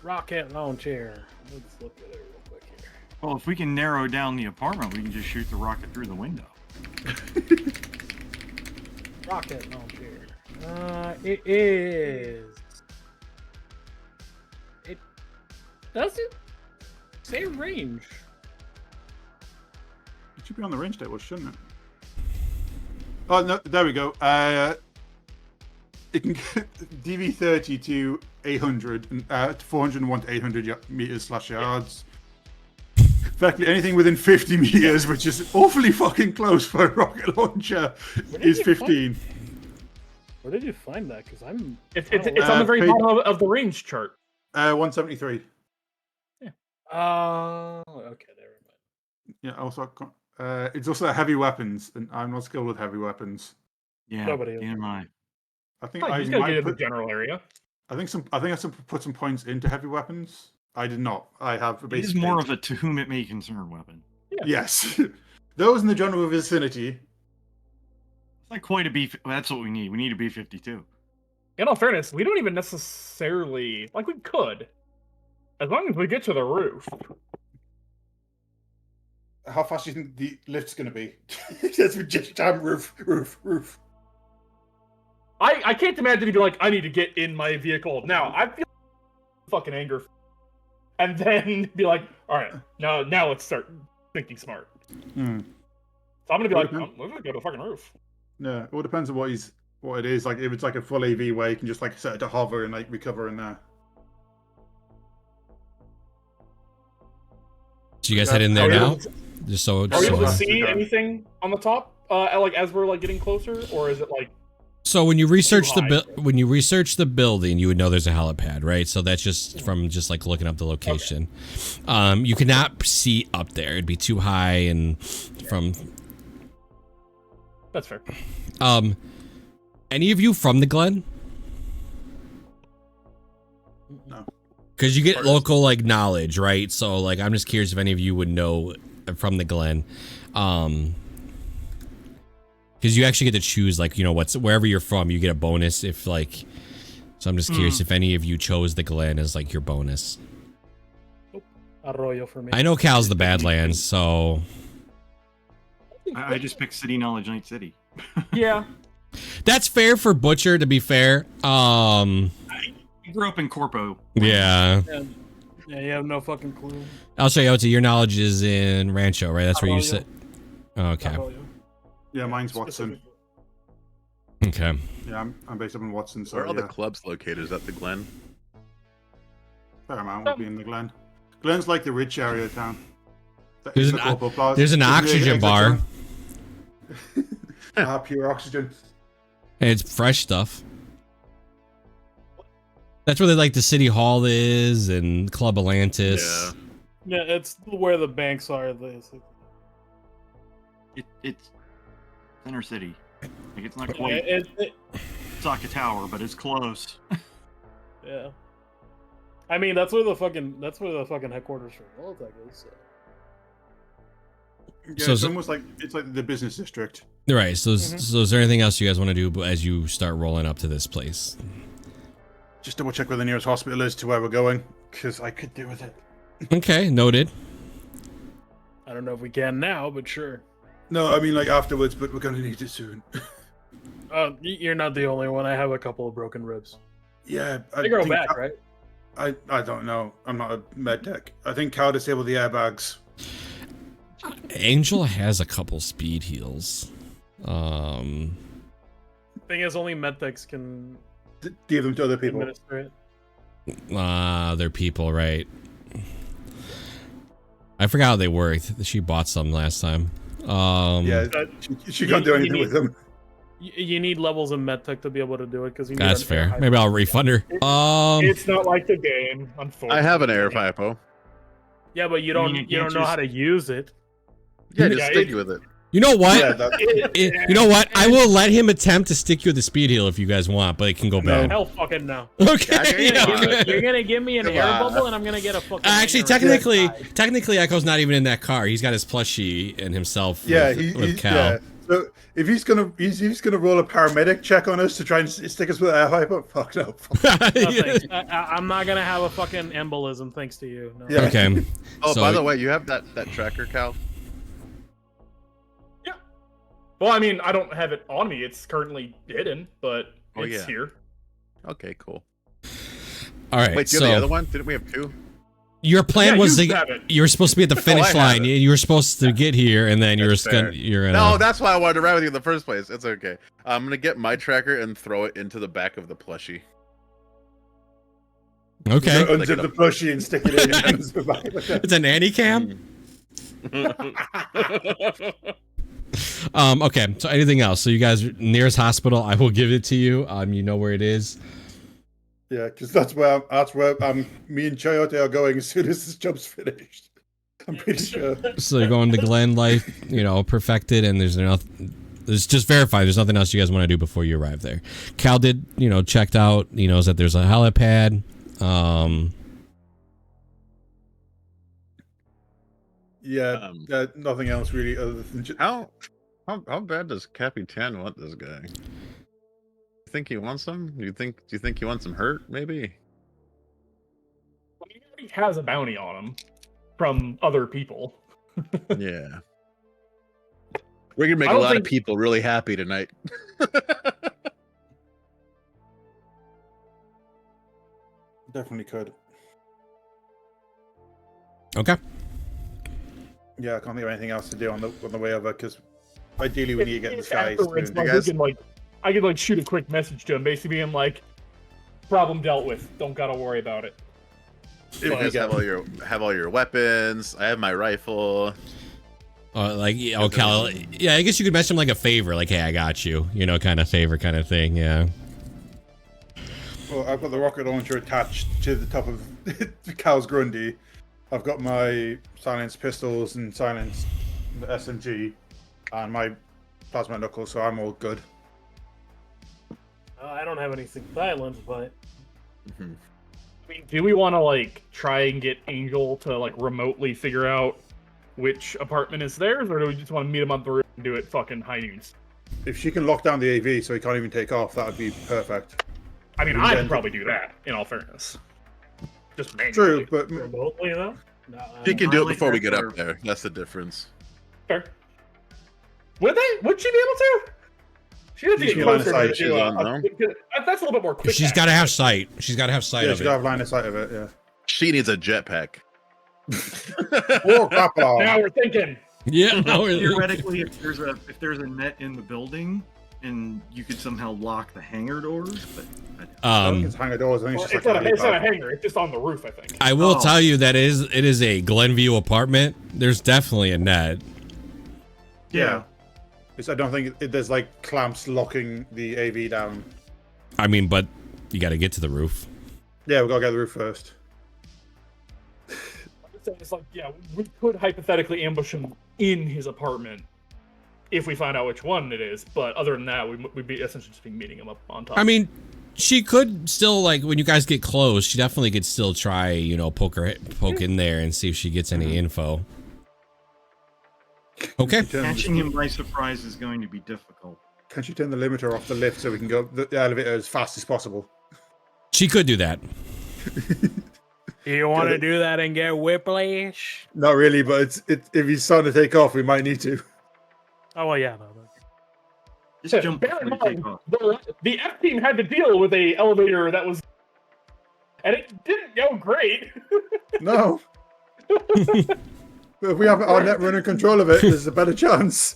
Rocket launcher. Let's look at it real quick here. Well, if we can narrow down the apartment, we can just shoot the rocket through the window. Rocket launcher. It is Does it? Same range. It should be on the range table, shouldn't it? Oh no, there we go. It can get DV30 to 800, 401 to 800 meters / yards. Effectively, anything within 50 meters, which is awfully fucking close for a rocket launcher, is 15. Where did you find that? Because I'm. It's on the very bottom of the range chart. 173. Yeah. Okay, there we go. Yeah. Also, it's also heavy weapons, and I'm not skilled with heavy weapons. Yeah. Nobody is. Neither am I. I think Oh, I he's gonna might get in the put, general area. I think I put some points into heavy weapons. I did not. I have a It basic. is more of a to whom it may concern weapon. Yeah. Yes. Those in the general vicinity. It's not quite a B. That's what we need. We need a B-52. In all fairness, we don't even necessarily like we could, as long as we get to the roof. How fast do you think the lift's going to be? That's just damn roof. I can't imagine he'd be like, I need to get in my vehicle now. I feel fucking anger, and then be like, all right, now let's start thinking smart. So I'm gonna be like, we're gonna go to the fucking roof. Yeah, it all depends on what it is. Like if it's like a full AV where you can just like set it to hover and like recover in there. So you guys head in there now? Just so. Are we able to so- see anything on the top? Like as we're like getting closer, or is it like? So when you research Too high. when you research the building, you would know there's a helipad, right? So that's just from just like looking up the location. You cannot see up there; it'd be too high, and from. That's fair. Any of you from the Glen? No. Because you get local like knowledge, right? So like, I'm just curious if any of you would know from the Glen. Because you actually get to choose, like, you know, wherever you're from, you get a bonus if, like, so I'm just curious if any of you chose the Glen as, like, your bonus. Arroyo for me. I know Cal's the Badlands, so. I just picked City Knowledge Night City. Yeah. That's fair for Butcher, to be fair. I grew up in Corpo. Yeah. Yeah, you have no fucking clue. I'll show you out to your knowledge is in Rancho, right? That's where you Arroyo. sit. Okay. Arroyo. Yeah, mine's Watson. Okay. Yeah, I'm based up in Watson, so Where are all yeah. the clubs located? Is that the Glen? Fair amount would be in the Glen. Glen's like the rich area of town. There's an oxygen bar. Pure oxygen. And it's fresh stuff. That's where the City Hall is and Club Atlantis. Yeah. Yeah, it's where the banks are. It's Center City. Like it's not Yeah, quite Saka Tower, but it's close. yeah. I mean, that's where the fucking headquarters for Voltec is. So. Yeah, So- it's almost like it's like the business district. Right. So is there anything else you guys want to do as you start rolling up to this place? Just double check where the nearest hospital is to where we're going, because I could do with it. Okay, noted. I don't know if we can now, but sure. No, I mean like afterwards, but we're gonna need it soon. You're not the only one. I have a couple of broken ribs. Yeah, They grow think back, right? I don't know. I'm not a med tech. I think Cal disabled the airbags. Angel has a couple speed heals. Thing is, only medtechs can Give them to other people. administer it. They're people, right? I forgot how they worked. She bought some last time. Yeah, she can't do anything with them. You need levels of medtech to be able to do it because you. That's fair. Maybe I'll refund her. It's not like the game, unfortunately. I have an air hypo. Yeah, but you I mean, don't. you You can't don't know how to use it. Yeah, just Yeah, stick with it. You know what? Yeah, You know what? I will let him attempt to stick you with the speed heal if you guys want, but it can go bad. Hell, fucking no. Okay. You're gonna give me an Come air on. bubble, and I'm gonna get a fucking. Actually, aneurysm. technically, Echo's not even in that car. He's got his plushie and himself. Yeah, with Cal. yeah. So if he's gonna roll a paramedic check on us to try and stick us with air hyper, fuck no. No, thanks. I'm not gonna have a fucking embolism thanks to you. No. Yeah. Okay. Oh, So- by the way, you have that tracker, Cal? Well, I mean, I don't have it on me. It's currently hidden, but Oh, it's yeah. here. Okay, cool. All right. Wait, do you so have the other one? Didn't we have two? Your plan was you have it. you were supposed to be at the finish line. You were supposed to get here, and then you're gonna. No, that's why I wanted to ride with you in the first place. It's okay. I'm gonna get my tracker and throw it into the back of the plushie. Okay. Unzip the plushie and stick it in. It's a nanny cam. Okay. So anything else? So you guys nearest hospital, I will give it to you. You know where it is. Yeah, because that's where me and Chayote are going as soon as this job's finished. I'm pretty sure. So you're going to Glen Life, perfected, and there's just verified. There's nothing else you guys want to do before you arrive there. Cal did, checked out, that there's a helipad. Nothing else really other than just... How bad does Capitan want this guy? You think he wants him? Do you think he wants him hurt? Maybe. He already has a bounty on him from other people. Yeah. We're gonna make a lot of people really happy tonight. Definitely could. Okay. Yeah, I can't think of anything else to do on the way over because ideally we need to get the skies. I could shoot a quick message to him, basically being like, "Problem dealt with. Don't gotta worry about it." You guys have all your weapons. I have my rifle. Cal. Yeah, I guess you could mention him like a favor, like, "Hey, I got you," kind of favor, kind of thing. Yeah. Well, I've got the rocket launcher attached to the top of Cal's Grundy. I've got my silenced pistols and silenced SMG and my plasma knuckles, so I'm all good. I don't have anything silent, but... I mean, do we want to, try and get Angel to, remotely figure out which apartment is theirs, or do we just want to meet him on the roof and do it fucking high noons? If she can lock down the AV so he can't even take off, that would be perfect. I mean, I could probably do that, in all fairness. Just manually. True, but... remotely, though? She can do it before we get up there. That's the difference. Fair. Would she be able to? She'd have to get closer to that's a little bit more quick. She's got to have sight. She's got to have sight of it. She's got to have line of sight of it, yeah. She needs a jetpack. Now we're thinking. Yeah. Theoretically, if there's a net in the building, and you could somehow lock the hangar doors, but I don't think it's hangar doors. I think it's not a hangar. It's just on the roof, I think. I will tell you that it is a Glenview apartment. There's definitely a net. Yeah. I don't think there's clamps locking the AV down. I mean, but you got to get to the roof. Yeah, we got to get to the roof first. It's we could hypothetically ambush him in his apartment if we find out which one it is. But other than that, we'd be essentially just be meeting him up on top. I mean, she could still when you guys get close, she definitely could still try, poke in there and see if she gets any info. Okay. Catching him by surprise is going to be difficult. Can she turn the limiter off the lift so we can go the elevator as fast as possible? She could do that. You want to do that and get whiplash? Not really, but if he's starting to take off, we might need to. Oh, well, yeah. Just jump bear in mind, the F team had to deal with a elevator that was... And it didn't go great. No. But if we have our net runner control of it, there's a better chance.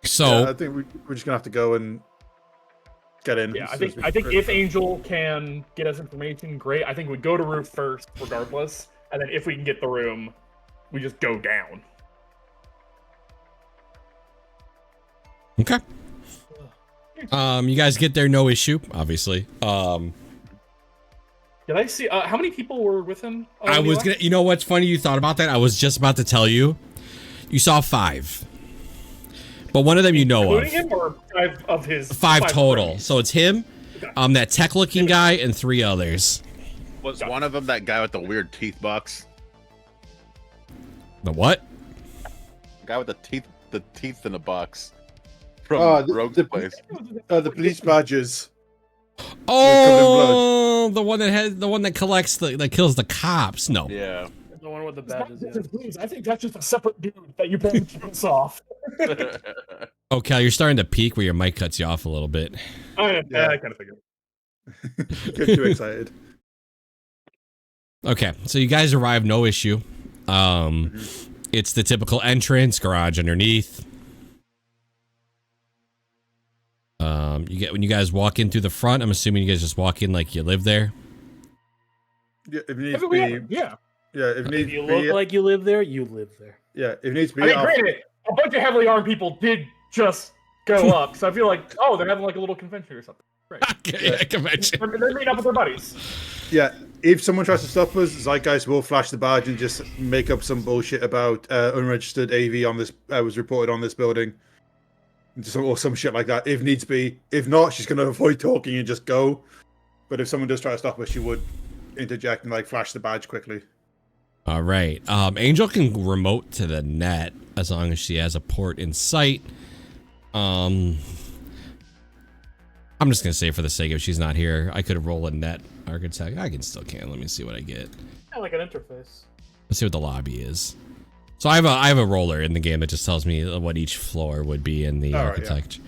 So yeah, I think we're just gonna have to go and get in. Yeah, I think if Angel can get us information, great. I think we go to roof first, regardless, and then if we can get the room, we just go down. Okay. You guys get there, no issue, obviously. Did I see how many people were with him? I was gonna. You know what's funny? You thought about that. I was just about to tell you. You saw 5, but one of them you know of. Him or 5 of his? 5 total. Friends? So it's him, that tech-looking guy, and 3 others. Was one of them that guy with the weird teeth box? The what? The guy with the teeth in a box from Rogue's place. The police badges. Oh, the one that collects that kills the cops. No. Yeah. The one with the badges. I think that's just a separate dude that you bounce off. Oh, Cal, you're starting to peak where your mic cuts you off a little bit. I kind of figured. Get too excited. Okay, so you guys arrive, no issue. It's the typical entrance, garage underneath. When you guys walk in through the front, I'm assuming you guys just walk in like you live there. Yeah, if it needs to be. Yeah. Yeah, if it needs If you to be. look like you live there, you live there. Yeah, if it needs to be. I mean, granted, a bunch of heavily armed people did just go up, so I feel like, oh, they're having like a little convention or something. Right. Okay, yeah, convention. They're meeting up with their buddies. Yeah, if someone tries to stop us, Zeitgeist will flash the badge and just make up some bullshit about unregistered AV on this was reported on this building, or some shit like that. If needs be. If not, she's gonna avoid talking and just go. But if someone does try to stop us, she would interject and like flash the badge quickly. All right. Angel can remote to the net as long as she has a port in sight. I'm just gonna say for the sake of she's not here, I could roll a net architect. I can. Let me see what I get. Yeah, like an interface. Let's see what the lobby is. So I have a roller in the game that just tells me what each floor would be in the architect.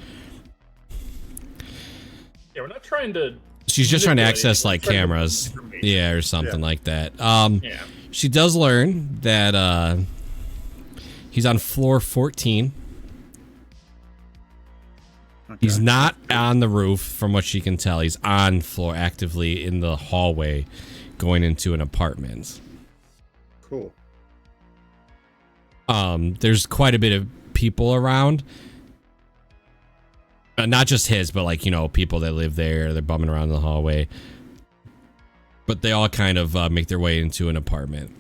Yeah, we're not trying to. She's just trying to access like cameras, yeah, or something like that. She does learn that he's on floor 14. Okay. He's not on the roof, from what she can tell. He's on floor, actively in the hallway, going into an apartment. Cool. There's quite a bit of people around. Not just his, but like, you know, people that live there. They're bumming around in the hallway. But they all kind of make their way into an apartment.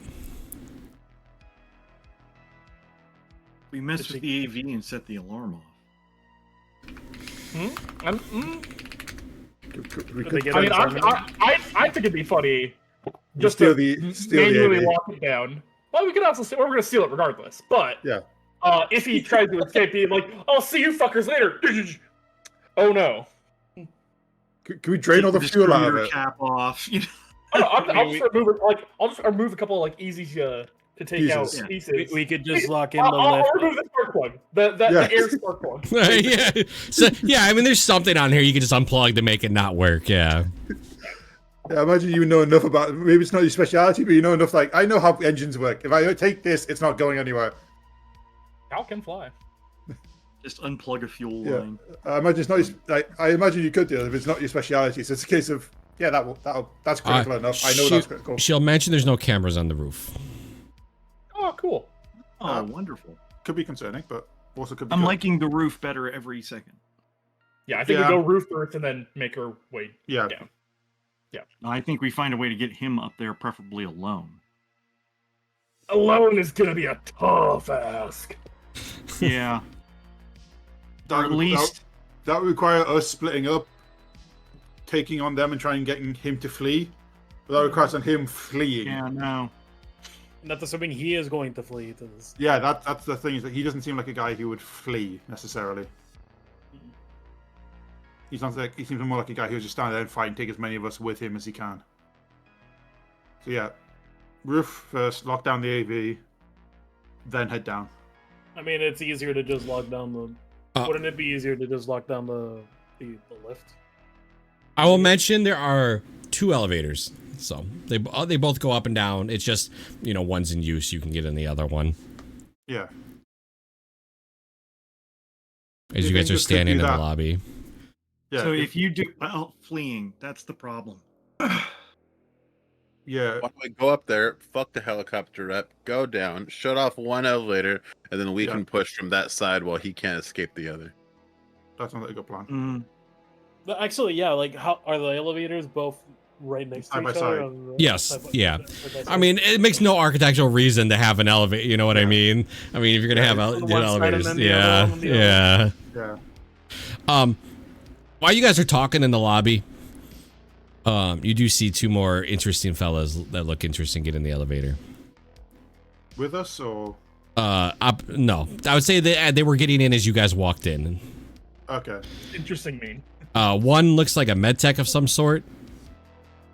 We messed with the AV and set the alarm off. I think it'd be funny just to manually lock it down. Well, we could also say we're going to steal it regardless. But if he tries to escape, he'd like, "I'll see you fuckers later." Oh no! Can we drain all the fuel out of it? Cap off. You know? I'll just remove a couple of like easy to take out pieces. We could just lock in the lift. I'll remove the spark plug, the air spark plug. Yeah. So I mean, there's something on here you can just unplug to make it not work. Yeah. Yeah, I imagine you know enough about. Maybe it's not your specialty, but you know enough. Like, I know how engines work. If I take this, it's not going anywhere. How can fly? Just unplug a fuel line. I imagine it's not. I imagine you could do it if it's not your specialty. So it's a case of that's critical enough. I know that's critical. She'll mention there's no cameras on the roof. Oh, cool. Oh, wonderful. Could be concerning, but also could be. I'm liking the roof better every second. Yeah, I think we go roof first and then make her way down. Yeah. I think we find a way to get him up there, preferably alone. Alone is gonna be a tough ask. Yeah. Or at least that would require us splitting up, taking on them and trying getting him to flee. But that requires on him fleeing. Yeah, no. And that's assuming he is going to flee to this. Yeah, that's the thing, is that he doesn't seem like a guy who would flee necessarily. He seems more like a guy who would just stand there and fight and take as many of us with him as he can. So yeah, roof first, lock down the AV, then head down. I mean, it's easier to just lock down the. Wouldn't it be easier to just lock down the lift? I will mention there are 2 elevators, so they both go up and down. It's just, you know, one's in use. You can get in the other one. Yeah. As you guys are standing in the lobby. Yeah. So if you do fleeing, that's the problem. Yeah. Why don't we go up there, fuck the helicopter rep, go down, shut off one elevator, and then we can push from that side while he can't escape the other. That sounds like a good plan. Mm-hmm. But actually, yeah, like, how are the elevators both right next to each other? Yes, yeah. I mean, it makes no architectural reason to have an elevator, you know what I mean? I mean, if you're going to have elevators, yeah. While you guys are talking in the lobby, you do see 2 more interesting fellas that look interesting get in the elevator. With us, or? No. I would say they were getting in as you guys walked in. Okay. Interesting mean. One looks like a med tech of some sort,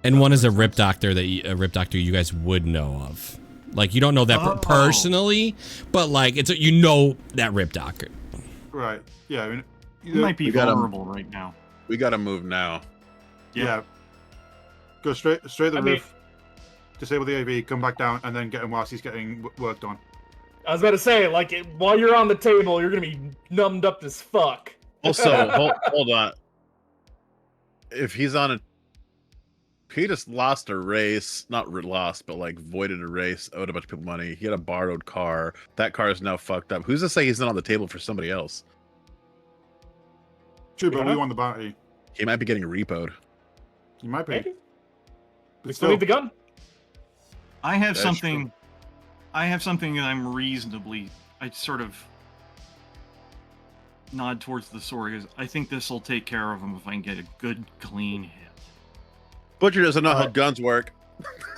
and one is a rip doctor you guys would know of. Like, you don't know that personally, but like it's you know that rip doctor. Right. Yeah. I mean, you might be vulnerable right now. We gotta move now. Yeah. Go straight to the roof. disable the AV, come back down, and then get him whilst he's getting work done. I was about to say, like, while you're on the table, you're gonna be numbed up as fuck. Also, hold on. If he's on a, he just lost a race, not lost, but like voided a race, owed a bunch of people money. He had a borrowed car. That car is now fucked up. Who's to say he's not on the table for somebody else? True, but we won the bounty. He might be getting repoed. You might be. Maybe. We still need the gun. I have That's something. true. I have something that I'm reasonably. I sort of nod towards the sword because I think this will take care of him if I can get a good, clean hit. Butcher doesn't know how guns work.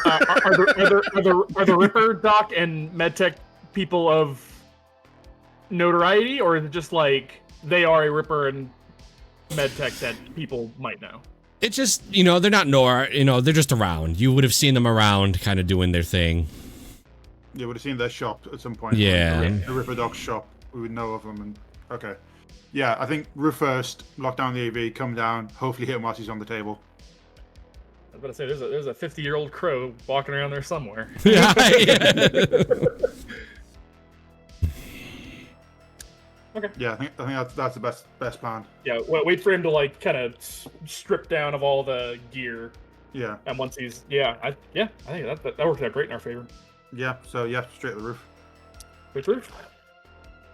Are the Ripper, Doc, and MedTech people of notoriety, or is it just like they are a Ripper and MedTech that people might know? It's just, they're not they're just around. You would have seen them around kind of doing their thing. Yeah, would have seen their shop at some point. Yeah. The Ripper Dog shop. We would know of them. And okay. Yeah, I think roof first, lock down the AV, come down, hopefully hit him whilst he's on the table. I was about to say, there's a 50-year-old crow walking around there somewhere. Yeah. Okay. Yeah, I think that's the best plan. Yeah, wait for him to like kind of strip down of all the gear, Yeah. and once he's I think that worked out great in our favor. Yeah. So yeah, straight to the roof. Which roof?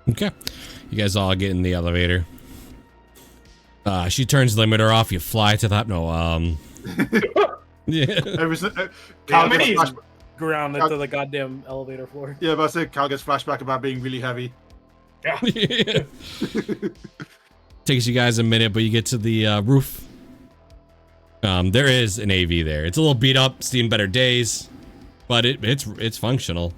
Okay. You guys all get in the elevator. She turns the limiter off. You fly to the yeah. Cal Yeah, gets he's grounded to the goddamn elevator floor. Yeah, but I said Cal gets flashback about being really heavy. Yeah. Takes you guys a minute, but you get to the roof. There is an AV there. It's a little beat up, seen better days, but it's functional.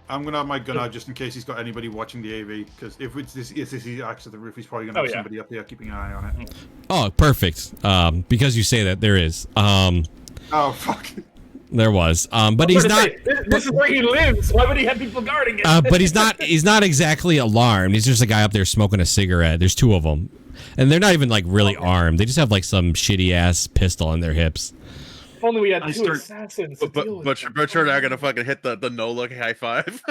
I'm gonna have my gun out just in case he's got anybody watching the AV, because if this is access to the roof, he's probably gonna have somebody up here keeping an eye on it. Oh, perfect. Because you say that, there is. Oh fuck. There was. But he's not. This is where he lives. Why would he have people guarding it? But he's not exactly alarmed. He's just a guy up there smoking a cigarette. There's two of them, and they're not even like really armed. They just have like some shitty ass pistol on their hips. If only we had two assassins. Butcher and I are gonna fucking hit the no look high five.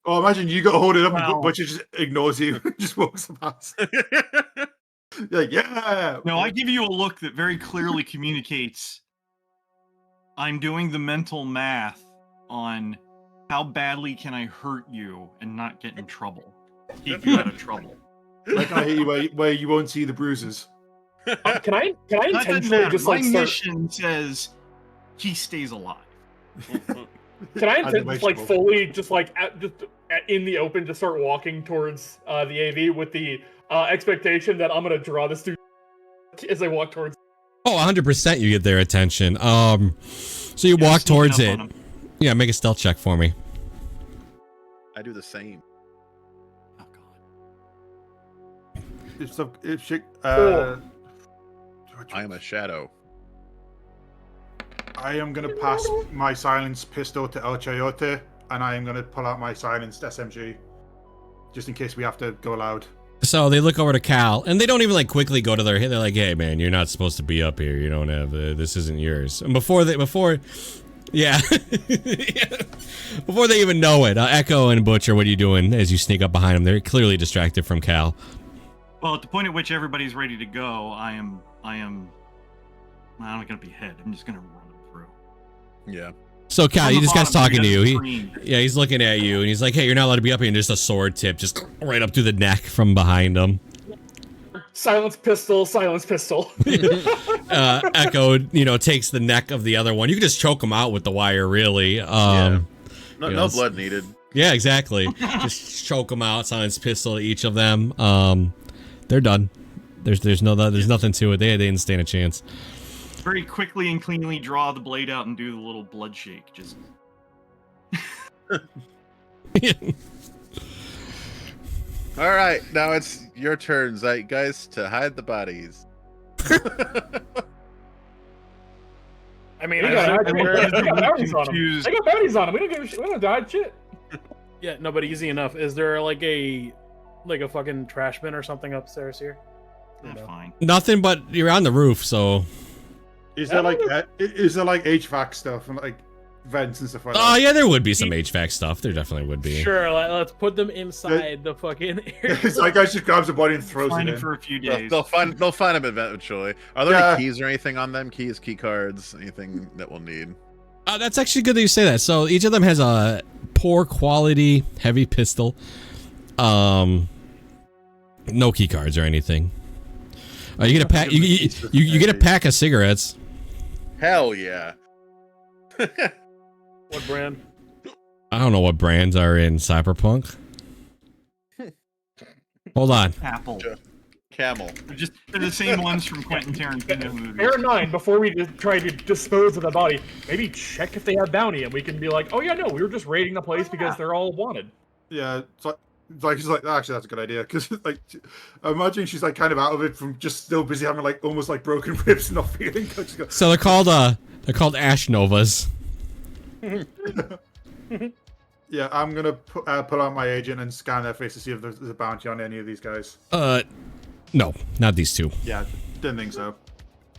Oh, imagine you got to hold it up Wow. and Butcher just ignores you, just walks past. You're like, yeah. No, I give you a look that very clearly communicates I'm doing the mental math on how badly can I hurt you and not get in trouble. Keep you out of trouble. Like I hit you where you won't see the bruises. Can I That doesn't intentionally matter. just My like start? mission says he stays alive. Can I As a just like vegetable. fully just in the open just start walking towards the AV with the expectation that I'm gonna draw this dude as I walk towards? Oh, 100% you get their attention. So you walk sneaking towards up it. on him. Yeah, make a stealth check for me. I do the same. Oh god. If she, Oh. I am a shadow. I am gonna pass my silenced pistol to El Chayote, and I am gonna pull out my silenced SMG, just in case we have to go loud. So they look over to Cal, and they don't even like quickly go to their hit. They're like, "Hey, man, you're not supposed to be up here. You don't have this isn't yours." And before, yeah, before they even know it, Echo and Butcher, what are you doing as you sneak up behind them? They're clearly distracted from Cal. Well, at the point at which everybody's ready to go, I'm not gonna be head. I'm just gonna run him through. Yeah. So Cal, On the this guy's bottom, talking to you. screen. He's looking at you, and he's like, "Hey, you're not allowed to be up here." And just a sword tip, just right up through the neck from behind him. Silence pistol, silence pistol. Echo, takes the neck of the other one. You can just choke him out with the wire, really. No Yes. blood needed. Yeah, exactly. Just choke them out. Silence pistol to each of them. They're done. There's nothing to it. They didn't stand a chance. Very quickly and cleanly draw the blade out and do the little blood shake. Just All right, now it's your turn, guys, to hide the bodies. I mean, I got I bounties on him. confused. I got bounties on him. We don't give a shit. We don't die shit. yeah, no, but easy enough. Is there like a fucking trash bin or something upstairs here? Yeah, fine. Nothing, but you're on the roof, so Is there like HVAC stuff and like vents and stuff like that? Oh yeah, there would be some HVAC stuff. There definitely would be. Sure, let's put them inside the fucking area. It's like guy just grabs a body and throws it in. For a few days. They'll find them eventually. Are there any keys or anything on them? Keys, key cards, anything that we'll need? That's actually good that you say that. So each of them has a poor quality heavy pistol. No key cards or anything. You get a pack. You get a pack of cigarettes. Hell yeah. What brand? I don't know what brands are in Cyberpunk. Hold on. Apple. Camel. They're the same ones from Quentin Tarantino movies. Bear in mind, before we try to dispose of the body, maybe check if they have bounty, and we can be like, oh yeah, no, we were just raiding the place because they're all wanted. Yeah, she's like, actually, that's a good idea, because like, imagine she's like kind of out of it from just still busy having like almost like broken ribs and not feeling good. So they're called Ash Novas. Yeah, I'm gonna pull out my agent and scan their face to see if there's a bounty on any of these guys. No, not these two. Yeah, didn't think so.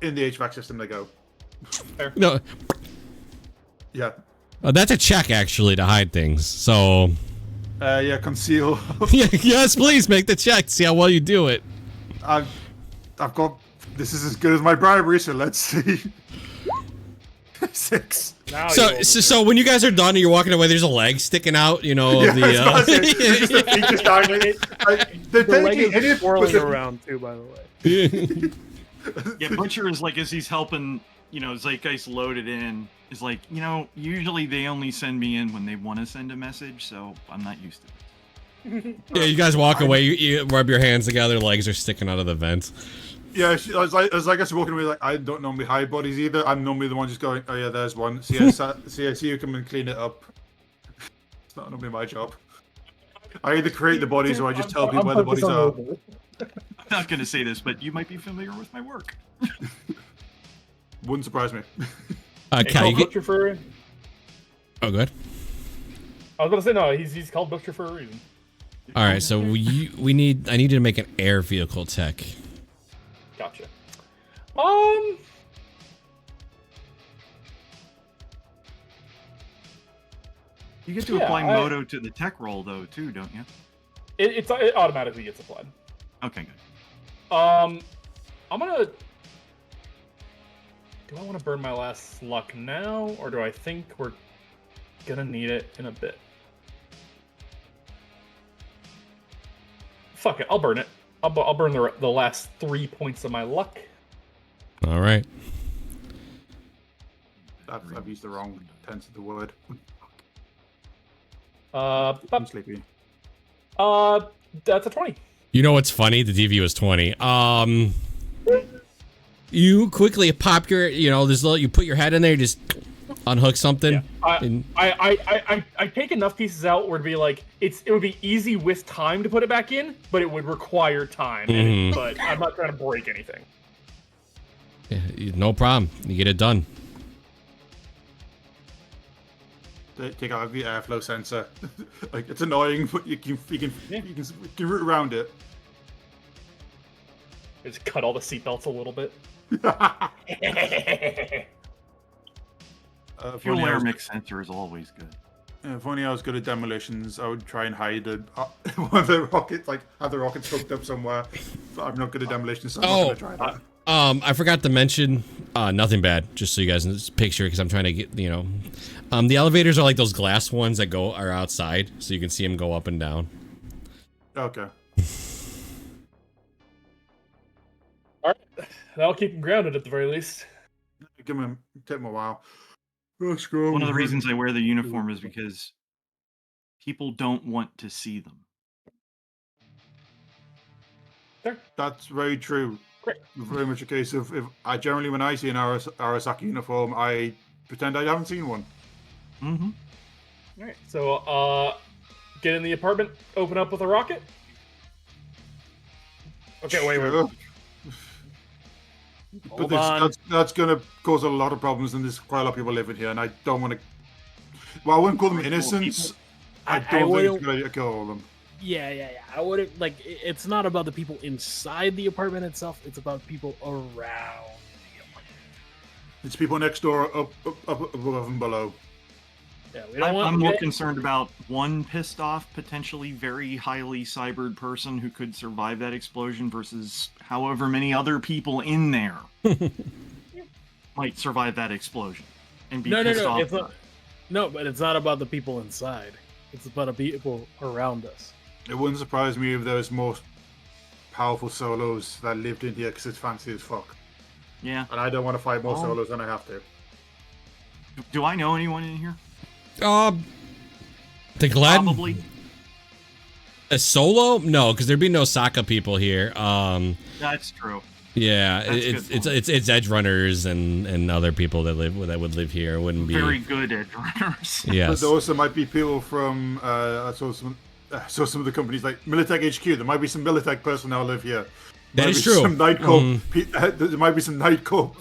In the HVAC system, they go. Fair. No, Yeah. that's a check actually to hide things. So. Yeah, conceal. Yes, please make the check. See how well you do it. I've got. This is as good as my bribery, so let's see. 6. So when you guys are done and you're walking away, there's a leg sticking out. You know, yeah, the leg is swirling around too, by the way. Yeah, Butcher is like, as he's helping, Zeitgeist load it in, is like, usually they only send me in when they want to send a message, so I'm not used to it. Yeah, you guys walk away, you rub your hands together, legs are sticking out of the vents. Yeah, as I guess walking away, like, I don't normally hide bodies either. I'm normally the one just going, oh yeah, there's one. See you come and clean it up. It's not normally my job. I either create the bodies or I just tell people where the bodies are. I'm not going to say this, but you might be familiar with my work. Wouldn't surprise me. Cal, you get... Butcher for... Oh, good. I was gonna say no. He's called Butcher for a reason. All right, so I need to make an air vehicle tech. Gotcha. You get to apply Moto to the tech roll, though, too, don't you? It automatically gets applied. Okay, good. I'm gonna... Do I want to burn my last luck now, or do I think we're gonna need it in a bit? Fuck it, I'll burn it. I'll burn the last 3 points of my luck. All right. I've used the wrong tense of the word. I'm sleepy. That's a 20. You know what's funny? The DV was 20. You quickly pop your, this little. You put your head in there, just unhook something. Yeah. I take enough pieces out where it'd be like it would be easy with time to put it back in, but it would require time. Mm-hmm. But I'm not trying to break anything. Yeah, no problem. You get it done. Take out the airflow sensor. Like, it's annoying, but you can root around it. Just cut all the seatbelts a little bit. Fuel air mix sensor is always good. If only I was good at demolitions, I would try and hide one of the rockets, like have the rockets hooked up somewhere. But I'm not good at demolitions, so I'm not gonna try that. I forgot to mention, nothing bad, just so you guys in this picture, because I'm trying to get, the elevators are like those glass ones that are outside, so you can see them go up and down. Okay. Alright, that'll keep them grounded at the very least. Take them a while. Let's go. One of the reasons I wear the uniform is because people don't want to see them. There. That's very true. Great. Very much a case of when I see an Arasaki uniform, I pretend I haven't seen one. Mm-hmm. Alright, so get in the apartment, open up with a rocket. Okay, wait. But that's going to cause a lot of problems, and there's quite a lot of people living here, and I don't want to... Well, I wouldn't call them innocents. I don't think it's a good idea to kill all of them. Yeah. I wouldn't, it's not about the people inside the apartment itself, it's about people around the apartment. It's people next door, up above and below. Yeah, we don't want. I'm more concerned about one pissed off, potentially very highly cybered person who could survive that explosion versus however many other people in there might survive that explosion and be pissed off. No, but it's not about the people inside. It's about the people around us. It wouldn't surprise me if there was more powerful solos that lived in here because it's fancy as fuck. Yeah. And I don't want to fight more solos than I have to. Do I know anyone in here? The Glenn? Probably. A solo? No, because there'd be no Sokka people here. That's true. Yeah, That's it's edge runners and other people that would live here. It wouldn't be very good edge runners. Yes. But there also might be people from I saw some of the companies like Militech HQ. There might be some Militech personnel live here. That is true. Some Night Corp. There might be some Night Corp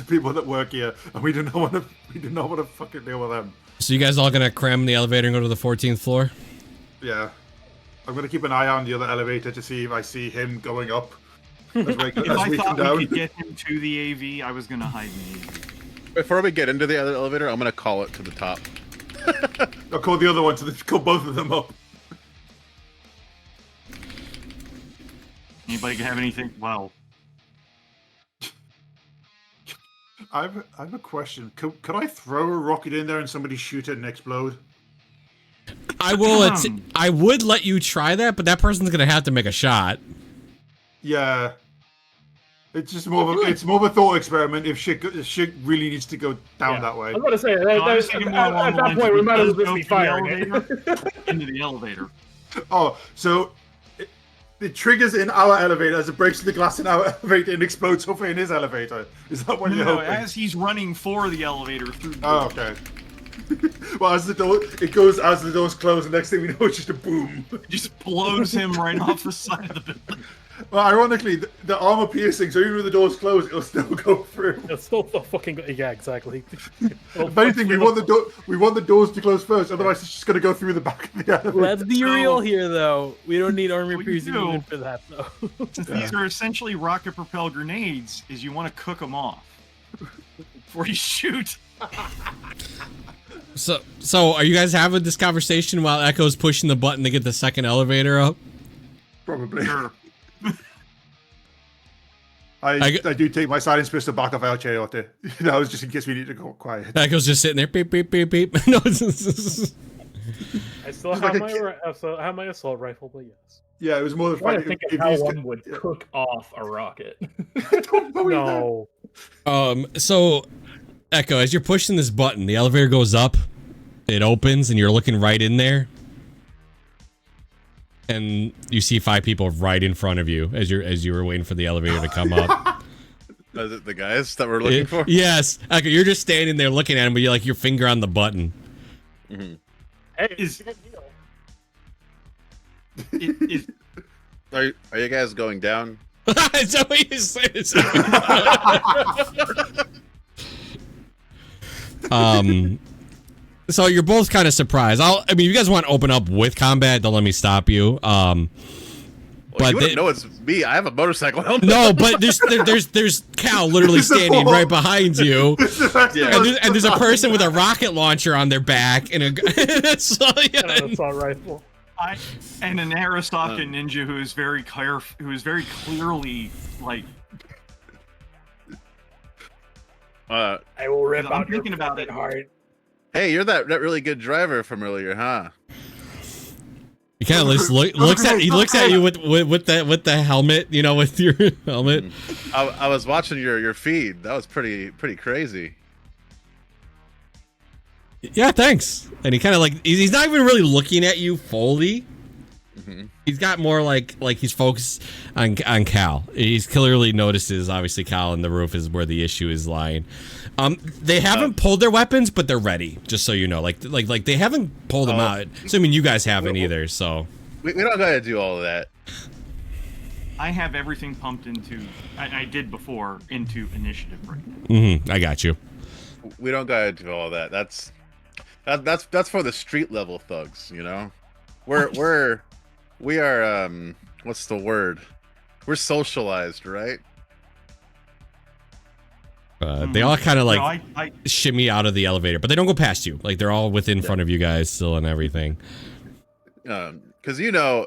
people that work here, and we do not want to fucking deal with them. So you guys all gonna cram in the elevator and go to the 14th floor? Yeah, I'm gonna keep an eye on the other elevator to see if I see him going up. If I thought we could get him to the AV, I was gonna hide in the AV. Before we get into the other elevator, I'm gonna call it to the top. I'll call the other one call both of them up. Anybody have anything? Well, I have a question. Could I throw a rocket in there and somebody shoot it and explode? I will. I would let you try that, but that person's gonna have to make a shot. Yeah, it's just more of a thought experiment. If shit really needs to go down that way. I'm gonna say at that point we might as well just be firing into the elevator. Oh, so it triggers in our elevator as it breaks the glass in our elevator and explodes hopefully in his elevator. Is that what you're hoping? As he's running for the elevator through the door. Oh, okay. Well, as the doors close, the next thing we know, it's just a boom. It just blows him right off the side of the building. Well, ironically, the armor piercing, so even when the doors close, it'll still go through. It'll still fucking go. Yeah, exactly. If anything, we want the doors to close first, otherwise it's just going to go through the back of the elevator. Let's be real here, though. We don't need armor piercing even for that, though. Since these are essentially rocket-propelled grenades, is you want to cook them off before you shoot. So are you guys having this conversation while Echo's pushing the button to get the second elevator up? Probably. Sure. I do take my silence pistol back off our chair. That was just in case we need to go quiet. Echo's just sitting there, beep, beep, beep, beep. No, I still have my assault rifle, but yes. Yeah, it was more the fact I think of how one would cook off a rocket. I don't know No. So, Echo, as you're pushing this button, the elevator goes up, it opens, and you're looking right in there. And you see 5 people right in front of you as you were waiting for the elevator to come up. Is it the guys that we're looking for? Yes. Echo, you're just standing there looking at him, but you're like your finger on the button. Mm-hmm. Hey, Are you guys going down? Is that what you said? So you're both kind of surprised. I mean, you guys want to open up with combat? Don't let me stop you. But you wouldn't know it's me. I have a motorcycle helmet. No, but there's Cal literally standing right behind you, and there's a person with a rocket launcher on their back and an assault rifle. And an Aristocrat ninja who is very clearly like. I will rip out your thinking about it. Heart. Hey, you're that really good driver from earlier, huh? He kind of looks at you with the helmet, you know, with your helmet. I was watching your feed. That was pretty crazy. Yeah, thanks. And he kind of like he's not even really looking at you fully. Mm-hmm. He's got more like he's focused on Cal. He's clearly notices obviously Cal on the roof is where the issue is lying. They haven't pulled their weapons, but they're ready. Just so you know, like they haven't pulled them out. So I mean, you guys haven't either. So we don't gotta do all of that. I have everything pumped into. I did before into initiative right now. Mm-hmm. I got you. We don't gotta do all of that. That's for the street level thugs. You know, we are what's the word? We're socialized, right? They all kind of like I shimmy out of the elevator, but they don't go past you. Like they're all within front of you guys still and everything. Because you know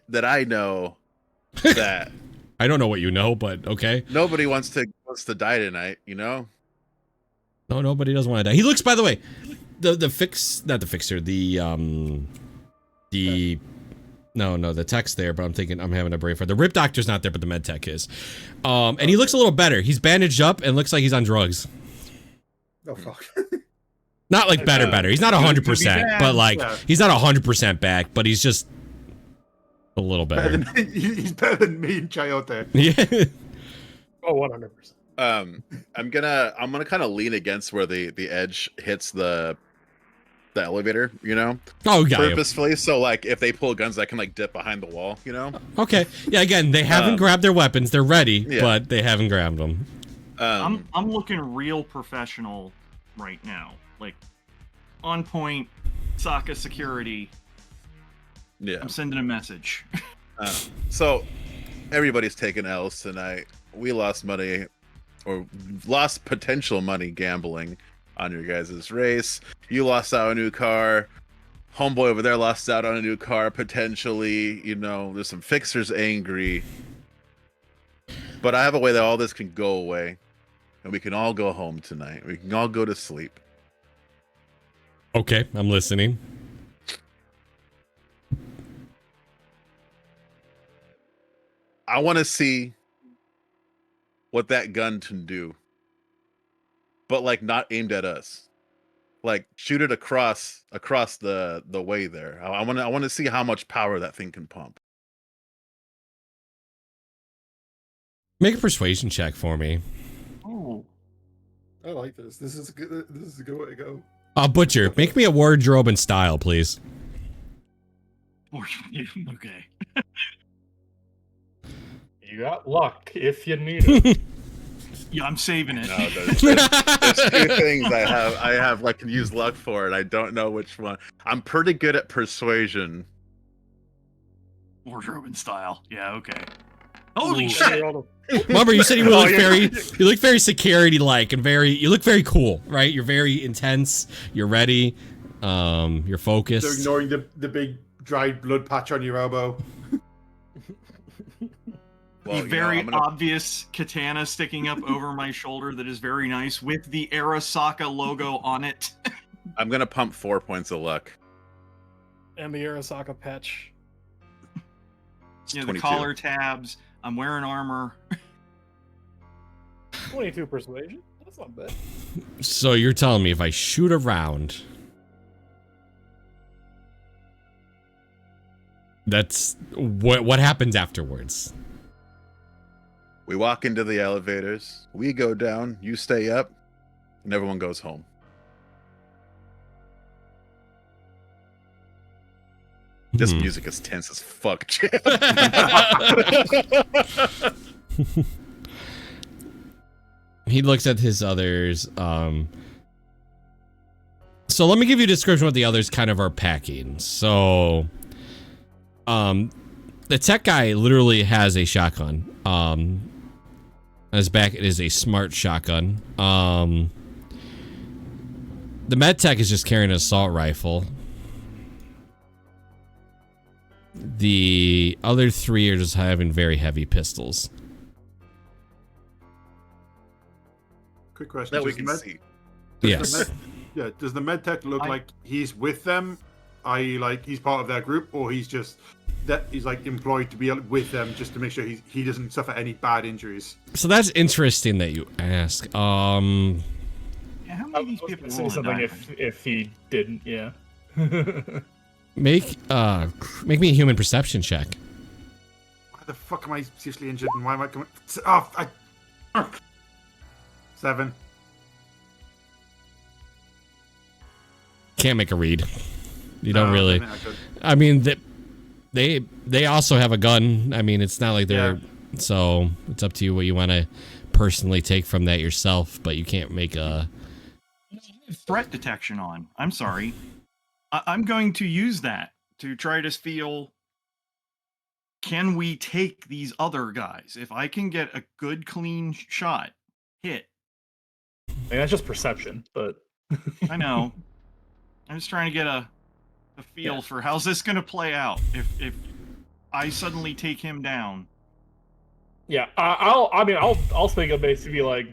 that I know that I don't know what you know, but okay. nobody wants to die tonight. You know. No, nobody doesn't want to die. He looks, by the way, the tech's there, but I'm having a brain fart. The rip doctor's not there, but the med tech is. And he looks a little better. He's bandaged up and looks like he's on drugs. Oh fuck. Not like better. He's not 100%, but like he's not 100% back, but he's just a little better. He's better than me and Chayote. Yeah. Oh, 100%. I'm gonna kind of lean against where the edge hits the elevator, you know. Oh, got purposefully, so like if they pull guns, I can like dip behind the wall, you know. Okay. Yeah. Again, they haven't grabbed their weapons. They're ready, but they haven't grabbed them. I'm looking real professional right now, like on point, Sokka security. Yeah. I'm sending a message. So everybody's taking L's tonight. We lost money, or lost potential money gambling on your guys' race. You lost out on a new car. Homeboy over there lost out on a new car, potentially. You know, there's some fixers angry. But I have a way that all this can go away. And we can all go home tonight. We can all go to sleep. Okay, I'm listening. I want to see what that gun can do. But like not aimed at us. Like shoot it across the way there. I want to see how much power that thing can pump. Make a persuasion check for me. Oh, I like this. This is good. This is a good way to go. Butcher, make me a wardrobe and style, please. okay. You got luck if you need it. Yeah, I'm saving it. No, there's two things I have like can use luck for, and I don't know which one. I'm pretty good at persuasion. Wardrobe and style. Yeah, okay. Holy shit! Remember, you said you look very security-like and you look very cool, right? You're very intense. You're ready. You're focused. So ignoring the big dried blood patch on your elbow. Well, the very obvious katana sticking up over my shoulder that is very nice with the Arasaka logo on it. I'm gonna pump 4 points of luck. And the Arasaka patch. Yeah, the collar tabs. I'm wearing armor. 22 persuasion. That's not bad. So you're telling me if I shoot a round, that's what happens afterwards? We walk into the elevators. We go down. You stay up, and everyone goes home. This music is tense as fuck, Jim. He looks at his others. So let me give you a description of what the others kind of are packing. So, the tech guy literally has a shotgun. On his back, it is a smart shotgun. The med tech is just carrying an assault rifle. The other three are just having very heavy pistols. Quick question. That we can see. Yes. Does the med tech look like he's with them? I.e., like he's part of their group, or he's like employed to be with them just to make sure he doesn't suffer any bad injuries? So that's interesting that you ask. Yeah, how many of these people say something if he didn't? Yeah. Make me a human perception check. Why the fuck am I seriously injured, and why am I coming? 7. Can't make a read. You don't really. I mean, they also have a gun. I mean, it's not like they're. Yeah. So it's up to you what you want to personally take from that yourself, but you can't make a threat detection on. I'm sorry. I'm going to use that to try to feel, can we take these other guys? If I can get a good, clean hit, mean, that's just perception, but I know. I'm just trying to get a feel for how's this gonna play out if I suddenly take him down. yeah, I'll think of basically like,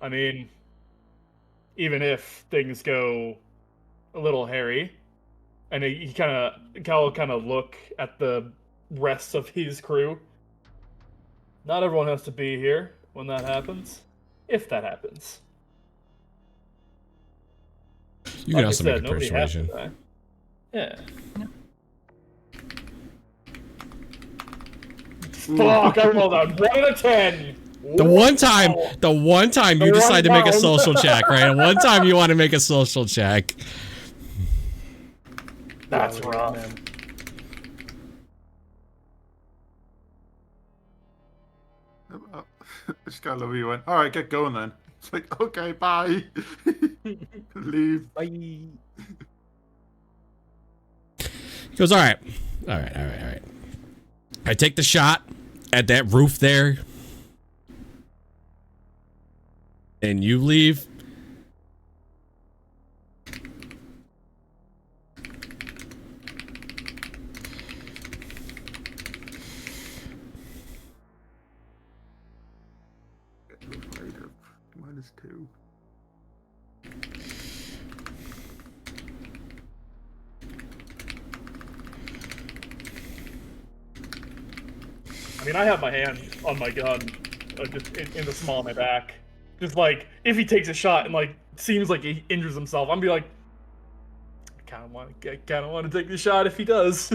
I mean, even if things go a little hairy, and he kind of look at the rest of his crew. Not everyone has to be here when that happens, if that happens. You can also make a persuasion. Yeah. Fuck! I rolled out 1 out of 10. The one time you decide to make a social check, right? One time you want to make a social check. That's rough. Man. This guy love you went, all right, get going then. It's like, okay, bye. Leave. Bye. He goes, all right. I take the shot at that roof there. And you leave. -2. I mean, I have my hand on my gun, just in the small of my back. Just like, if he takes a shot and like seems like he injures himself, I'm be like, I kind of want to take the shot if he does.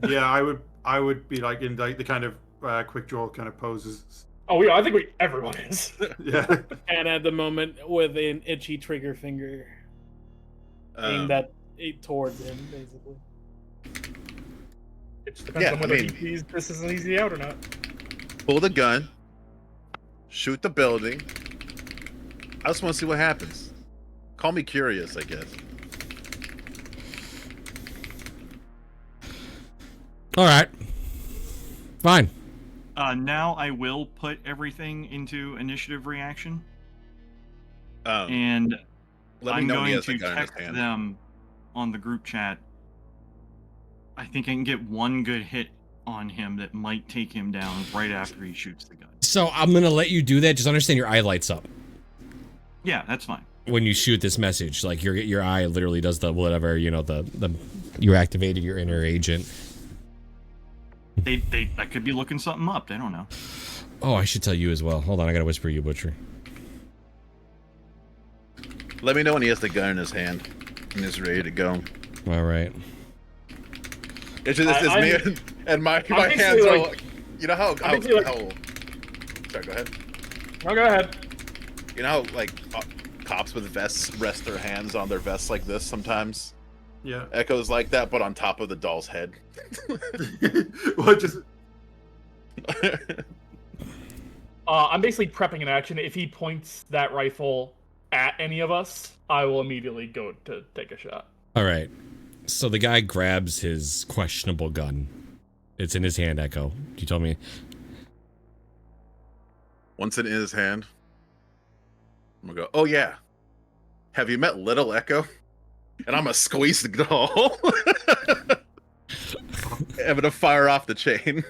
Yeah, I would be like in like the kind of quick draw kind of poses. Oh yeah, I think everyone is. Yeah. And at the moment, with an itchy trigger finger aimed towards him, basically. It just depends on whether this is an easy out or not. Pull the gun, shoot the building. I just want to see what happens. Call me curious, I guess. All right. Fine. Now I will put everything into initiative reaction. Um, And let me I'm know when he going has the to gun in his text hand. them on the group chat. I think I can get one good hit on him that might take him down right after he shoots the gun. So I'm gonna let you do that. Just understand your eye lights up Yeah, that's fine. when you shoot this message. Like your eye literally does the whatever, you know, the you activated your inner agent. I could be looking something up. They don't know. Oh, I should tell you as well. Hold on, I gotta whisper you, Butcher. Let me know when he has the gun in his hand and is ready to go. All right. It's me and my hands are like, you know how sorry, go ahead. No, go ahead. You know how like cops with vests rest their hands on their vests like this sometimes? Yeah. Echo's like that, but on top of the doll's head. Well, just I'm basically prepping an action. If he points that rifle at any of us, I will immediately go to take a shot. All right. So the guy grabs his questionable gun. It's in his hand, Echo. You told me. Once it's in his hand, I'm gonna go, oh yeah. Have you met Little Echo? And I'm gonna squeeze the doll. I'm gonna fire off the chain.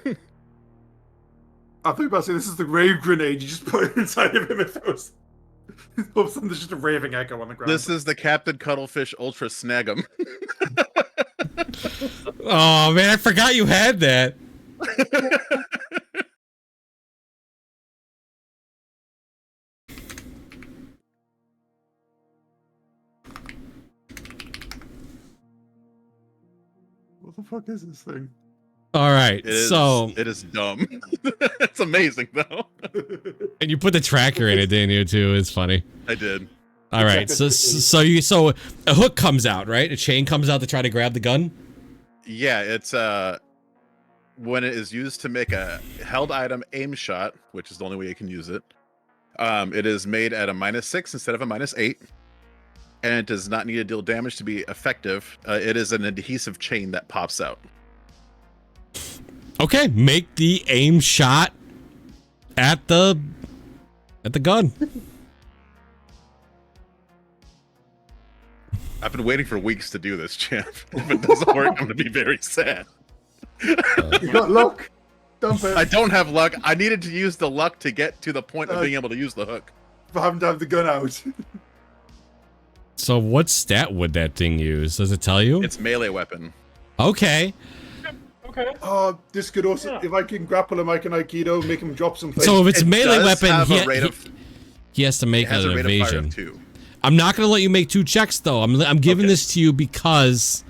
I think about saying this is the rave grenade. You just put it inside of him and throws. All of a sudden, there's just a raving echo on the ground. This is the Captain Cuttlefish Ultra Snag'em. Oh man, I forgot you had that. What the fuck is this thing? All right, so it is dumb. It's amazing though. And you put the tracker in it, didn't you? Too. It's funny. I did. All right, so a hook comes out, right? A chain comes out to try to grab the gun. Yeah, it's when it is used to make a held item aim shot, which is the only way you can use it. It is made at a -6 instead of a -8, and it does not need to deal damage to be effective. It is an adhesive chain that pops out. Okay, make the aim shot at the gun. I've been waiting for weeks to do this, champ. If it doesn't work, I'm going to be very sad. You got luck. Dump it. I don't have luck. I needed to use the luck to get to the point of being able to use the hook. I haven't had the gun out. So what stat would that thing use? Does it tell you? It's melee weapon. Okay. Okay. Oh, this could also, if I can grapple him, I can Aikido, make him drop something. So if it's melee does weapon, have a rate of- he has to make It has an a rate of fire evasion. of 2. I'm not going to let you make 2 checks, though. I'm giving this to you because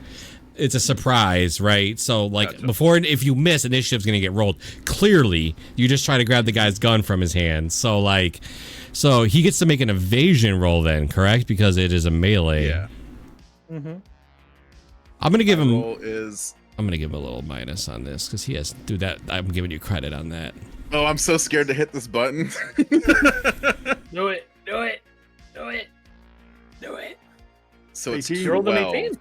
it's a surprise, right? So, like, Gotcha. before, if you miss, initiative's going to get rolled. Clearly, you just try to grab the guy's gun from his hand. So, like, so he gets to make an evasion roll then, correct? Because it is a melee. Yeah. Mm-hmm. I'm going to give him... Roll is... I'm going to give him a little minus on this because he has... Dude, that I'm giving you credit on that. Oh, I'm so scared to hit this button. Do it. Do it. Do it. Do it. So it's 18. You rolled an 12. 18.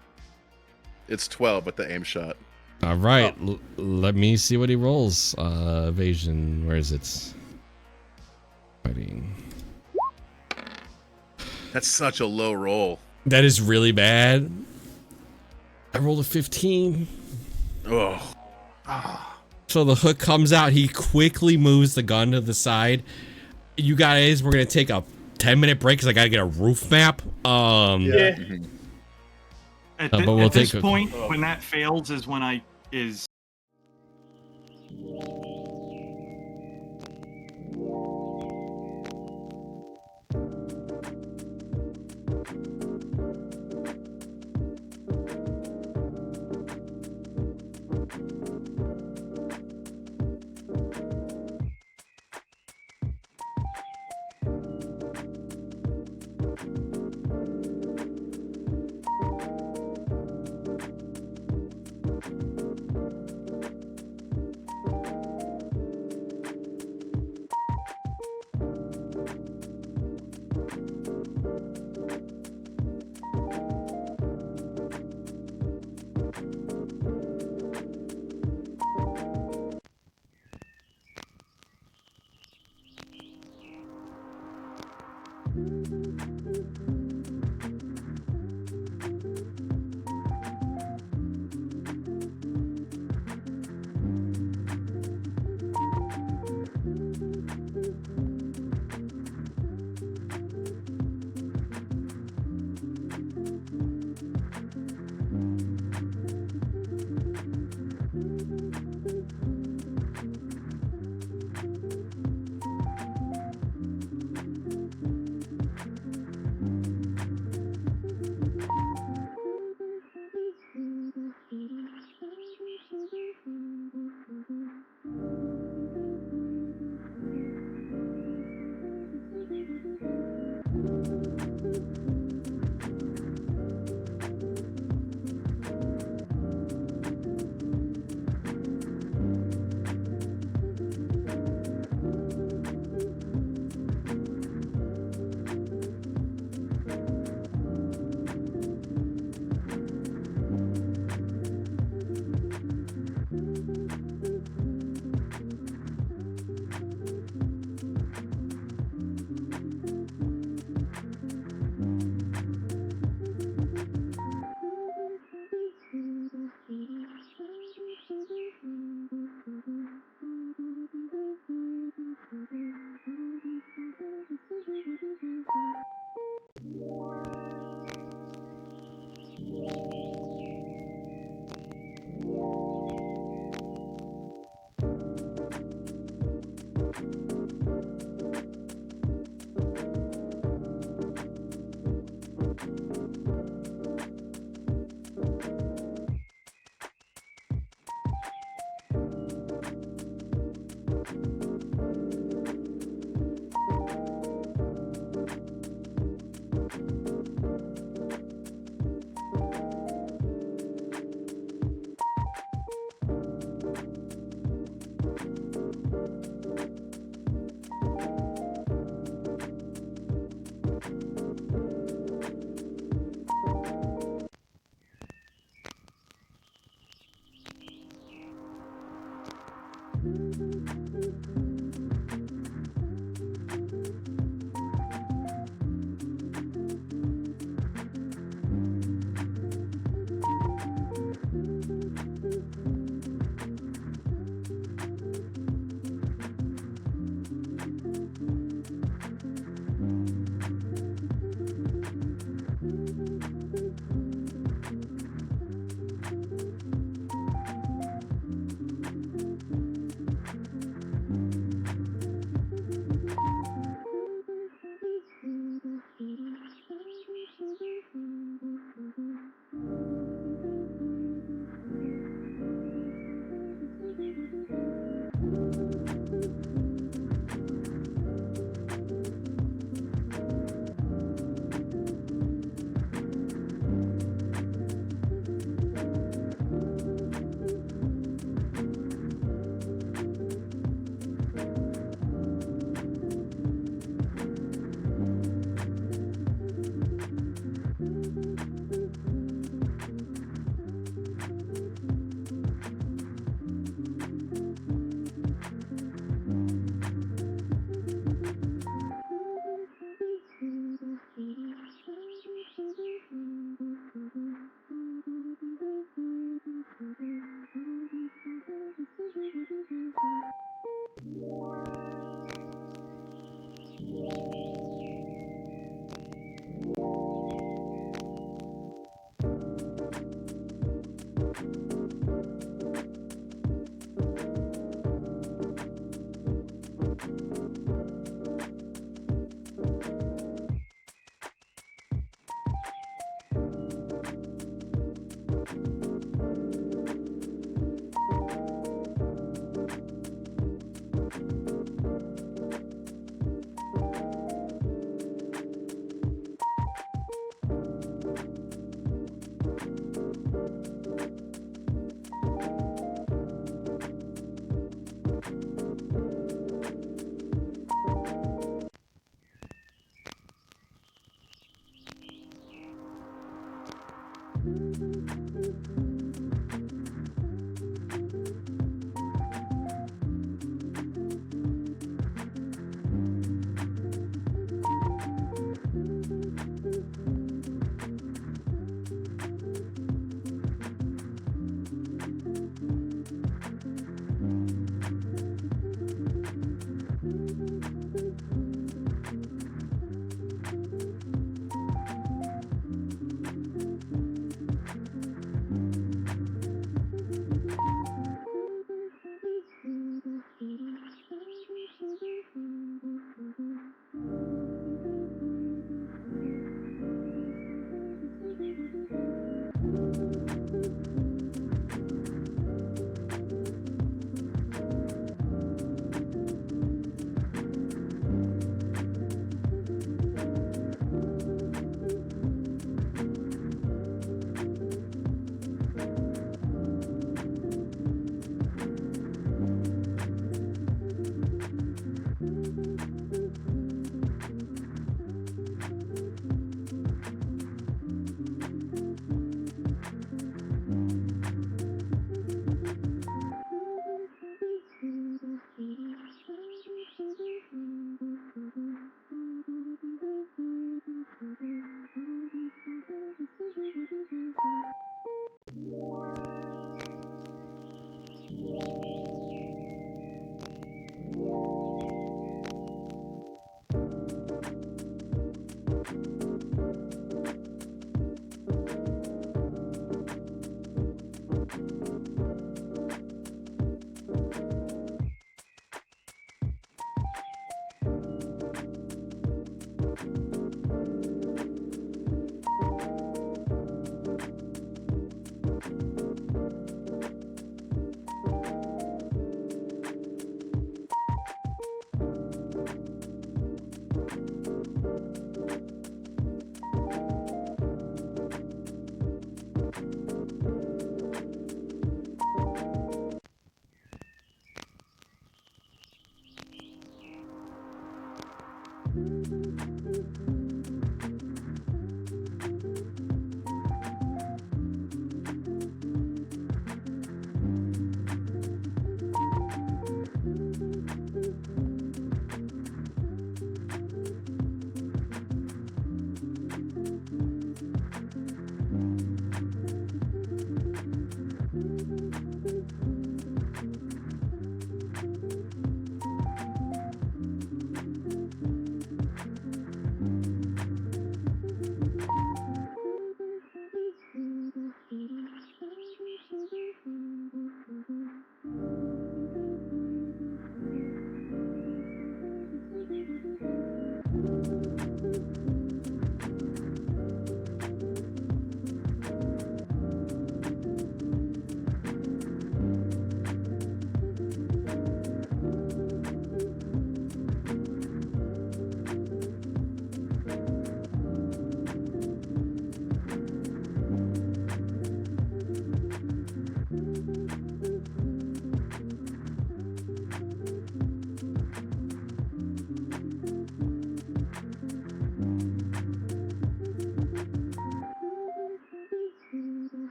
It's 12 with the aim shot. All right. Let me see what he rolls. Evasion. Where is it? Fighting. That's such a low roll. That is really bad. I rolled a 15. Oh. So the hook comes out. He quickly moves the gun to the side. You guys, we're going to take a 10-minute break because I got to get a roof map. Yeah. At, but we'll at this take a- point, when that fails, is when I is.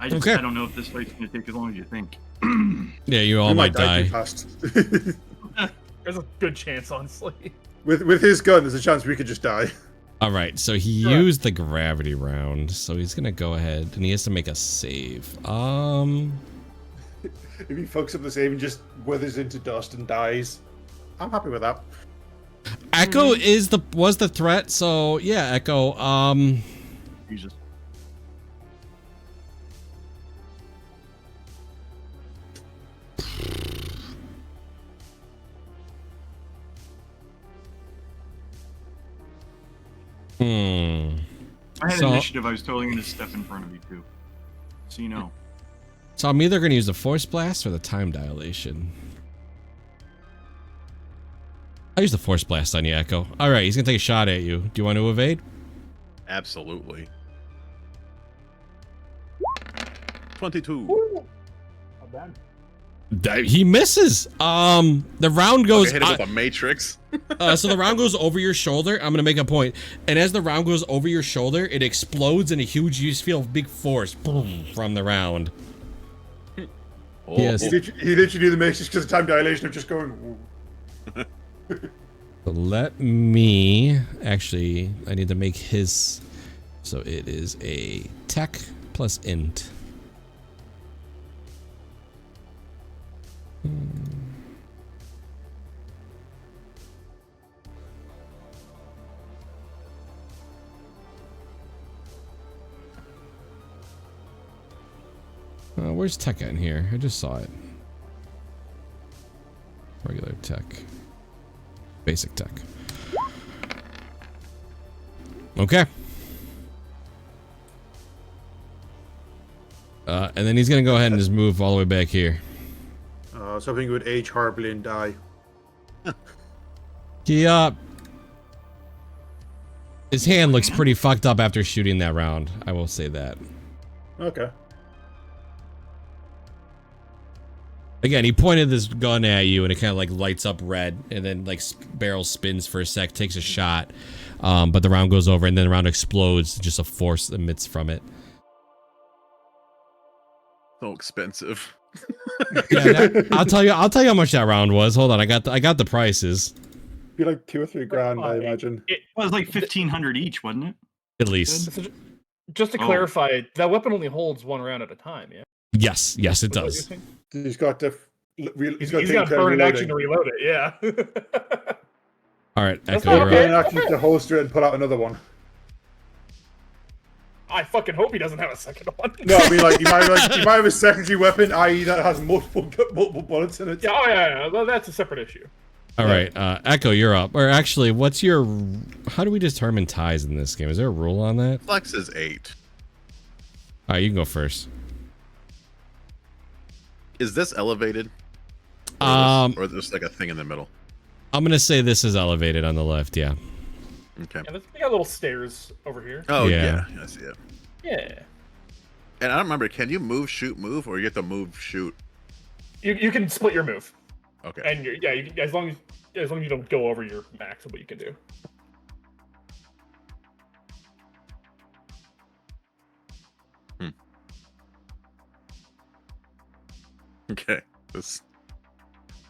I just Okay. I don't know if this fight's gonna take as long as you think. Yeah, you all We might too die. fast. There's a good chance, honestly. with his gun, there's a chance we could just die. All right, so he used the gravity round, so he's gonna go ahead and he has to make a save. If he fucks up the save and just withers into dust and dies, I'm happy with that. Echo was the threat, so yeah, Echo. Jesus. I had initiative. I was totally going to step in front of you too. So you know. So I'm either going to use the force blast or the time dilation. I'll use the force blast on you, Echo. All right, he's going to take a shot at you. Do you want to evade? Absolutely. 22. Not bad. He misses. The round goes. Okay, hit him with a matrix. So the round goes over your shoulder. I'm gonna make a point, and as the round goes over your shoulder, it explodes in a huge. You just feel a big force boom, from the round. Oh. Yes. He literally do the matrix because of time dilation of just going. So let me actually. I need to make his. So it is a tech plus int. Where's tech in here? I just saw it. Regular tech. Basic tech. Okay. And then he's gonna go ahead and just move all the way back here. Something would age horribly and die. He his hand looks pretty fucked up after shooting that round. I will say that. Okay. Again, he pointed this gun at you, and it kind of like lights up red, and then like barrel spins for a sec, takes a shot, but the round goes over, and then the round explodes. Just a force emits from it. So expensive. Yeah, I'll tell you how much that round was. Hold on, I got the prices. Be like $2 or $3 grand, I imagine. It was like 1,500 each, wasn't it? At least. Just to clarify, that weapon only holds one round at a time, yeah? Yes, it does. He's got to. He's got burn action to reload it, yeah. All right, That's Echo, not you're bad. up. Action to holster it and put out another one. I fucking hope he doesn't have a second one. No, I mean, like, he might have a secondary weapon, i.e. that has multiple bullets in it. Yeah, oh yeah. Well, that's a separate issue. All right, Echo, you're up. Or actually, what's your? How do we determine ties in this game? Is there a rule on that? Flex is 8. All right, you can go first. Is this elevated? Or is this like a thing in the middle? I'm gonna say this is elevated on the left. Yeah. Okay. Yeah, we got little stairs over here. Oh Yeah. yeah, I see it. Yeah. And I don't remember. Can you move, shoot, move, or you have to move, shoot? You can split your move, Okay. and as long as you don't go over your max of what you can do. Okay. This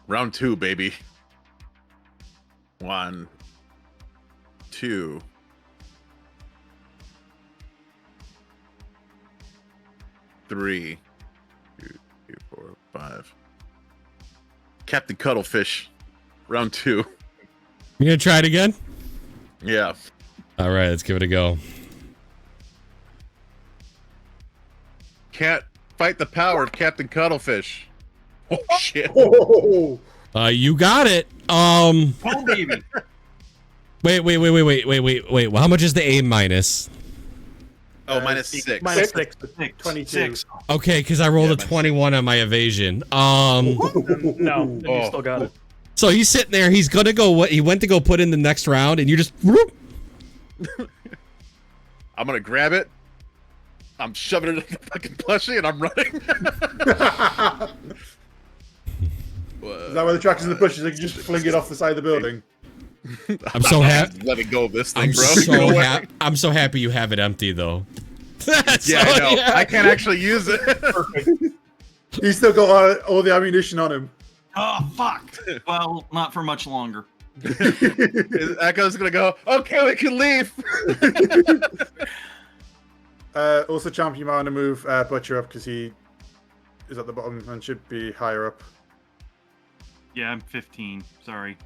round 2, baby. 1, 2. 3. 2, 3, 4, 5. Captain Cuttlefish. Round 2. You gonna try it again? Yeah. All right, let's give it a go. Can't fight the power of Captain Cuttlefish. Oh shit. Oh, You got it. Oh, baby. Wait. Well, how much is the A minus? Oh, minus 6. minus 6. 22. 6. Okay, because I rolled Yeah, a 21 on my evasion. No, then you still got it. So he's sitting there. He's gonna go. He went to go put in the next round, and you just. Whoop. I'm gonna grab it. I'm shoving it in the fucking plushie and I'm running. Is that where the tractor's in the bushes? They can just fling it off the side of the building. I'm so happy. Letting go of this thing, I'm bro. so happy. I'm so happy you have it empty though. I know. Yeah. I can't actually use it. Perfect. He's still got all the ammunition on him. Oh, fuck. Well, not for much longer. Echo's gonna go, okay, we can leave. Also, Champ, you might want to move Butcher up because he is at the bottom and should be higher up. Yeah, I'm 15. Sorry.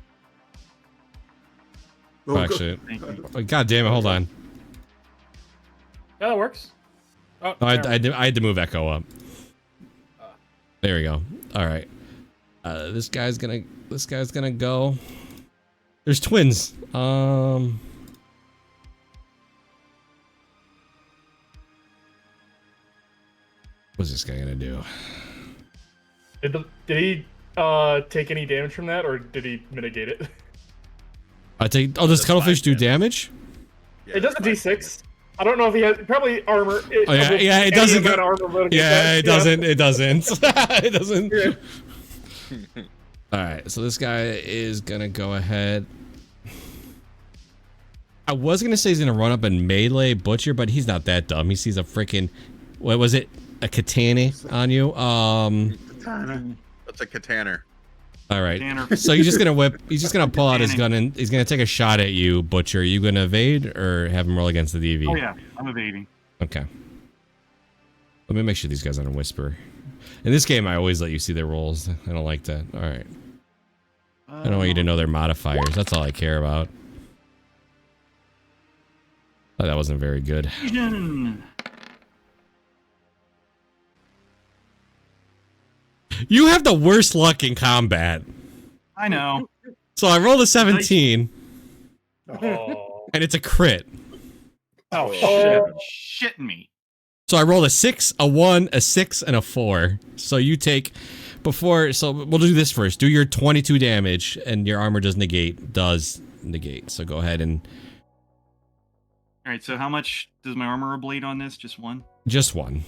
Oh, Actually, Thank you. God damn it! Hold on. Yeah, that works. Oh, No, I had to move Echo up. There we go. All right. This guy's gonna go. There's twins. What's this guy gonna do? Did he take any damage from that, or did he mitigate it? I take. Oh, does Cuttlefish do damage? Yeah, It does a D6. I don't know if he has probably armor. Oh yeah, it doesn't. Go, armor yeah, it doesn't. It doesn't. It doesn't. Yeah. All right, so this guy is gonna go ahead. I was gonna say he's gonna run up and melee Butcher, but he's not that dumb. He sees a freaking, what was it? A katana on you. That's a katana. All right. Tanner. So he's just gonna whip. He's just gonna pull out his gun and he's gonna take a shot at you, Butcher. Are you gonna evade or have him roll against the DV? Oh, yeah. I'm evading. Okay. Let me make sure these guys aren't a whisper. In this game, I always let you see their rolls. I don't like that. All right. I don't want you to know their modifiers. That's all I care about. Oh, that wasn't very good. You have the worst luck in combat. I know. So I rolled a 17, Oh, and it's a crit. Oh shit! Shitting me. So I rolled a 6, a 1, a 6, and a 4. So you take before. So we'll do this first. Do your 22 damage, and your armor does negate. So go ahead and All right, so how much does my armor bleed on this? Just one? just 1.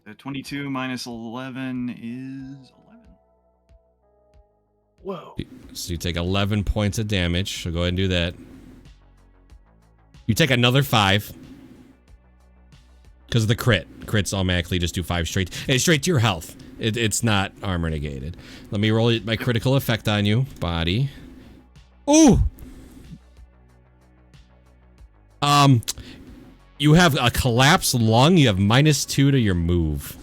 So 22 minus 11 is 11. whoa! So you take 11 points of damage. So go ahead and do that. You take another 5. Because of the crit. Crits automatically just do 5 straight. And straight to your health. It's not armor negated. Let me roll my critical effect on you. Body. Ooh! You have a collapsed lung. You have -2 to your move.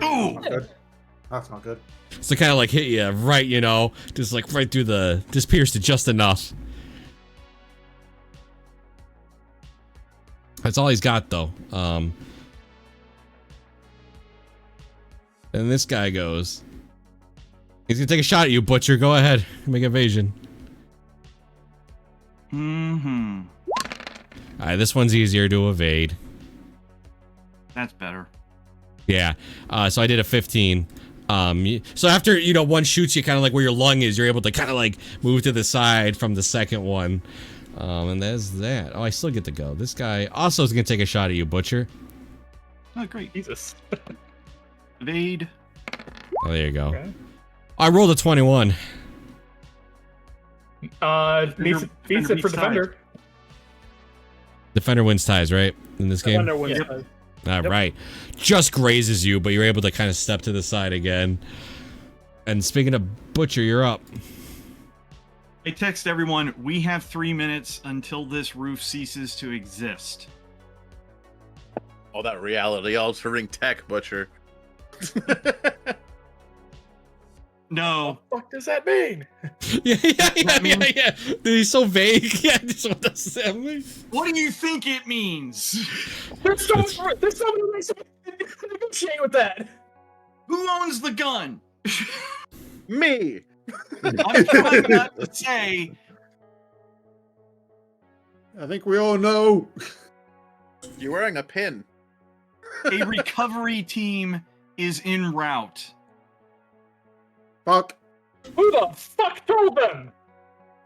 Ooh! Not good. That's not good. So kind of like hit you right, you know, just like right through the, just pierced it just enough. That's all he's got though. And this guy goes. He's gonna take a shot at you, Butcher. Go ahead, make evasion. Mm-hmm. All right, this one's easier to evade. That's better. Yeah. So I did a 15. So after, you know, one shoots you kind of like where your lung is, you're able to kind of like move to the side from the second one. And there's that. Oh, I still get to go. This guy also is going to take a shot at you, Butcher. Oh, great. Jesus. Evade. Oh, there you go. Okay. I rolled a 21. Beats it for defender. Defender wins ties, right? In this game? Defender wins. All right. Just grazes you, but you're able to kind of step to the side again. And speaking of Butcher, you're up. I text everyone, we have 3 minutes until this roof ceases to exist. All that reality altering tech, Butcher. No. What the fuck does that mean? Yeah. Dude, he's so vague. Yeah, what does that mean? What do you think it means? There's so many ways to negotiate with that. Who owns the gun? Me. I'm trying not to say. I think we all know. You're wearing a pin. A recovery team is en route. Fuck. Who the fuck told them?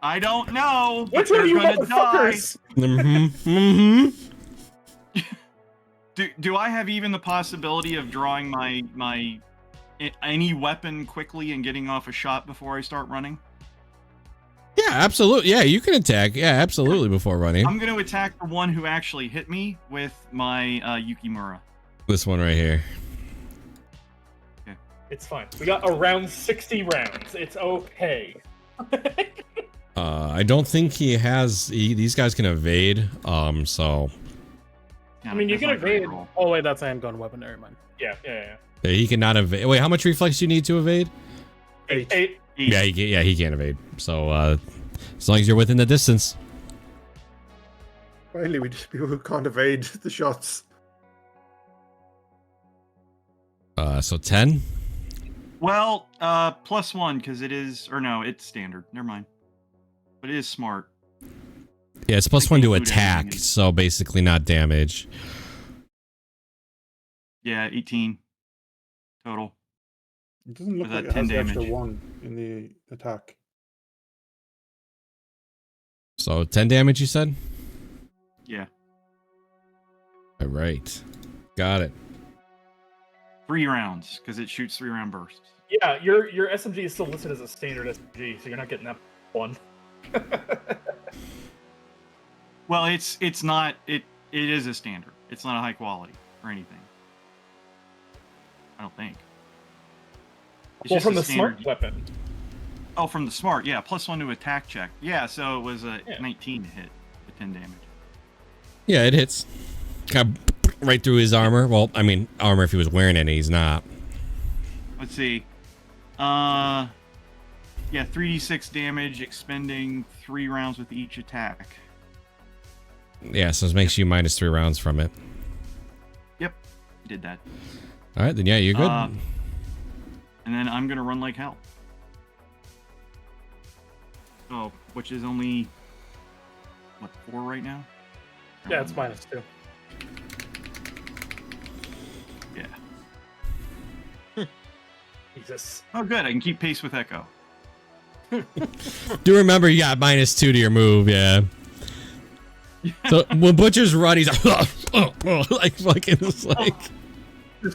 I don't know. Which but one of you they're gonna die. motherfuckers? Do I have even the possibility of drawing my any weapon quickly and getting off a shot before I start running? Yeah, Yeah, absolutely. Yeah, you can attack. Yeah, absolutely before running. I'm going to attack the one who actually hit me with my Yukimura. This one right here. It's fine. We got around 60 rounds. It's okay. I don't think he has. These guys can evade. So. I mean, you can evade. Oh wait, that's a handgun weapon. Never mind. Yeah. He cannot evade. Wait, how much reflex do you need to evade? 8. Yeah, he can't evade. So as long as you're within the distance. Finally, we just people who can't evade the shots. So 10. Well, +1 because it is, or no, it's standard. Never mind. But it is smart. Yeah, it's +1 to attack, so basically not damage. Yeah, 18 total. It doesn't look With like that it 10 has damage. extra 1 in the attack. So 10 damage, you said? Yeah. All right. Got it. 3 rounds because it shoots 3-round bursts. Yeah, your SMG is still listed as a standard SMG, so you're not getting that one. Well, it's not. It is a standard. It's not a high quality or anything. I don't think. It's Well, just from a the smart standard- weapon. Oh, from the smart, yeah. +1 to attack check. Yeah, so it was a 19 to hit with 10 damage. Yeah, it hits. Got right through his armor. Well, I mean, armor if he was wearing any, he's not. Let's see. Yeah, 3d6 damage, expending 3 rounds with each attack. Yeah, so it makes you -3 rounds from it. Yep, did that. All right, then yeah, you're good. And then I'm gonna run like hell. Oh, which is only what, 4 right now? Yeah, it's -2. Yeah. Jesus. Oh, good. I can keep pace with Echo. Do remember you got -2 to your move, yeah. So when Butcher's run, he's like fucking just like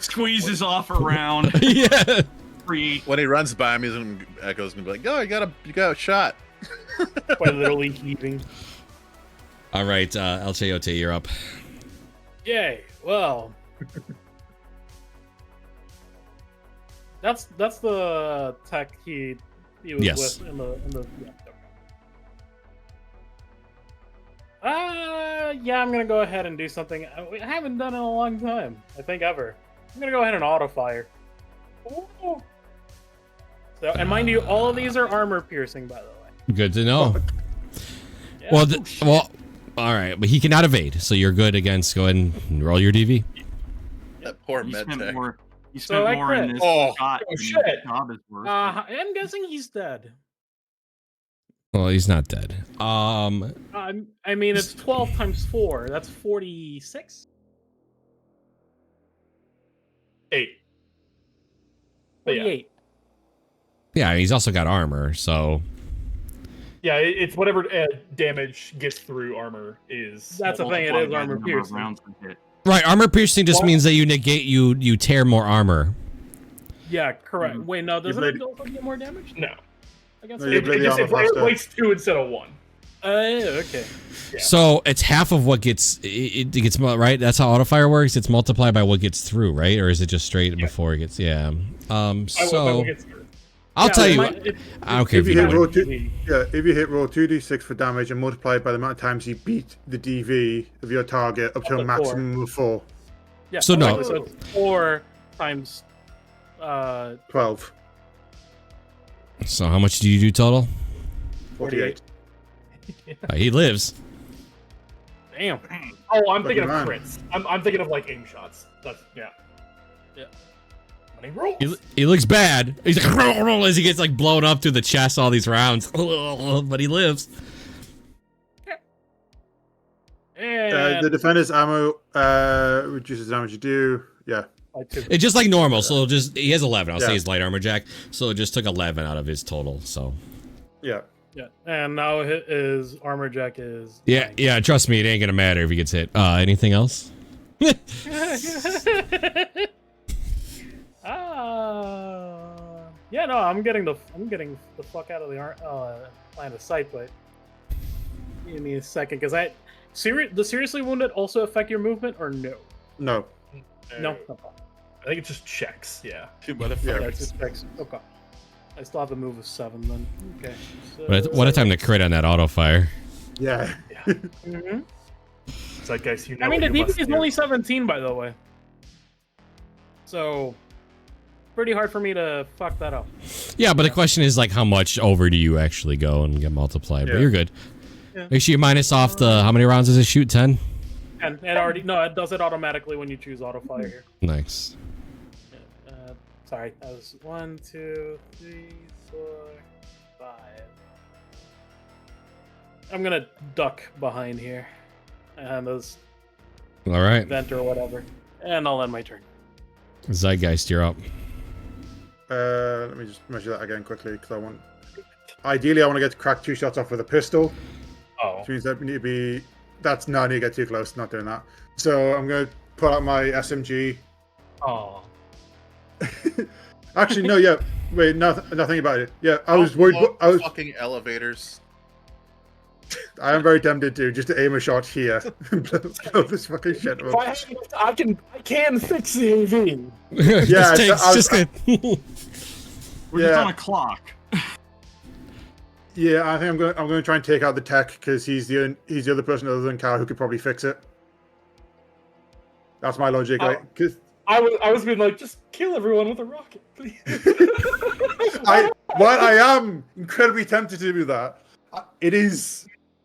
Squeezes off around. yeah. Free. When he runs by me, Echo's gonna be like, "Oh, you got a shot." Quite literally heaving. All right, El Chayote, you're up. Yay! Well, that's the tech he was Yes. with in the yeah. Yeah, I'm gonna go ahead and do something I haven't done in a long time. I think ever. I'm gonna go ahead and auto fire. Ooh. So, and mind you, all of these are armor piercing, by the way. Good to know. Yeah. Well, all right, but he cannot evade, so you're good against. Go ahead and roll your DV. That poor You med spent tech. more. You So spent I more in crit. this Oh. shot. Oh, than shit. the job is worth. I'm guessing he's dead. Well, he's not dead. I mean, it's 12 times 4. That's 46. 8. But yeah. 48. Yeah, he's also got armor, so Yeah, it's whatever damage gets through armor is. That's the thing. It Multiply is by the armor number of piercing. rounds we hit. right. Armor piercing just means that you negate you tear more armor. Yeah, correct. Wait, no, doesn't played- it also get more damage? No. I guess No, so. you It play the armor it faster. weights 2 instead of 1. Okay. Yeah. So it's half of what gets it gets right. That's how auto fire works. It's multiplied by what gets through, right? Or is it just straight before it gets? Yeah. So I'll tell you. I don't care if If you you hit do roll it. if you hit roll 2d6 for damage and multiply it by the amount of times you beat the DV of your target up to a to maximum of 4. Yeah. So no. So it's 4 times. 12. So how much do you do total? 48. He lives. Damn. Oh, I'm thinking of man. crits. I'm thinking of like aim shots. That's yeah. Money rolls. He looks bad. He's like as he gets like blown up through the chest. All these rounds, but he lives. And The defender's ammo reduces the damage you do. Yeah. It's just like normal. So he has 11. I'll Yeah. say his light armor jack. So it just took 11 out of his total. So Yeah. yeah, and now his armor jack is. yeah. Trust me, it ain't gonna matter if he gets hit. Anything else? Yeah, no, I'm getting the fuck out of the line of sight, but give me a second, because the seriously wounded also affect your movement or no? No. No. I think it just checks. Yeah. Two Yeah, motherfuckers. it just checks. Okay. I still have a move of 7 then. Okay. So, What a time to crit on that auto fire. Yeah. Mhm. Zeitgeist, you know. I mean, what the you DP must is do. only 17, by the way. So, pretty hard for me to fuck that up. Yeah, but the question is like, how much over do you actually go and get multiplied? But Yeah. you're good. Yeah. Make sure you minus off the how many rounds does it shoot? 10. And it already it does it automatically when you choose auto fire here. Nice. Sorry, that was 1, 2, 3, 4, 5. I'm gonna duck behind here, and those All right, vent or whatever, and I'll end my turn. Zeitgeist, you're up. Let me just measure that again quickly because I want. Ideally, I want to get to crack 2 shots off with a pistol, Oh. which means that we need to be. That's no, I need to get too close. Not doing that. So I'm going to pull out my SMG. Oh. Actually, no. Yeah. Wait. Nothing about it. Yeah. I was worried. I was. Fucking elevators. I am very tempted to just to aim a shot here and blow this fucking shit If up. I can fix the AV. Yeah, just good. We're just on a clock. Yeah, I think I'm going to try and take out the tech because he's the other person other than Cal who could probably fix it. That's my logic. Like, 'cause I was being like, just kill everyone with a rocket, please. while I am incredibly tempted to do that,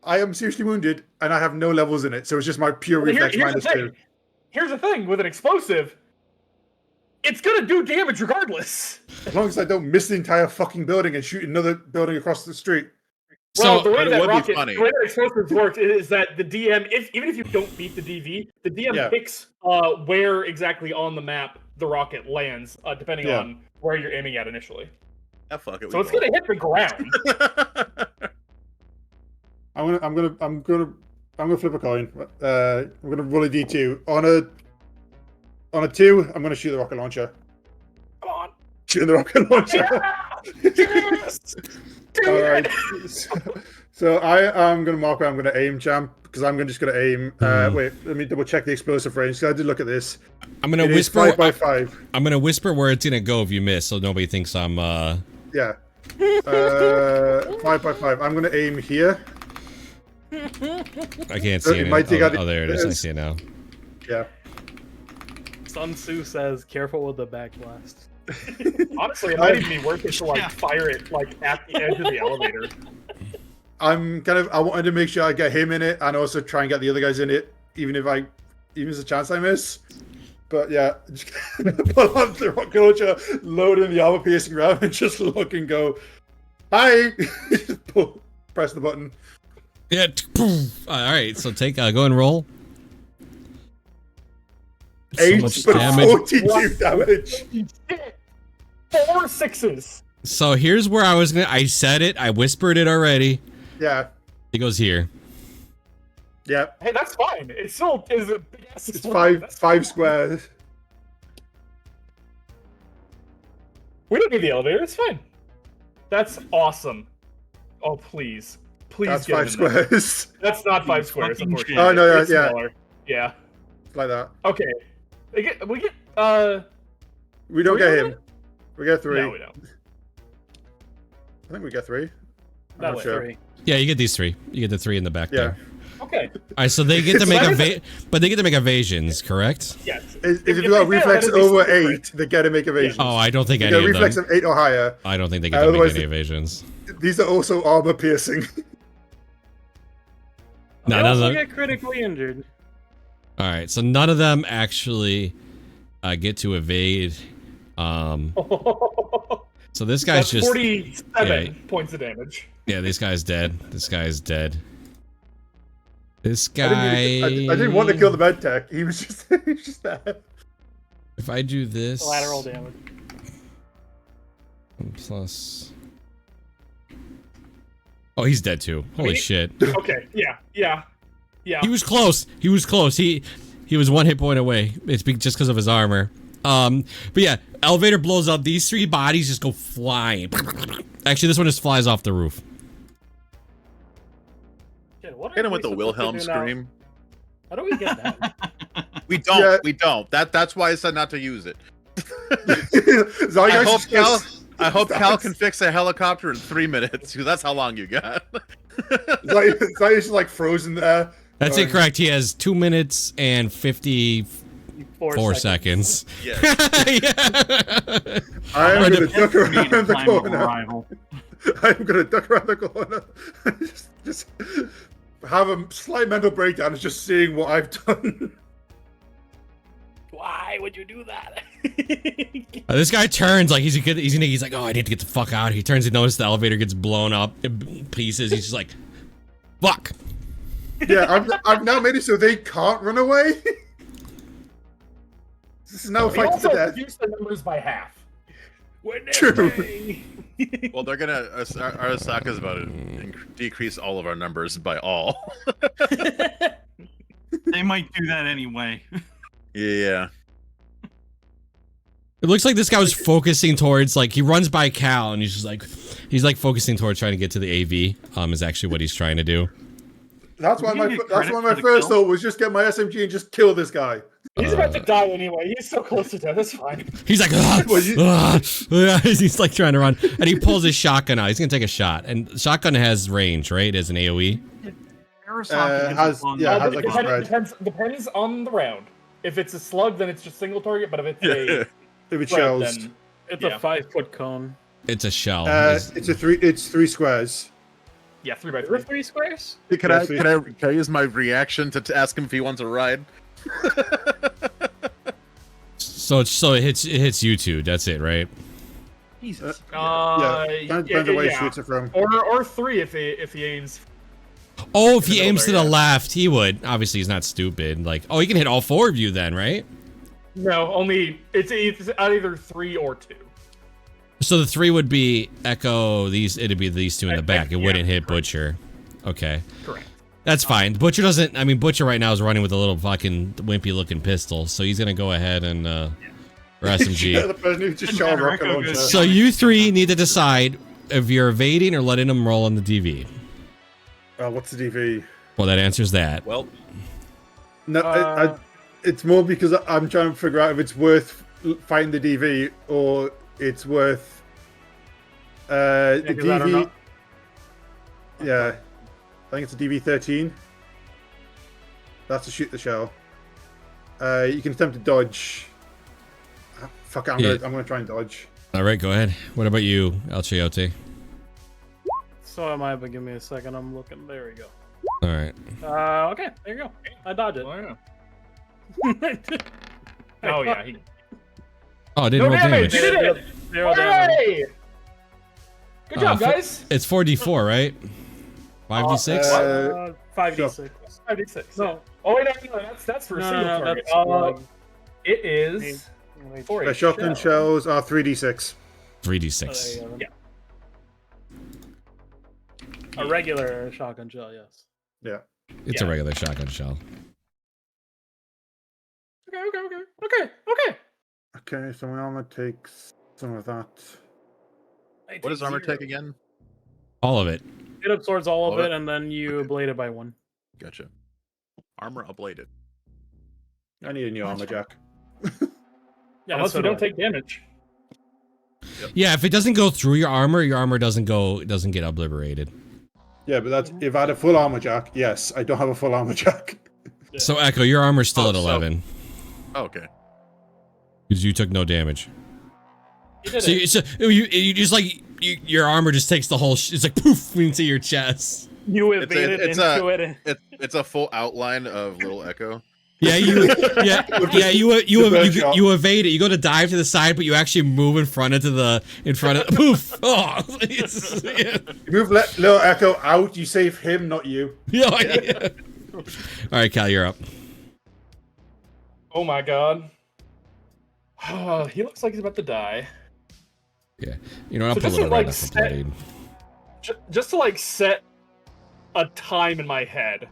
I am seriously wounded and I have no levels in it, so it's just my pure reflex Here's the minus 2. thing. Here's the thing with an explosive, it's gonna do damage regardless. As long as I don't miss the entire fucking building and shoot another building across the street. Well, So the way but it that would be rocket, funny. the way that explosives work is that the DM, even if you don't beat the DV, the DM Yeah. picks where exactly on the map the rocket lands, depending Yeah. on where you're aiming at initially. Ah, fuck it. So it's gonna hit the ground. I'm gonna flip a coin. I'm gonna roll a d2 on a 2. I'm gonna shoot the rocket launcher. Come on. Shooting the rocket launcher. Yes! Do All it! right. So I am gonna mark where I'm gonna aim, champ, because I'm just gonna aim. Wait, let me double check the explosive range. So I did look at this. I'm gonna It is whisper. 5x5. I'm gonna whisper where it's gonna go if you miss, so nobody thinks I'm. Yeah. 5x5. I'm gonna aim here. I can't So see it it. might take out the- Oh, there it is. I see it now. Yeah. Sun Tzu says, "Careful with the backblast." Honestly, it might even be worth it to Yeah. fire it at the edge of the elevator. I wanted to make sure I get him in it and also try and get the other guys in it, even if there's a chance I miss. But yeah, just pull out the rocket launcher, load in the armor piercing round, and just look and go, hi! Press the button. Yeah. All right. So go and roll. So 8 much but damage. 42 damage. 4 6s. So here's where I said it. I whispered it already. Yeah. It goes here. Yeah. Hey, that's fine. It still is a big ass. It's five squares. We don't need the elevator. It's fine. That's awesome. Oh please, please. That's get 5 it in there. squares. That's not 5 squares, Fucking unfortunately. shit. Oh, no, It's yeah. smaller. Yeah. Like that. Okay. We get. We don't 3 get of him. it? We get 3. No, we don't. I think we get 3. I'm That not was sure. 3. Yeah, you get these 3. You get the 3 in the back Yeah. there. Okay. All right, so they get to make So that but they get to make evasions, correct? Yes. If If you've they got a fail, reflex that'd be over different. 8, they get to make evasions. Oh, I don't think You any get a of reflex them. of 8 or higher. I don't think they get to make Otherwise any they- evasions. These are also armor piercing. No, They none of also them. get critically injured. All right, so none of them actually get to evade. So this guy's That's just 47 points of damage. yeah. This guy's dead. This guy's dead. This I guy. didn't want to kill the med tech. He was just there. If I do this Collateral damage. plus. Oh, he's dead too. Holy mean- shit! Okay. Yeah. He was close. He was close. He was 1 hit point away. It's just because of his armor. But yeah, elevator blows up. These 3 bodies just go flying. Actually, this one just flies off the roof. Shit, what are Hit him we with the supposed to Wilhelm do now? scream. How do we get that? We don't. Yeah. We don't. That's why I said not to use it. I hope Cal can fix a helicopter in 3 minutes, because that's how long you got. It's just like frozen there. That's incorrect. He has 2 minutes and 54 seconds. Yeah. Yeah. I'm gonna duck around the Time of corner. arrival. I'm gonna duck around the corner. just have a slight mental breakdown of just seeing what I've done. Why would you do that? This guy turns like he's like, oh, I need to get the fuck out. He turns and notices the elevator gets blown up in pieces. He's just like, fuck. Yeah, I've now made it so they can't run away. This is now a We fight to also the death. reduced the numbers by half. True. Well, they're gonna. Arasaka's about to decrease all of our numbers by all. They might do that anyway. Yeah. It looks like this guy was focusing towards, like, he runs by Cal and he's like focusing towards trying to get to the AV. Is actually what he's trying to do. That's why You my get credit first for the kill? thought was just get my SMG and just kill this guy. He's about to die anyway. He's so close to death. That's fine. He's like, he's like trying to run, and he pulls his shotgun out. He's gonna take a shot, and shotgun has range, right? As an AOE. Arasaka has- yeah, has like a spread. Depends on the round. If it's a slug, then it's just single target. But if it's a If it spread, shells, then It's Yeah. a 5-foot cone. It's a shell. it's 3 squares. yeah, 3 by There were 3. 3 squares? Can I use my reaction to ask him if he wants a ride? So it hits you two. That's it, right? Jesus. Yeah, depends on where he shoots it from. Or 3 if he aims. Oh, if he middle aims there, to the yeah. left, he would. Obviously, he's not stupid. Like, oh, he can hit all 4 of you then, right? No, only it's either 3 or 2. So the 3 would be Echo. It'd be these 2 in the back. It wouldn't hit Butcher. Okay. Correct. That's fine. Butcher doesn't. I mean, Butcher right now is running with a little fucking wimpy-looking pistol, so he's gonna go ahead and or SMG. Yeah, the person who just shot a rocket launcher. So you 3 need to decide if you're evading or letting him roll on the DV. What's the DV? Well, that answers that. Well, No, it's more because I'm trying to figure out if it's worth fighting the DV or it's worth the 'cause I don't DV. know. Yeah, I think it's a DV-13. That's to shoot the shell. You can attempt to dodge. Fuck it, I'm gonna try and dodge. All right, go ahead. What about you, El Chiote? So am I, but give me a second. I'm looking. There we go. All right. Okay, there you go. I dodged it. Oh, Oh yeah. Oh, it didn't roll damage. You did it! 0 damage. Hey! Good job, guys. It's 4d4, right? 5d6. 5d6. 5d6. No. Oh wait, no, that's for a single target. That's It is for The a shotgun shell. shells are 3d6. 3d6. Yeah. A regular shotgun shell, yes. Yeah. It's a regular shotgun shell. Okay. Okay, so my armor takes some of that. what does armor take again? All of it. It absorbs all of All of it, and then you ablate it by 1. Gotcha. Armor ablated. I need a new armor jack. Yeah, Unless so you don't do I. take damage. Yeah, if it doesn't go through your armor doesn't get obliterated. Yeah, but that's if I had a full armor jack. Yes, I don't have a full armor jack. Yeah. So Echo, your armor's still Oh, at 11 Oh, okay. because you took no damage. You did So it. you just like your armor just takes the whole. It's like poof into your chest. You It's evaded it's into a it. it's a full outline of little Echo. Yeah, you evade it. You go to dive to the side, but you actually move in front of poof. Oh, yeah. You move little Echo out. You save him, not you. Yeah. All right, Cal, you're up. Oh my god. He looks like he's about to die. Yeah, you know, I'll So pull just it to, right like, off the set- blade. Just to like set a time in my head.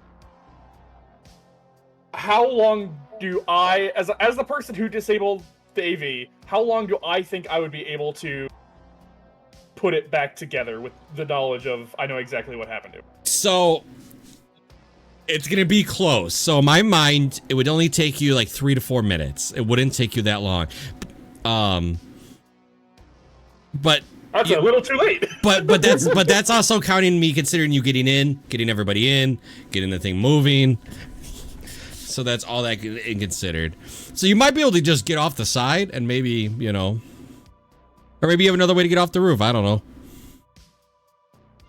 How long do I, as the person who disabled the AV, how long do I think I would be able to put it back together with the knowledge of I know exactly what happened to it? So it's gonna be close. So in my mind, it would only take you like 3 to 4 minutes. It wouldn't take you that long. But that's a little too late. but that's also counting me considering you getting in, getting everybody in, getting the thing moving. So that's all that in considered. So you might be able to just get off the side and maybe, you know, or maybe you have another way to get off the roof. I don't know.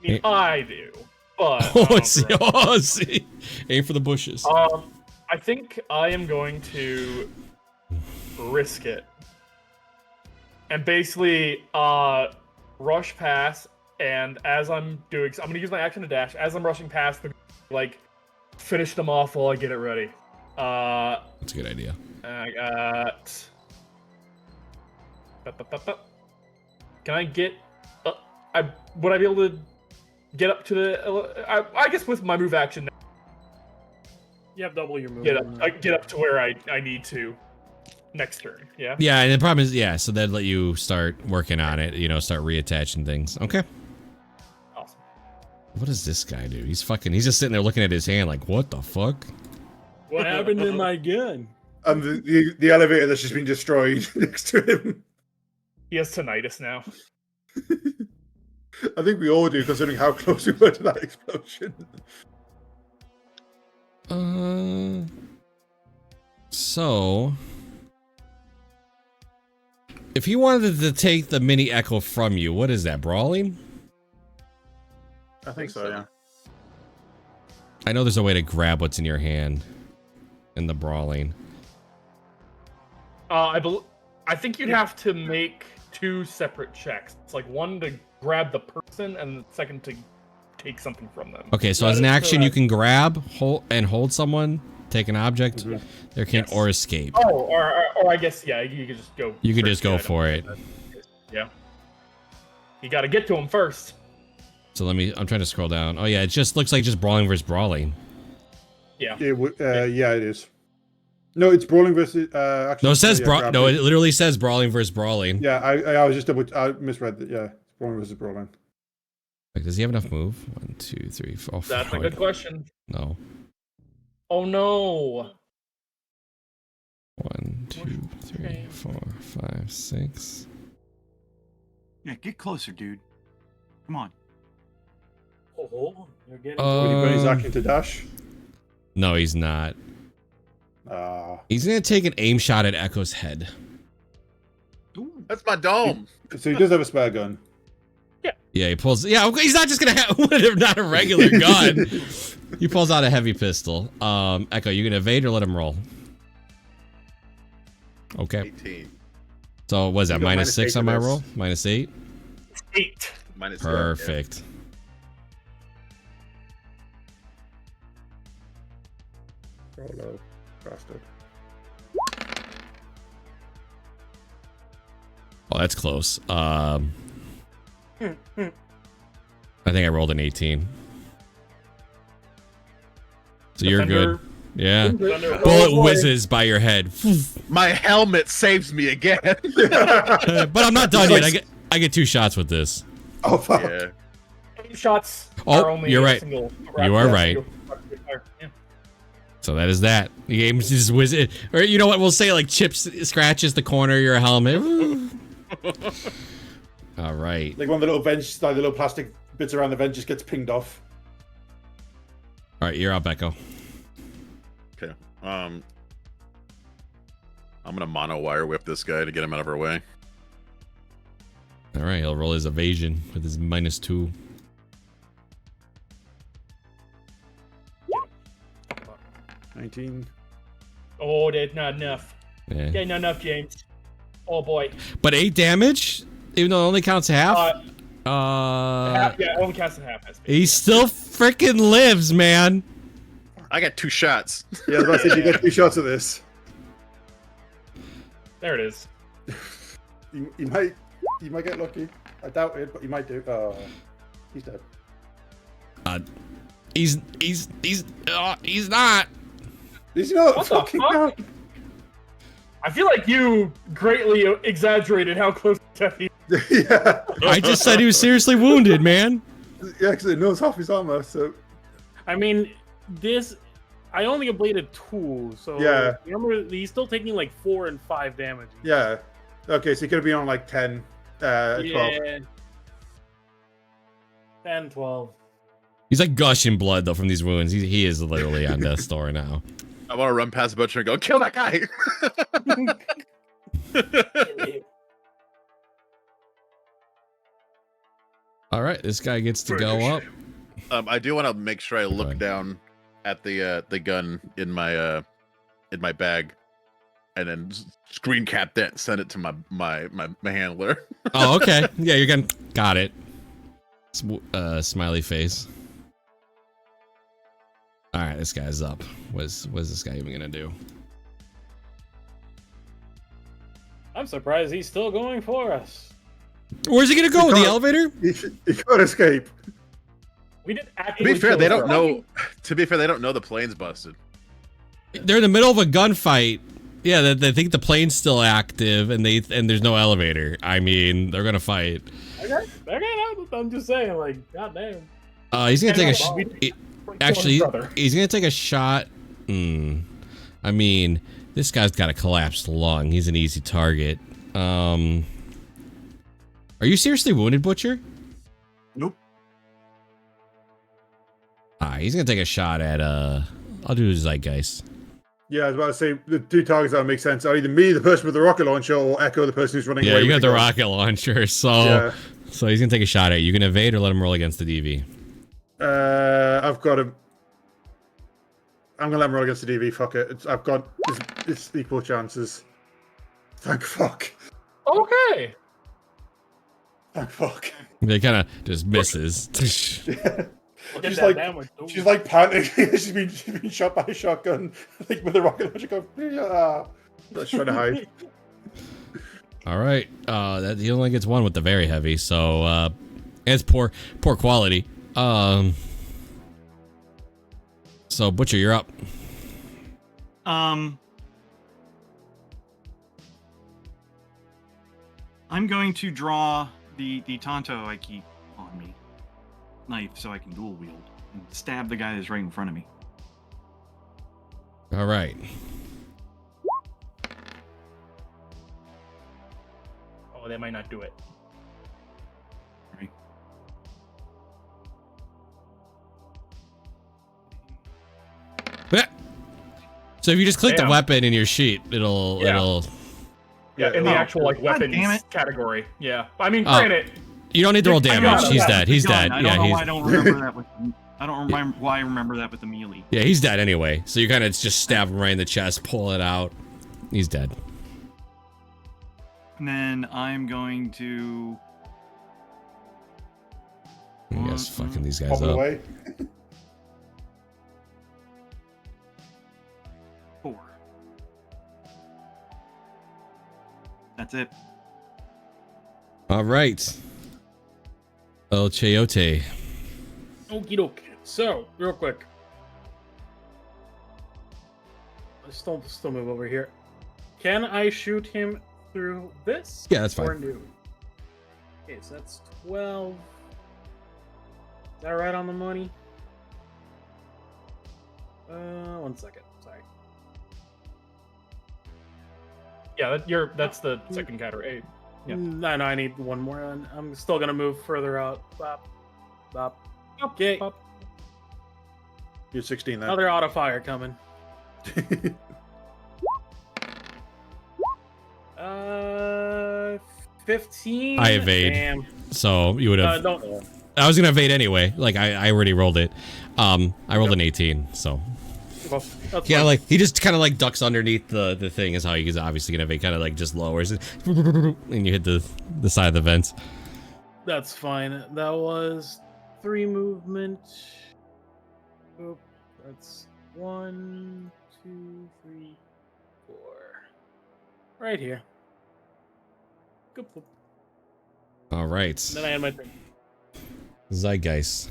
I mean, I do, but see, aim for the bushes. I think I am going to risk it and basically rush past. And as I'm doing, I'm going to use my action to dash. As I'm rushing past, like finish them off while I get it ready. That's a good idea. I got. Can I get? Would I be able to get up to the? I guess with my move action. You have double your move. Get up to where I need to. Next turn. Yeah. Yeah, and the problem is, yeah. So they'd let you start working on it. You know, start reattaching things. Okay. Awesome. What does this guy do? He's just sitting there looking at his hand like, what the fuck? What happened to my gun? And the elevator that's just been destroyed next to him. He has tinnitus now. I think we all do, considering how close we were to that explosion. So if he wanted to take the mini echo from you, what is that, brawling? I think so, yeah. I know there's a way to grab what's in your hand in the brawling. I think you'd have to make 2 separate checks. It's like one to grab the person and the second to take something from them. Okay, so as an action, you can grab, hold someone, take an object, there can't, or escape. Oh, or I guess, yeah, you could just go. You could just go for it. Yeah. You got to get to him first. So I'm trying to scroll down. Oh yeah, it just looks like just brawling versus brawling. Yeah. Yeah, it is. No, it's brawling versus. Actually, no, it says no. It literally says brawling versus brawling. Yeah, I was just I misread that. Yeah, brawling versus brawling. Like, does he have enough move? 1, 2, 3, 4. That's a good question. No. Oh no. 1, 2, 3, 4, 5, 6. Yeah, get closer, dude. Come on. Oh, you're getting. When he's acting to dash. No, he's not. He's gonna take an aim shot at Echo's head. Ooh, that's my dome. So he does have a spare gun. Yeah, he pulls. Yeah, he's not just gonna have not a regular gun. He pulls out a heavy pistol. Echo, you gonna evade or let him roll? Okay. 18. So was that -6 on my roll? -8. 8. Perfect. Oh no, bastard. Oh, that's close. I think I rolled an 18. So you're good. Yeah. Bullet whizzes by your head. My helmet saves me again. But I'm not done yet. I get 2 shots with this. Oh fuck. Yeah. 8 shots. Oh, are only you're right. Single You are right. Yeah. So that is that. The game just whiz it. Or you know what? We'll say like chips, scratches the corner of your helmet. All right. Like one of the little vents, like the little plastic bits around the vent just gets pinged off. All right, you're up, Echo. Okay. I'm gonna mono wire whip this guy to get him out of our way. All right, he'll roll his evasion with his -2. $19. Oh, that's not enough. Yeah. Okay, not enough, James. Oh boy. But 8 damage, even though it only counts half. Half, yeah, it only counts in half. He still freaking lives, man. I got 2 shots. Yeah, I was about to say, you get 2 shots of this. There it is. You might get lucky. I doubt it, but you might do. He's dead. He's not. He's not What the fucking fuck? out. I feel like you greatly exaggerated how close Death he is. Yeah. I just said he was seriously wounded, man. Yeah, because it knows half his armor, so... I mean, I only ablated 2, so Yeah. remember he's still taking like 4 and 5 damage. Yeah. Okay, so he could have been on like 10, 12. Yeah. 10, 12. He's like gushing blood though from these wounds. He is literally on death's door now. I want to run past the butcher and go, kill that guy! All right, this guy gets to go up. I do want to make sure I look down at the gun in my bag, and then screen cap that, send it to my handler. Oh, okay. Yeah, you're gonna got it. Smiley face. All right, this guy's up. What's this guy even gonna do? I'm surprised he's still going for us. Where's he gonna go? The elevator? He can't escape. We did To actively be fair, kill they this don't guy. know. To be fair, they don't know the plane's busted. They're in the middle of a gunfight. Yeah, they think the plane's still active, and there's no elevator. I mean, they're gonna fight. Okay, I'm just saying, like, goddamn. He's gonna take Actually, he's gonna take a shot. I mean, this guy's got a collapsed lung. He's an easy target. Are you seriously wounded, Butcher? Nope. He's gonna take a shot at I'll do Zeitgeist. Yeah, I was about to say the 2 targets that make sense are either me, the person with the rocket launcher, or Echo, the person who's running away. Yeah, you with got the gun. rocket launcher, so he's gonna take a shot at you. You can evade or let him roll against the DV. I've got him. I'm gonna let him roll against the DV. Fuck it. I've got it's equal chances. Thank fuck. Okay. Thank fuck. They kind of just misses. Look at She's that like, damage. she's like panicking. she's been shot by a shotgun, like with a rocket launcher. Go, yeah. That's trying to hide. All right, that he only gets one with the very heavy, so it's poor quality. So Butcher, you're up. I'm going to draw the Tonto I keep on me knife so I can dual wield and stab the guy that's right in front of me. All right. Oh, they might not do it. Right. So if you just click the Damn. weapon in your sheet, it'll Yeah, in the Oh, actual like God weapons damn it. category. Yeah, I mean, Oh. granted, you don't need to roll I damage. got it. He's dead. He's dead. I don't Yeah, know he's why I don't remember that with. I don't remember why I remember that with the melee. yeah, he's dead anyway. So you kind of just stab him right in the chest, pull it out. He's dead. And then I'm going to. I guess fucking these guys Pop it up. away. 4. That's it. All right. El Chayote. Okie doke. So, real quick. Let's still move over here. Can I shoot him through this? Yeah, that's Or fine. new? Okay, so that's 12. Is that right on the money? 1 second. Sorry. yeah, that's the second category. Yeah. No, I need one more. And I'm still gonna move further out. Bop, bop. Okay. You're 16 then. Another auto fire coming. 15. I evade. Damn. So you would have. Don't. I was gonna evade anyway. Like I already rolled it. I rolled an 18. So Well, that's yeah, fine. like he just kind of like ducks underneath the thing. Is how he's obviously gonna evade. Kind of like just lowers it, and you hit the side of the vents. That's fine. That was 3 movement. Oop, that's 1, 2, 3, 4. Right here. Good. All right, Then I had my thing. Zeitgeist.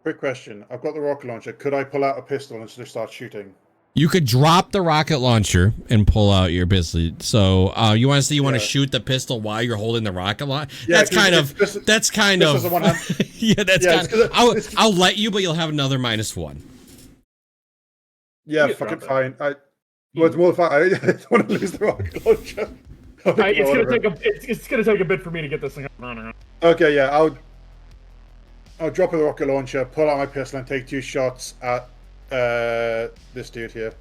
Quick question. I've got the rocket launcher. Could I pull out a pistol and just start shooting? You could drop the rocket launcher and pull out your pistol. So you want to say you want to shoot the pistol while you're holding the rocket launcher? Yeah, that's kind of. Yeah, that's kind of. I'll let you, but you'll have another -1. Yeah, fucking fine. It's more fun. I don't want to lose the rocket launcher. It's gonna take a bit for me to get this thing running. Okay, yeah, I'll drop the rocket launcher, pull out my pistol, and take 2 shots at this dude here.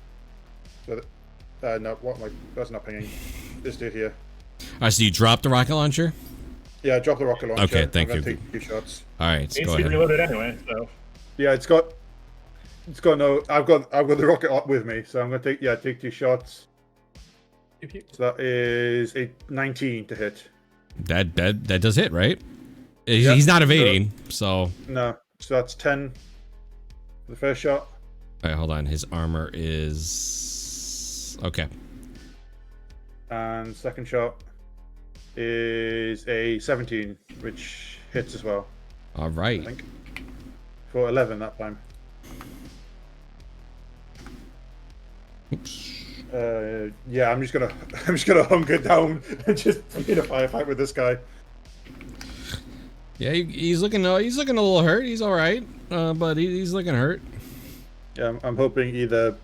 So, no, what am I? That's not pinging. This dude here. I see you drop the rocket launcher. Yeah, drop the rocket launcher. Okay, thank you. Take 2 shots. All right, Needs go to be ahead. reloaded anyway, so. Yeah, it's got no. I've got the rocket with me, so I'm gonna take 2 shots. So that is a 19 to hit. That does hit, right? He's not evading, so. No, so that's 10 for the first shot. All right, hold on. His armor is okay. And second shot is a 17, which hits as well. All right. I think for 11 that time. Oops. Yeah, I'm just gonna hunker down and just be in a firefight with this guy. Yeah, he's looking a little hurt. He's all right, but he's looking hurt. Yeah, I'm hoping either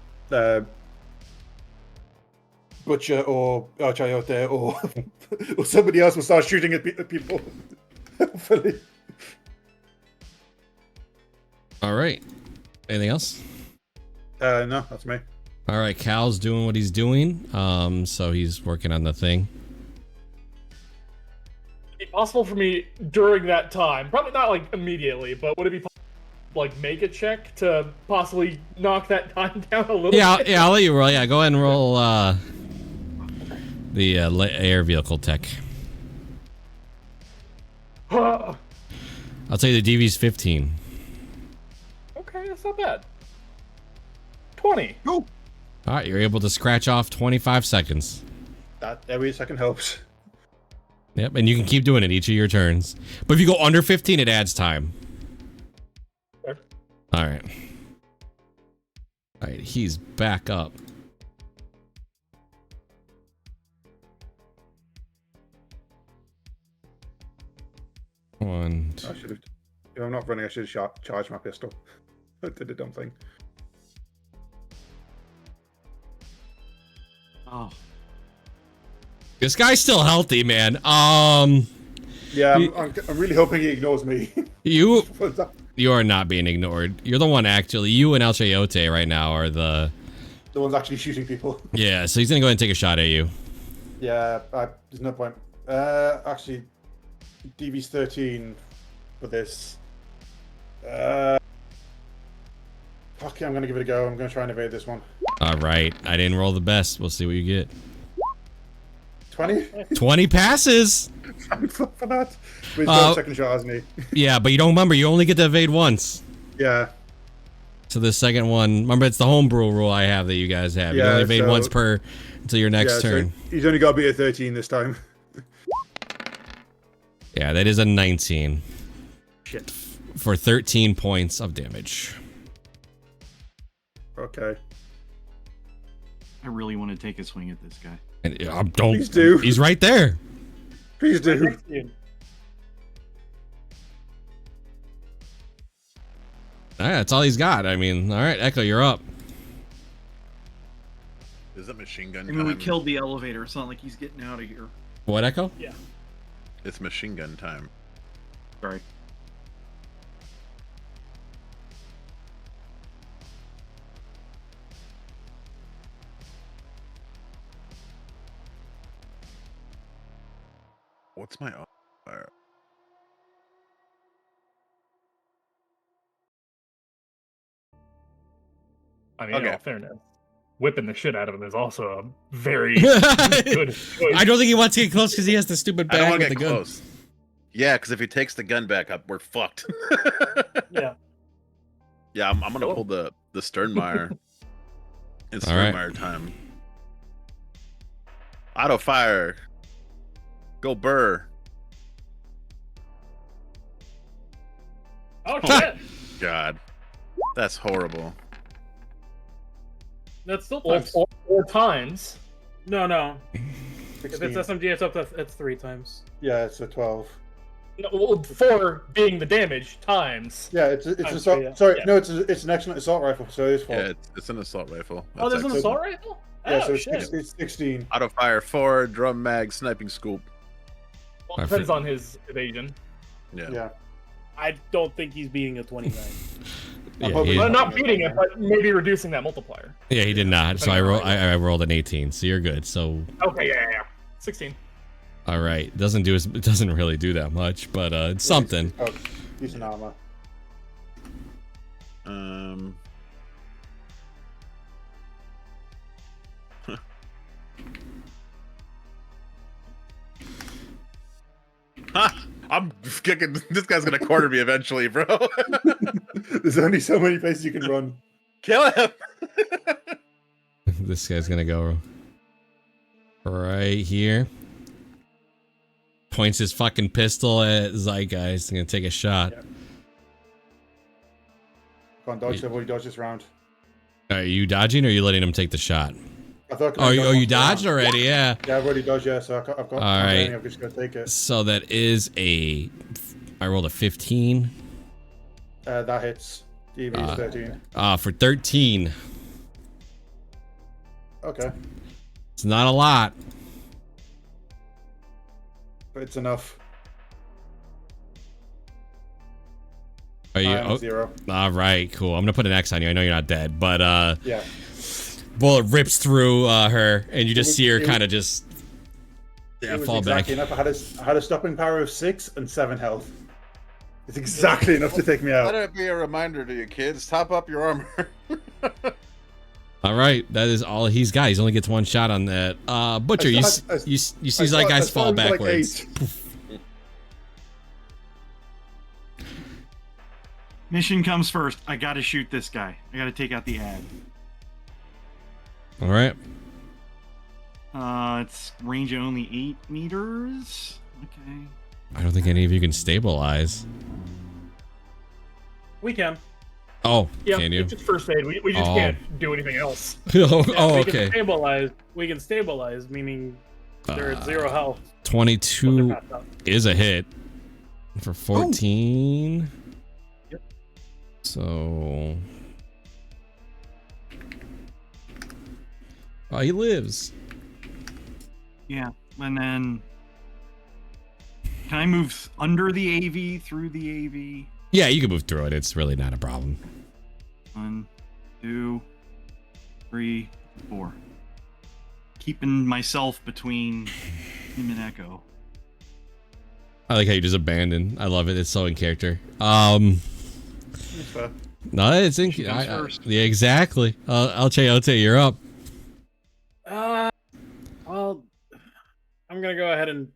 Butcher or Chayote or somebody else will start shooting at people. Hopefully. All right. Anything else? No, that's me. All right, Cal's doing what he's doing. So he's working on the thing. Would it be possible for me during that time, probably not like immediately, but would it be possible to, like, make a check to possibly knock that time down a little bit? Yeah, I'll let you roll. Yeah, go ahead and roll the air vehicle tech. I'll tell you the DV's 15. Okay, that's not bad. 20. Go. All right, you're able to scratch off 25 seconds. That every second helps. Yep, and you can keep doing it each of your turns. But if you go under 15, it adds time. Okay. All right. All right, he's back up. One. I should have. If I'm not running, I should have charged my pistol. I did a dumb thing. Oh. This guy's still healthy, man. Yeah, I'm really hoping he ignores me. You are not being ignored. You're the one actually. You and El Chayote right now are the ones actually shooting people. Yeah, so he's gonna go ahead and take a shot at you. Yeah, there's no point. Actually, DV's 13 for this. Okay, I'm gonna give it a go. I'm gonna try and evade this one. All right, I didn't roll the best. We'll see what you get. 20? 20 passes. For that. But he's got a second shot, hasn't he? Yeah, but you don't remember. You only get to evade once. Yeah. So the second one, remember, it's the homebrew rule I have that you guys have. You only evade once per until your next turn. So he's only got to be a 13 this time. Yeah, that is a 19. Shit. For 13 points of damage. Okay. I really want to take a swing at this guy. And, don't. Please do. He's right there. Please do. That's all he's got. I mean, all right, Echo, you're up. Is it machine gun I time? mean, we killed the elevator. It's not like he's getting out of here. What, Echo? Yeah. It's machine gun time. Sorry. What's my fire? I mean, Okay. in all fairness, whipping the shit out of him is also a very good choice. I don't think he wants to get close because he has the stupid I don't bag want with to the get gun. close. Yeah, because if he takes the gun back up, we're fucked. Yeah. Yeah, I'm gonna pull the Sternmeyer. It's All right. Sternmeyer time. Auto fire. Go Burr. Oh shit! God, that's horrible. That's still Or times. four times. No. 16. If it's SMG, it's 3 times. Yeah, it's a 12. No, well, 4 being the damage times. Yeah, it's an Okay, assault. yeah. Sorry, Yeah. no, it's an excellent assault rifle, so it is 4. Yeah, it's an assault rifle. Oh, there's an excellent. assault rifle? Yeah, Oh, so shit. it's 16. Auto fire 4, drum mag, sniping scoop. Well, it depends on his evasion. Yeah. I don't think he's beating a 29. I'm Yeah, hoping- he, Well, not beating it, but maybe reducing that multiplier. yeah, he did not. So I rolled an 18. So you're good. So Okay, yeah. 16. all right, it doesn't really do that much, but it's something. Oh, decent armor. Ha! I'm kicking. This guy's gonna corner me eventually, bro. There's only so many places you can run. Kill him. This guy's gonna go right here. Points his fucking pistol at Zeitgeist. Gonna take a shot. Yeah. Go on, dodge. I've already dodged this round. Are you dodging, or are you letting him take the shot? I thought. Oh, you dodged already? Yeah. Yeah, I've already dodged. Yeah, so I've got. All right. I'm just gonna take it. So that is I rolled a 15. That hits. EV is 13. For 13. Okay, It's not a lot. but it's enough. Are you? I am Oh, 0. all right, cool. I'm gonna put an X on you. I know you're not dead, but Yeah. bullet rips through her, and you just see her kind of just It was fall exactly back. enough. I had a stopping power of 6 and 7 health. It's exactly enough to take me Let out. it be a reminder to you kids. Top up your armor. All right, that is all he's got. He only gets one shot on that. Butcher, you see Zeitgeist fall backwards. Mission comes first. I gotta shoot this guy. I gotta take out the ad. All right. It's range of only 8 meters. Okay. I don't think any of you can stabilize. We can. Oh, Yeah, can you? it's just first aid. We just Oh. can't do anything else. Oh, Yeah, we okay. Can stabilize. We can stabilize, meaning they're at 0 health. 22 Passed out. is a hit for 14. Yep. So, he lives. Yeah, and then can I move under the AV, through the AV? Yeah, you can move through it. It's really not a problem. 1, 2, 3, 4. Keeping myself between him and Echo. I like how you just abandon. I love it. It's so in character. That's fair. No, it's in. She goes first. Yeah, exactly. Ote, you're up. Well, I'm gonna go ahead and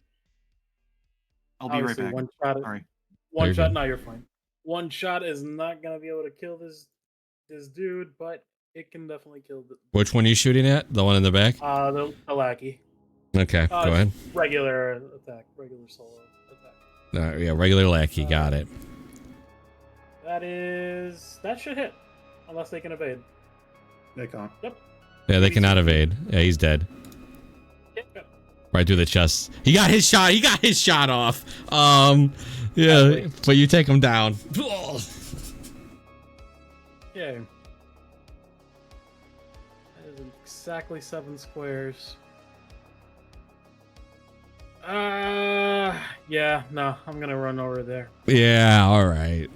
I'll be right obviously back. one shot. Sorry. One You're shot. good. No, you're fine. One shot is not gonna be able to kill this dude, but it can definitely kill Which one are you shooting at? The one in the back? the lackey. Okay, go ahead. Regular attack, regular solo attack. Yeah, regular lackey. Got it. That should hit, unless they can evade. They can't. Yeah, they cannot evade. Yeah, he's dead. Yep. Right through the chest. He got his shot. He got his shot off. Yeah, but you take him down. Yay. That is exactly 7 squares. Yeah, no, I'm gonna run over there. Yeah, all right.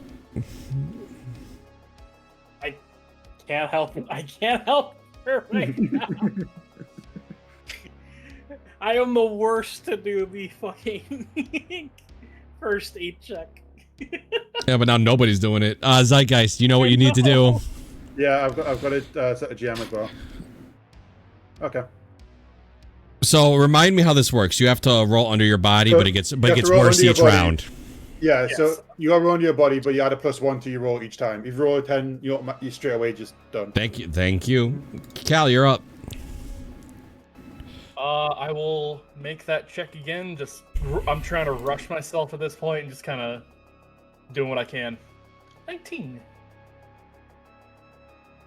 Can't help it. I can't help her right now. I am the worst to do the fucking first aid check. Yeah, but now nobody's doing it. Zeitgeist, you know what you need to do. Yeah, I've got it set a GM as well. Okay. So remind me how this works. You have to roll under your body, So but it gets you have to roll worse under your each body. round. Yeah, Yes. so you got to roll on your body, but you add a +1 to your roll each time. If you roll a 10, you straight away just done. Thank you. Cal, you're up. I will make that check again. I'm trying to rush myself at this point and just kind of doing what I can. 19.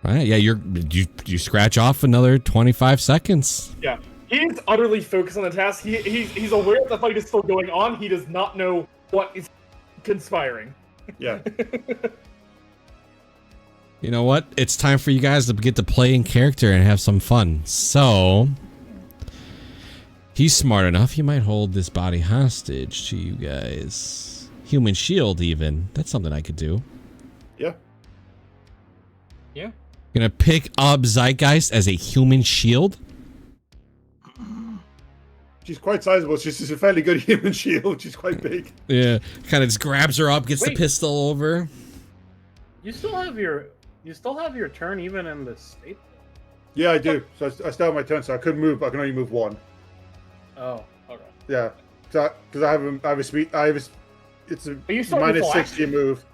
Right? Yeah, you scratch off another 25 seconds. Yeah, he's utterly focused on the task. He's aware the fight is still going on. He does not know what is conspiring. Yeah. You know what? It's time for you guys to get to play in character and have some fun. So, he's smart enough. He might hold this body hostage to you guys. Human shield, even. That's something I could do. Yeah. Yeah. Gonna pick up Zeitgeist as a human shield. She's quite sizable. She's a fairly good human shield. She's quite big. Yeah. Kind of just grabs her up, gets the pistol over. You still have your turn even in this state? Yeah, I do. So I still have my turn, so I could move, but I can only move one. Oh, okay. Yeah. Because I have a speed. It's a minus 60 move.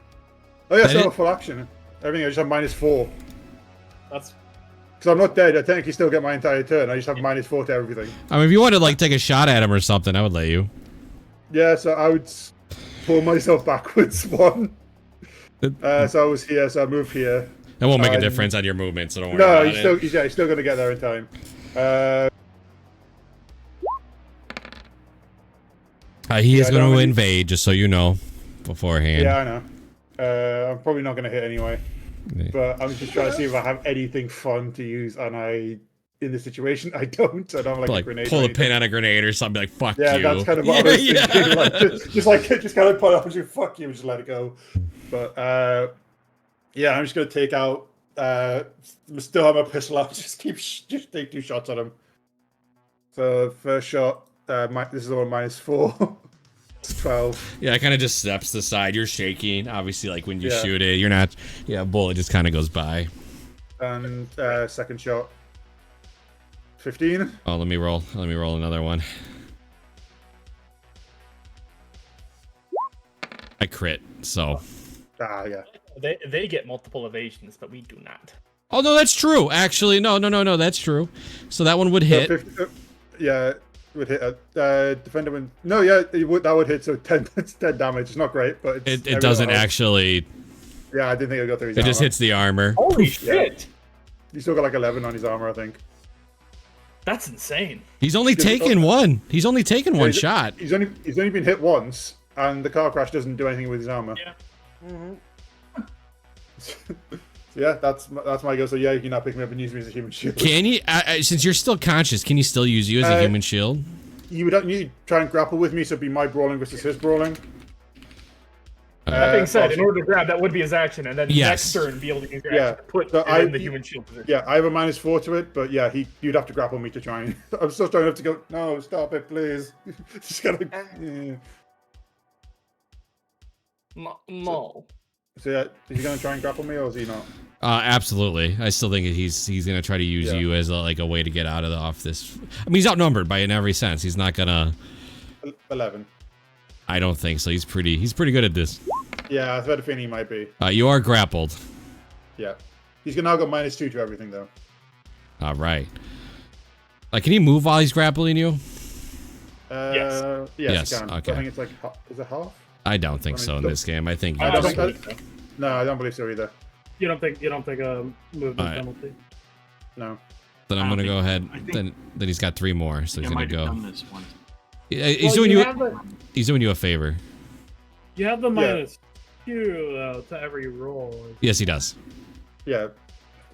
Oh yeah, still full action. Everything I just have -4. That's because I'm not dead. I technically still get my entire turn. I just have -4 to everything. I mean, if you wanted to like take a shot at him or something, I would let you. Yeah, so I would pull myself backwards one. So I was here, so I move here. It won't make a difference on your movement, so don't worry about it. No, he's still going to get there in time. He is going to invade, just so you know, beforehand. Yeah, I know. I'm probably not going to hit anyway. But I'm just trying to see if I have anything fun to use, and in this situation, I don't. I don't have like a grenade. Pull a pin on a grenade or something, like fuck you. Yeah, that's kind of what I was thinking. Like, just kind of put it up and just fuck you, and just let it go. But yeah, I'm just gonna take out. Still have my pistol out. Just take 2 shots at him. So first shot, this is the one -4. It's 12. Yeah, it kind of just steps to the side. You're shaking, obviously. Like when you shoot it, you're not. Yeah, bullet just kind of goes by. And second shot, 15. Oh, let me roll. Let me roll another one. I crit. So. Yeah. They get multiple evasions, but we do not. Oh no, that's true. Actually, no, that's true. So that one would hit. Yeah, would hit. Defender would. No, yeah, that would hit. So 10 damage. It's not great, but it doesn't actually. Yeah, I didn't think it would go through his armor. It just hits the armor. Holy shit! He's still got like 11 on his armor, I think. That's insane. He's only taken one. He's only taken one shot. He's only been hit once, and the car crash doesn't do anything with his armor. Yeah. Mm-hmm. Yeah, that's my go. So yeah, you can now pick me up and use me as a human shield. Can you? Since you're still conscious, can you still use you as a human shield? You would need to try and grapple with me, so it'd be my brawling versus his brawling. That being said, in order to grab, that would be his action, and then next turn be able to use your action to put in the human shield position. Yeah, I have a -4 to it, but yeah, you'd have to grapple me to try and. I'm still trying to go. No, stop it, please. Just gotta. Yeah. No. So yeah, is he gonna try and grapple me, or is he not? Absolutely. I still think he's gonna try to use you as a way to get out of off this. I mean, he's outnumbered in every sense. He's not gonna. 11. I don't think so. He's pretty good at this. Yeah, I've had a feeling he might be. You are grappled. Yeah, he's now got -2 to everything though. All right. Can he move while he's grappling you? Yes. Yes, he can. Okay. I think it's like, is it half? I don't think so in this game. I think. No, I don't believe so either. You don't think movement penalty? No. Then I'm gonna go ahead. Then he's got 3 more, so he's gonna go. He's doing you a favor. You have the -2 to every roll. Yes, he does. Yeah,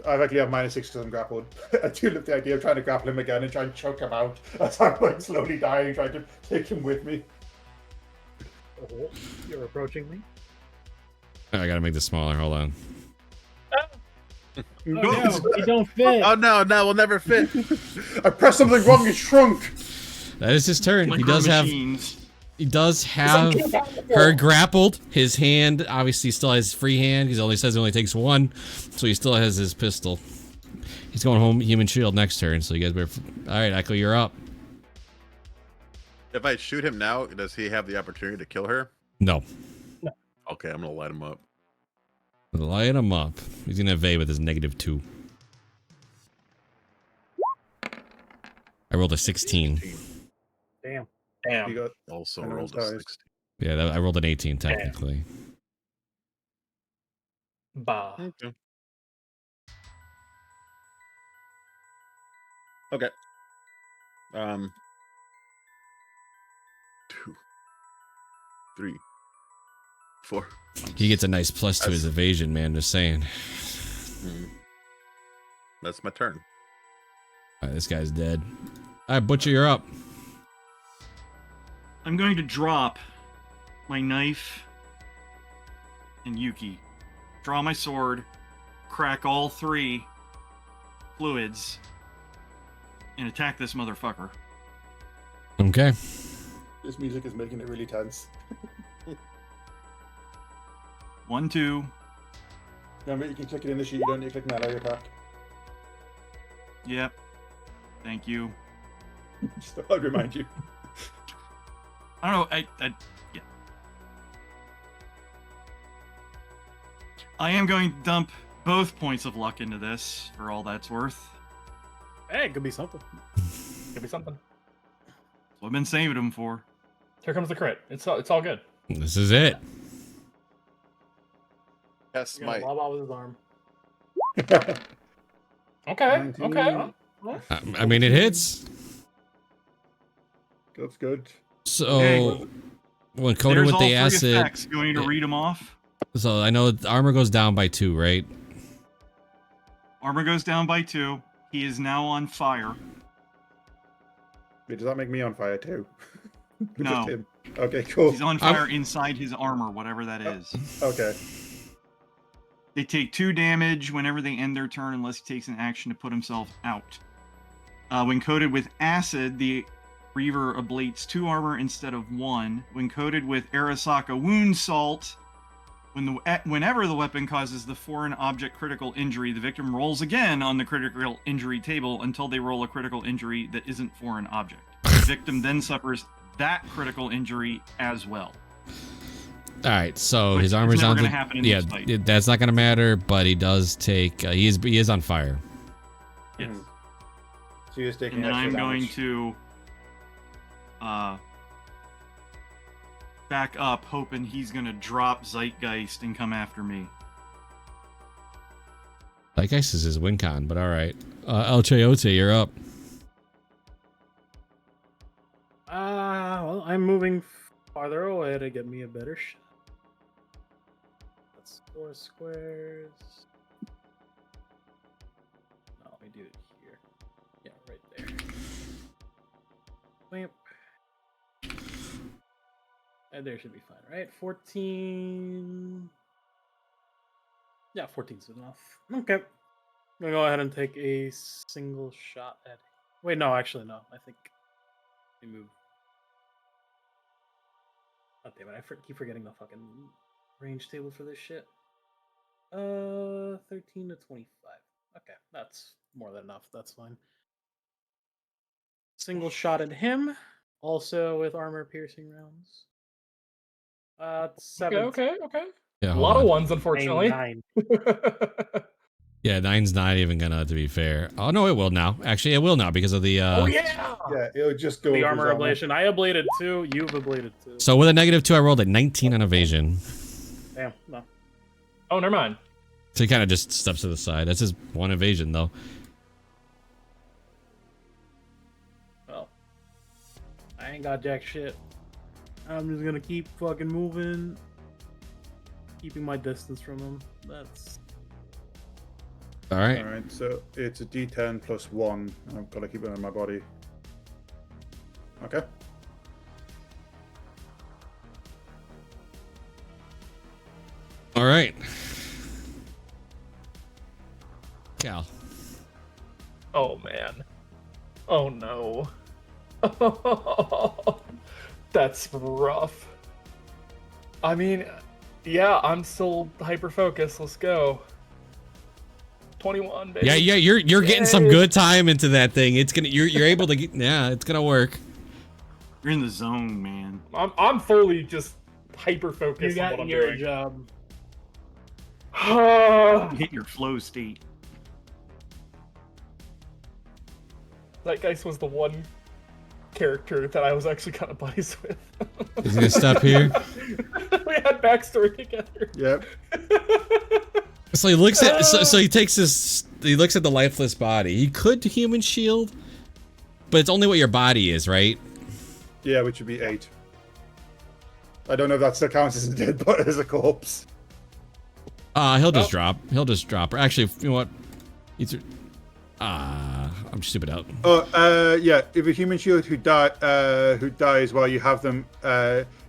I actually have -6 because I'm grappled. I do love the idea of trying to grapple him again and try and choke him out as I'm like slowly dying, trying to take him with me. Oh, you're approaching me. I gotta make this smaller. Hold on. Oh no, he don't fit. Oh no, we'll never fit. I pressed something wrong. It shrunk. That is his turn. He does have her grappled. His hand obviously still has free hand. He only says he only takes 1, so he still has his pistol. He's going home human shield next turn, so you guys better. All right, Echo, you're up. If I shoot him now, does he have the opportunity to kill her? No. Okay, I'm gonna light him up. Light him up. He's gonna evade with his -2. I rolled a 16. Damn. You got also rolled a 16. Yeah, I rolled an 18 technically. Bah. Okay. Okay. 2, 3, 4. He gets a nice plus to his evasion, man. Just saying. That's my turn. All right, this guy's dead. All right, Butcher, you're up. I'm going to drop my knife and Yuki. Draw my sword, crack all 3 fluids, and attack this motherfucker. Okay. This music is making it really tense. 1, 2. Remember, you can click it in the sheet. You don't need to click melee attack. Yep. Thank you. Just thought I'd remind you. I don't know. Yeah. I am going to dump both points of luck into this for all that's worth. Hey, it could be something. Could be something. That's what I've been saving them for. Here comes the crit. It's all good. This is it. Yes, He's gonna my. lob out with his arm. Okay. Okay. I mean, it hits. That's good. So Okay. when coated There's with all the 3 acid, effects. You want me to read them off? so I know the armor goes down by 2, right? Armor goes down by 2. He is now on fire. Wait, does that make me on fire too? No. Just him. Okay, cool. He's on fire inside his armor, whatever that is. Okay. They take 2 damage whenever they end their turn unless he takes an action to put himself out. When coated with acid, the Reaver ablates 2 armor instead of 1. When coated with Arasaka Wound Salt, whenever the weapon causes the foreign object critical injury, the victim rolls again on the critical injury table until they roll a critical injury that isn't foreign object. The victim then suffers that critical injury as well. All right, so Which his is armor's never on. gonna happen in this fight. That's not gonna matter. But he does take. He is on fire. Yes. So you're just taking And then extra I'm going damage. to back up, hoping he's going to drop Zeitgeist and come after me. I guess this is win con, but all right. El Chayote, you're up. Well, I'm moving farther away to get me a better shot. That's 4 squares. No, let me do it here. Yeah, right there. Wamp. And there should be fine, right? 14. Yeah, 14's enough. Okay. I'm gonna go ahead and take a single shot at. Wait, no, actually, no. I think. Let me move. Oh, damn it. I keep forgetting the fucking range table for this shit. 13 to 25. Okay, that's more than enough. That's fine. Single shot at him. Also with armor piercing rounds. 7. Okay. Yeah, A hold lot on. of ones, unfortunately. 9. Yeah, 9's not even gonna, to be fair. Oh no, it will now. Actually, it will now because of the. Oh yeah. Yeah, it'll just go. The over his armor ablation. I ablated 2. You've ablated 2. So with a -2, I rolled a 19 on evasion. Damn. No. Oh, never mind. So he kind of just steps to the side. That's his 1 evasion, though. Well, I ain't got jack shit. I'm just gonna keep fucking moving, keeping my distance from him. That's All right. All right, so it's a D10 plus 1. I've got to keep it in my body. Okay. All right. Cal. Oh man. Oh no. That's rough. I mean, yeah, I'm still hyper focused. Let's go. 21, baby. Yeah, you're getting some Yay. good time into that thing. It's gonna you're able to get, yeah, it's gonna work. You're in the zone, man. I'm fully just hyper you focused on what got I'm your doing. job. Hit your flow state. Zeitgeist was the one character that I was actually kind of buddies with. He's gonna stop here. We had backstory together. Yep. So he looks at so he takes he looks at the lifeless body. He could human shield, but it's only what your body is, right? Yeah, which would be 8. I don't know if that still counts as a dead body as a corpse. He'll just drop. He'll just drop. Or actually, you know what? I'm stupid out. Yeah. If a human shield who dies while you have them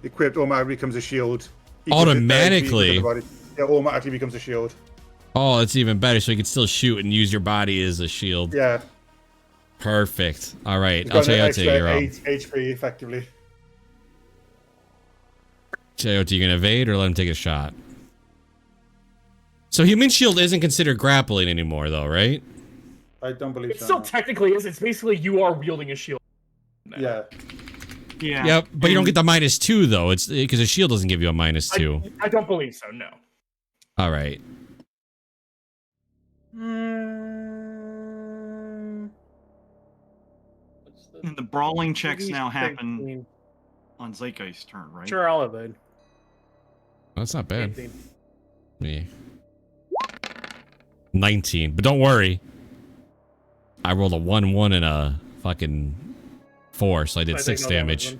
equipped automatically becomes a shield. Automatically? Yeah, automatically becomes a shield. Oh, it's even better. So you can still shoot and use your body as a shield. Yeah. Perfect. All right. I'll Chayote, you're up. 8 HP effectively. Chayote, you gonna evade or let him take a shot? So human shield isn't considered grappling anymore, though, right? I don't believe it so. Still technically is. It's basically you are wielding a shield. Yeah. Yeah. Yep, but you don't get the -2 though. It's because a shield doesn't give you a -2. I don't believe so. No. All right. And the brawling checks now happen on Zeitgeist's turn, right? Sure, I'll evade. That's not bad. 18. Yeah. 19, but don't worry. I rolled a 1-1 and a fucking 4, so I did 6 damage.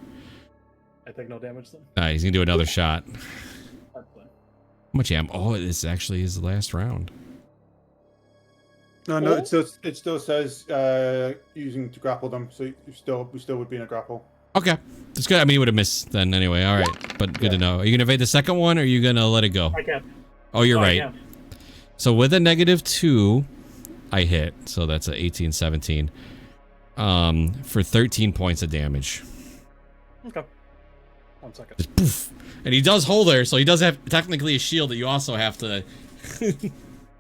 I take no damage then. He's gonna do another shot. That's fine. How much am? Oh, this actually is the last round. No, it still says using to grapple them, so we still would be in a grapple. Okay, that's good. I mean, you would have missed then anyway. All right, but good to know. Are you gonna evade the second one, or are you gonna let it go? I can. Oh, you're right. So with a -2, I hit. So that's a 18, 17. For 13 points of damage. Okay. 1 second. Just poof. And he does hold her, so he does have technically a shield that you also have to. You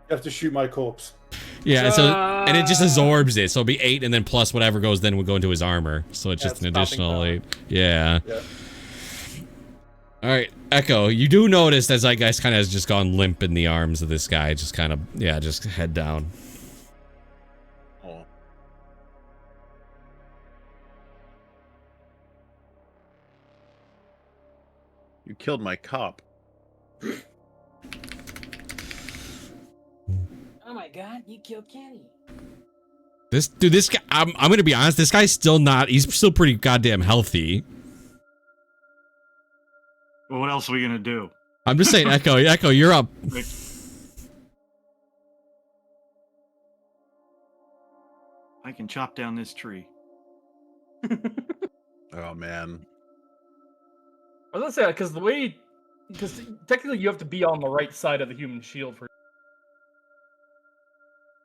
have to shoot my corpse. Yeah, and it just absorbs it. So it'll be 8, and then plus whatever goes then would go into his armor. So it's just an additional 8. Yeah. All right, Echo, you do notice that Zeitgeist kind of has just gone limp in the arms of this guy. Just kind of, yeah, just head down. Oh. You killed my cop. Oh my god, you killed Kenny. This guy, I'm gonna be honest, this guy's still not, he's still pretty goddamn healthy. Well, what else are we gonna do? I'm just saying, Echo, you're up. I can chop down this tree. Oh man. I was gonna say because technically you have to be on the right side of the human shield for.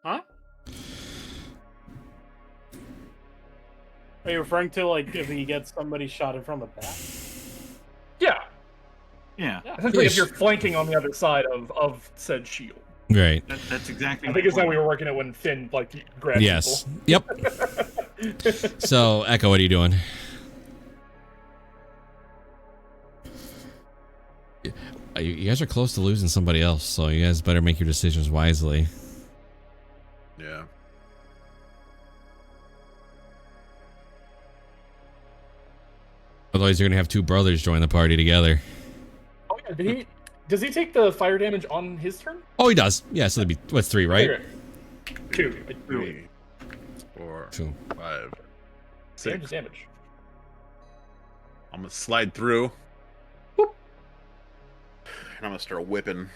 Huh? Are you referring to like if he gets somebody shot in from the back? Yeah. Yeah. Essentially, if you're flanking on the other side of said shield. Right. That's exactly. I think it's how we were working it when Finn grabbed Yes. people. Yep. So, Echo, what are you doing? You guys are close to losing somebody else, so you guys better make your decisions wisely. Yeah. Otherwise, you're gonna have 2 brothers join the party together. Oh yeah, does he take the fire damage on his turn? Oh, he does. Yeah, so that'd be, what's 3, right? Okay. 2. 3, 4, 2. 5, 6. Damage. I'm gonna slide through. Whoop. And I'm gonna start whipping.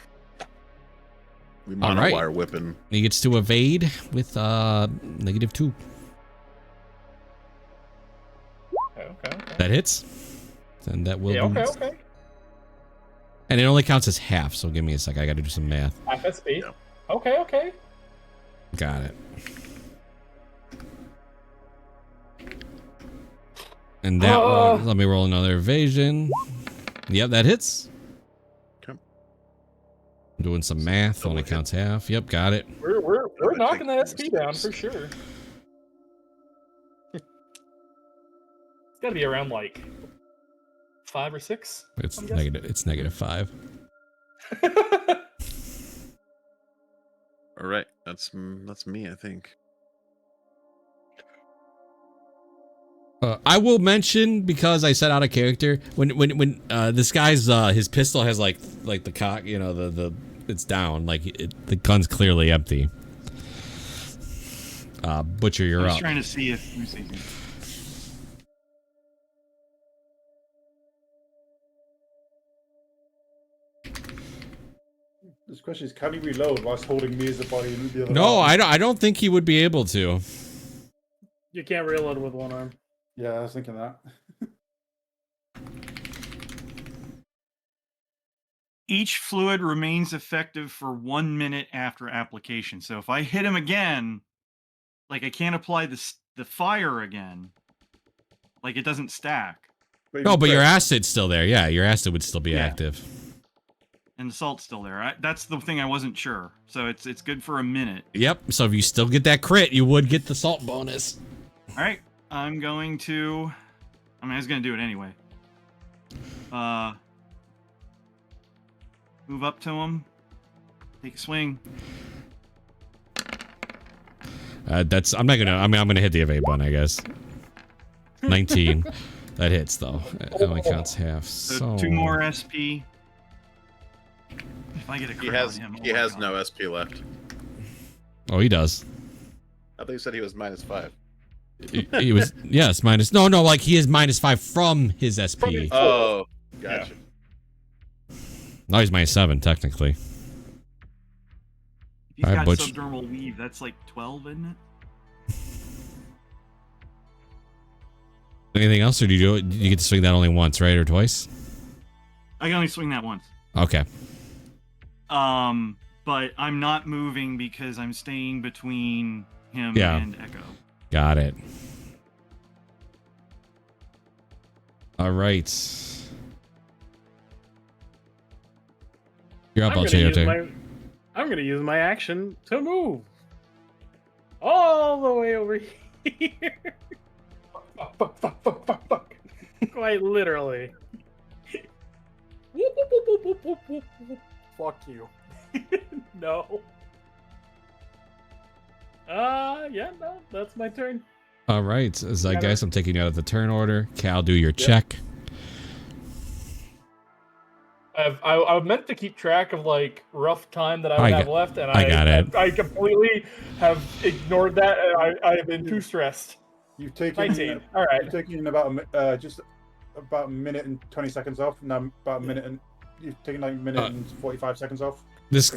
We All right. monowire whipping. He gets to evade with -2. Okay. That hits. And that will be... Okay. And it only counts as half, so give me a sec. I gotta do some math. Half SP. Yeah. Okay. Got it. And that one, let me roll another evasion. Yep, that hits. Okay. I'm doing some math, only counts half. Yep, got it. We're knocking that SP down for sure. It's gotta be around like 5 or 6. It's negative. It's -5. All right, that's me, I think. I will mention, because I set out a character, when this guy's his pistol has like the cock, you know, the it's down, like the gun's clearly empty. Butcher, you're I was up. trying to see if. This question is, can he reload whilst holding me as a body in the other No, arm? I don't think he would be able to. You can't reload with one arm. Yeah, I was thinking that. Each fluid remains effective for 1 minute after application. So if I hit him again, like I can't apply the fire again. Like it doesn't stack. No, but your acid's still there. Yeah, your acid would still be Yeah. active. And the salt's still there. That's the thing I wasn't sure. So it's good for a minute. Yep. So if you still get that crit, you would get the salt bonus. All right. I was going to do it anyway. Move up to him. Take a swing. I'm gonna hit the evade button, I guess. 19. That hits though. It only counts half. So 2 more SP. If I get a crit on him, he has no SP left. Oh, he does. I thought you said he was -5. He was, yes, minus. No, like he is -5 from his SP. Oh, gotcha. No, he's -7 technically. If he's Alright, got Butch. subdermal weave, that's like 12, isn't it? Anything else, or do you get to swing that only once, right, or twice? I can only swing that once. Okay. But I'm not moving because I'm staying between him Yeah. and Echo. Got it. All right. You're up, I'm gonna use my action to move all the way over here. Fuck. Quite literally. Fuck you. No. Yeah, no, that's my turn. All right. Zeitgeist, I'm taking you out of the turn order. Cal, do your check. I meant to keep track of like rough time that I would have left, and I got it. I completely have ignored that, and I have been too stressed. You've taken 19. All right. You've taken about just about a minute and 20 seconds off. No, about a minute and you've taken like a minute and 45 seconds off. This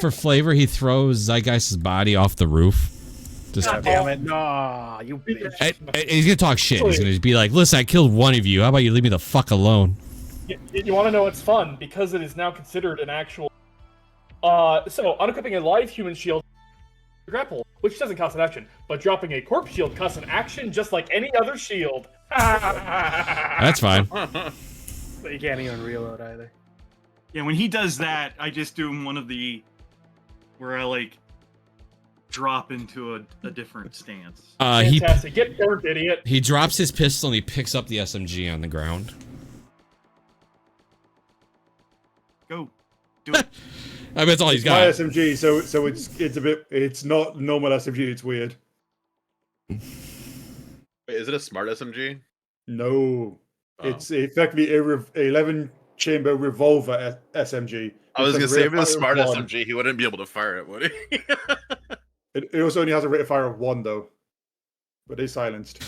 for flavor, he throws Zeitgeist's body off the roof. Just God damn it! Nah, you bitch. and he's gonna talk shit. He's gonna be like, "Listen, I killed one of you. How about you leave me the fuck alone?" You want to know what's fun? Because it is now considered an actual. So unequipping a live human shield, grapple, which doesn't cost an action, but dropping a corpse shield costs an action, just like any other shield. That's fine. But you can't even reload either. Yeah, when he does that, I just do one of the where I like drop into a different stance. Fantastic. Get burnt, idiot. He drops his pistol and he picks up the SMG on the ground. Go. Do it. I mean, that's all he's got. My SMG, so it's not normal SMG. It's weird. Wait, is it a smart SMG? No, it's effectively a 11-chamber revolver SMG. I was gonna say, if it was a smart one. SMG, he wouldn't be able to fire it, would he? It also only has a rate of fire of 1 though, but it's silenced.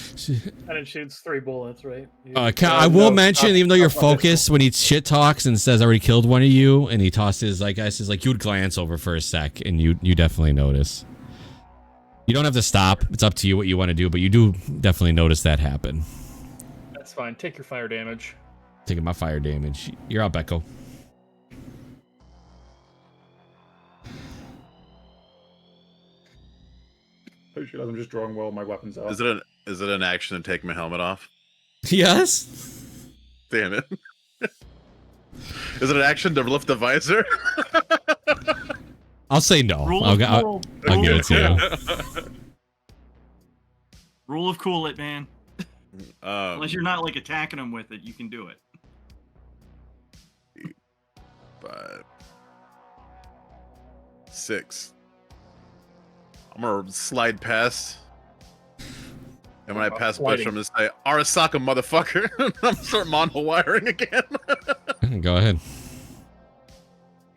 And it shoots 3 bullets, right? Cal, I will no, mention, not- even though you're not this focused, when he shit talks and says, "I already killed one of you," and he tosses, like I says, like you would glance over for a sec, and you definitely notice. You don't have to stop. It's up to you what you want to do, but you do definitely notice that happen. That's fine. Take your fire damage. Taking my fire damage. You're up, Echo. Oh shit, I'm just drawing while my weapons are. Is it an action to take my helmet off? Yes. Damn it. Is it an action to lift the visor? I'll say no. Rule I'll of cool. give it to you. Rule of cool it, man. Um, Unless you're not like attacking them with it, you can do it. 5, 6. I'm gonna slide past. And when I pass Bush, I'm gonna say, Arasaka, motherfucker. I'm gonna start mono wiring again. Go ahead.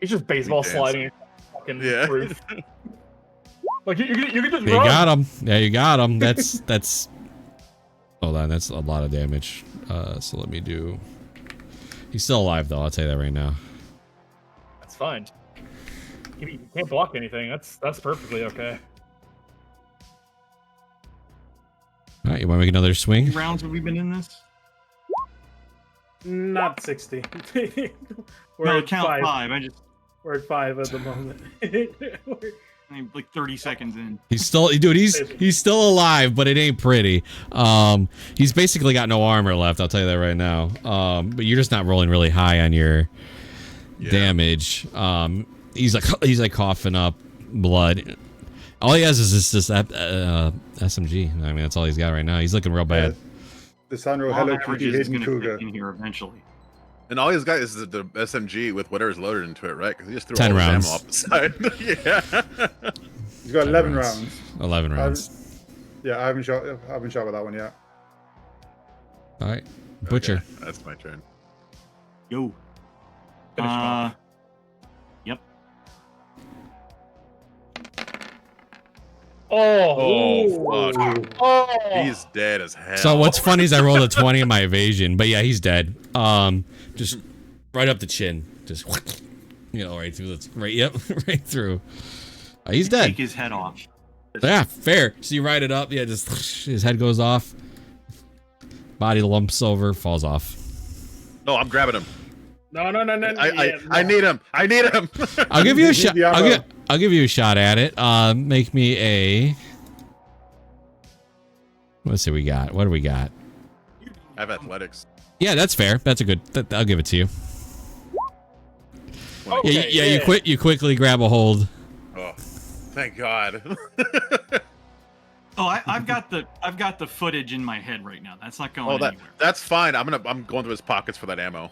He's just baseball Dance. sliding fucking Yeah. roof. Like you can just You run. got him. Yeah, you got him. That's. Hold on, that's a lot of damage. So let me do. He's still alive though. I'll tell you that right now. That's fine. You can't block anything. That's perfectly okay. All right, you want to make another swing? How many rounds have we been in this? Not 60. We're No, at count 5. We're at 5 at the moment. I'm like 30 seconds in. He's still, dude. He's still alive, but it ain't pretty. He's basically got no armor left. I'll tell you that right now. But you're just not rolling really high on your damage. He's like coughing up blood. All he has is this SMG. I mean, that's all he's got right now. He's looking real bad. The Sandro All Hello averages Kitty is Hidden gonna Cougar. fit in here eventually. And all he's got is the SMG with whatever's loaded into it, right? Because he just threw 10 all his rounds. ammo off the side. Yeah. He's got 11 rounds. 11 rounds. Yeah, I haven't shot with that one yet. All right, Butcher. Okay, that's my turn. Yo. Finish him off. Yep. Oh, fuck. Oh. He's dead as hell. So what's funny is I rolled a 20 in my evasion, but yeah, he's dead. Just right up the chin, just right through the right through. He's dead. Take his head off. Yeah, fair. So you ride it up, yeah, just his head goes off, body lumps over, falls off. No, I'm grabbing him. No. I need him. I need him. I'll give you a shot. the I'll give you a shot at it. Make me a. Let's see. What do we got? I have athletics. Yeah, that's fair. That's a good. I'll give it to you. Okay, Yeah. You quickly grab a hold. Oh, thank God. Oh, I've got the footage in my head right now. That's not going anywhere. That's fine. I'm going through his pockets for that ammo.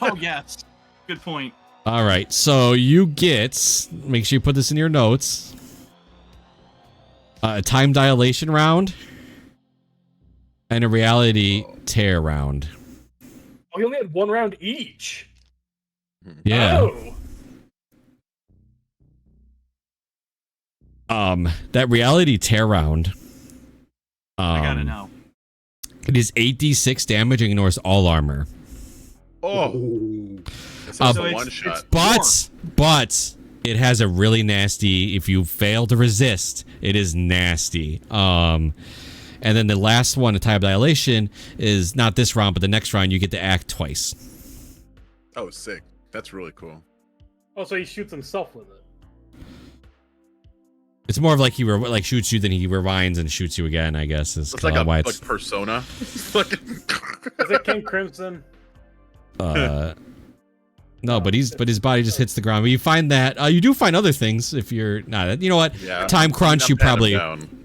Oh yes, good point. All right. So you get. Make sure you put this in your notes. A time dilation round. And a reality tear round. Oh, he only had 1 round each. Yeah. Oh. That reality tear round. I gotta know. It is 8d6 damage and ignores all armor. Oh. So That's a it's- one shot. But it has a really nasty. If you fail to resist, it is nasty. And then the last one, a time dilation, is not this round, but the next round you get to act twice. Oh, sick. That's really cool. Oh, so he shoots himself with it. It's more of like he shoots you, then he rewinds and shoots you again. I guess is It's like a why like it's persona. Is it King Crimson? no, but his body just hits the ground. But you find that you do find other things if you're not. You know what? Yeah. Time crunch. You probably.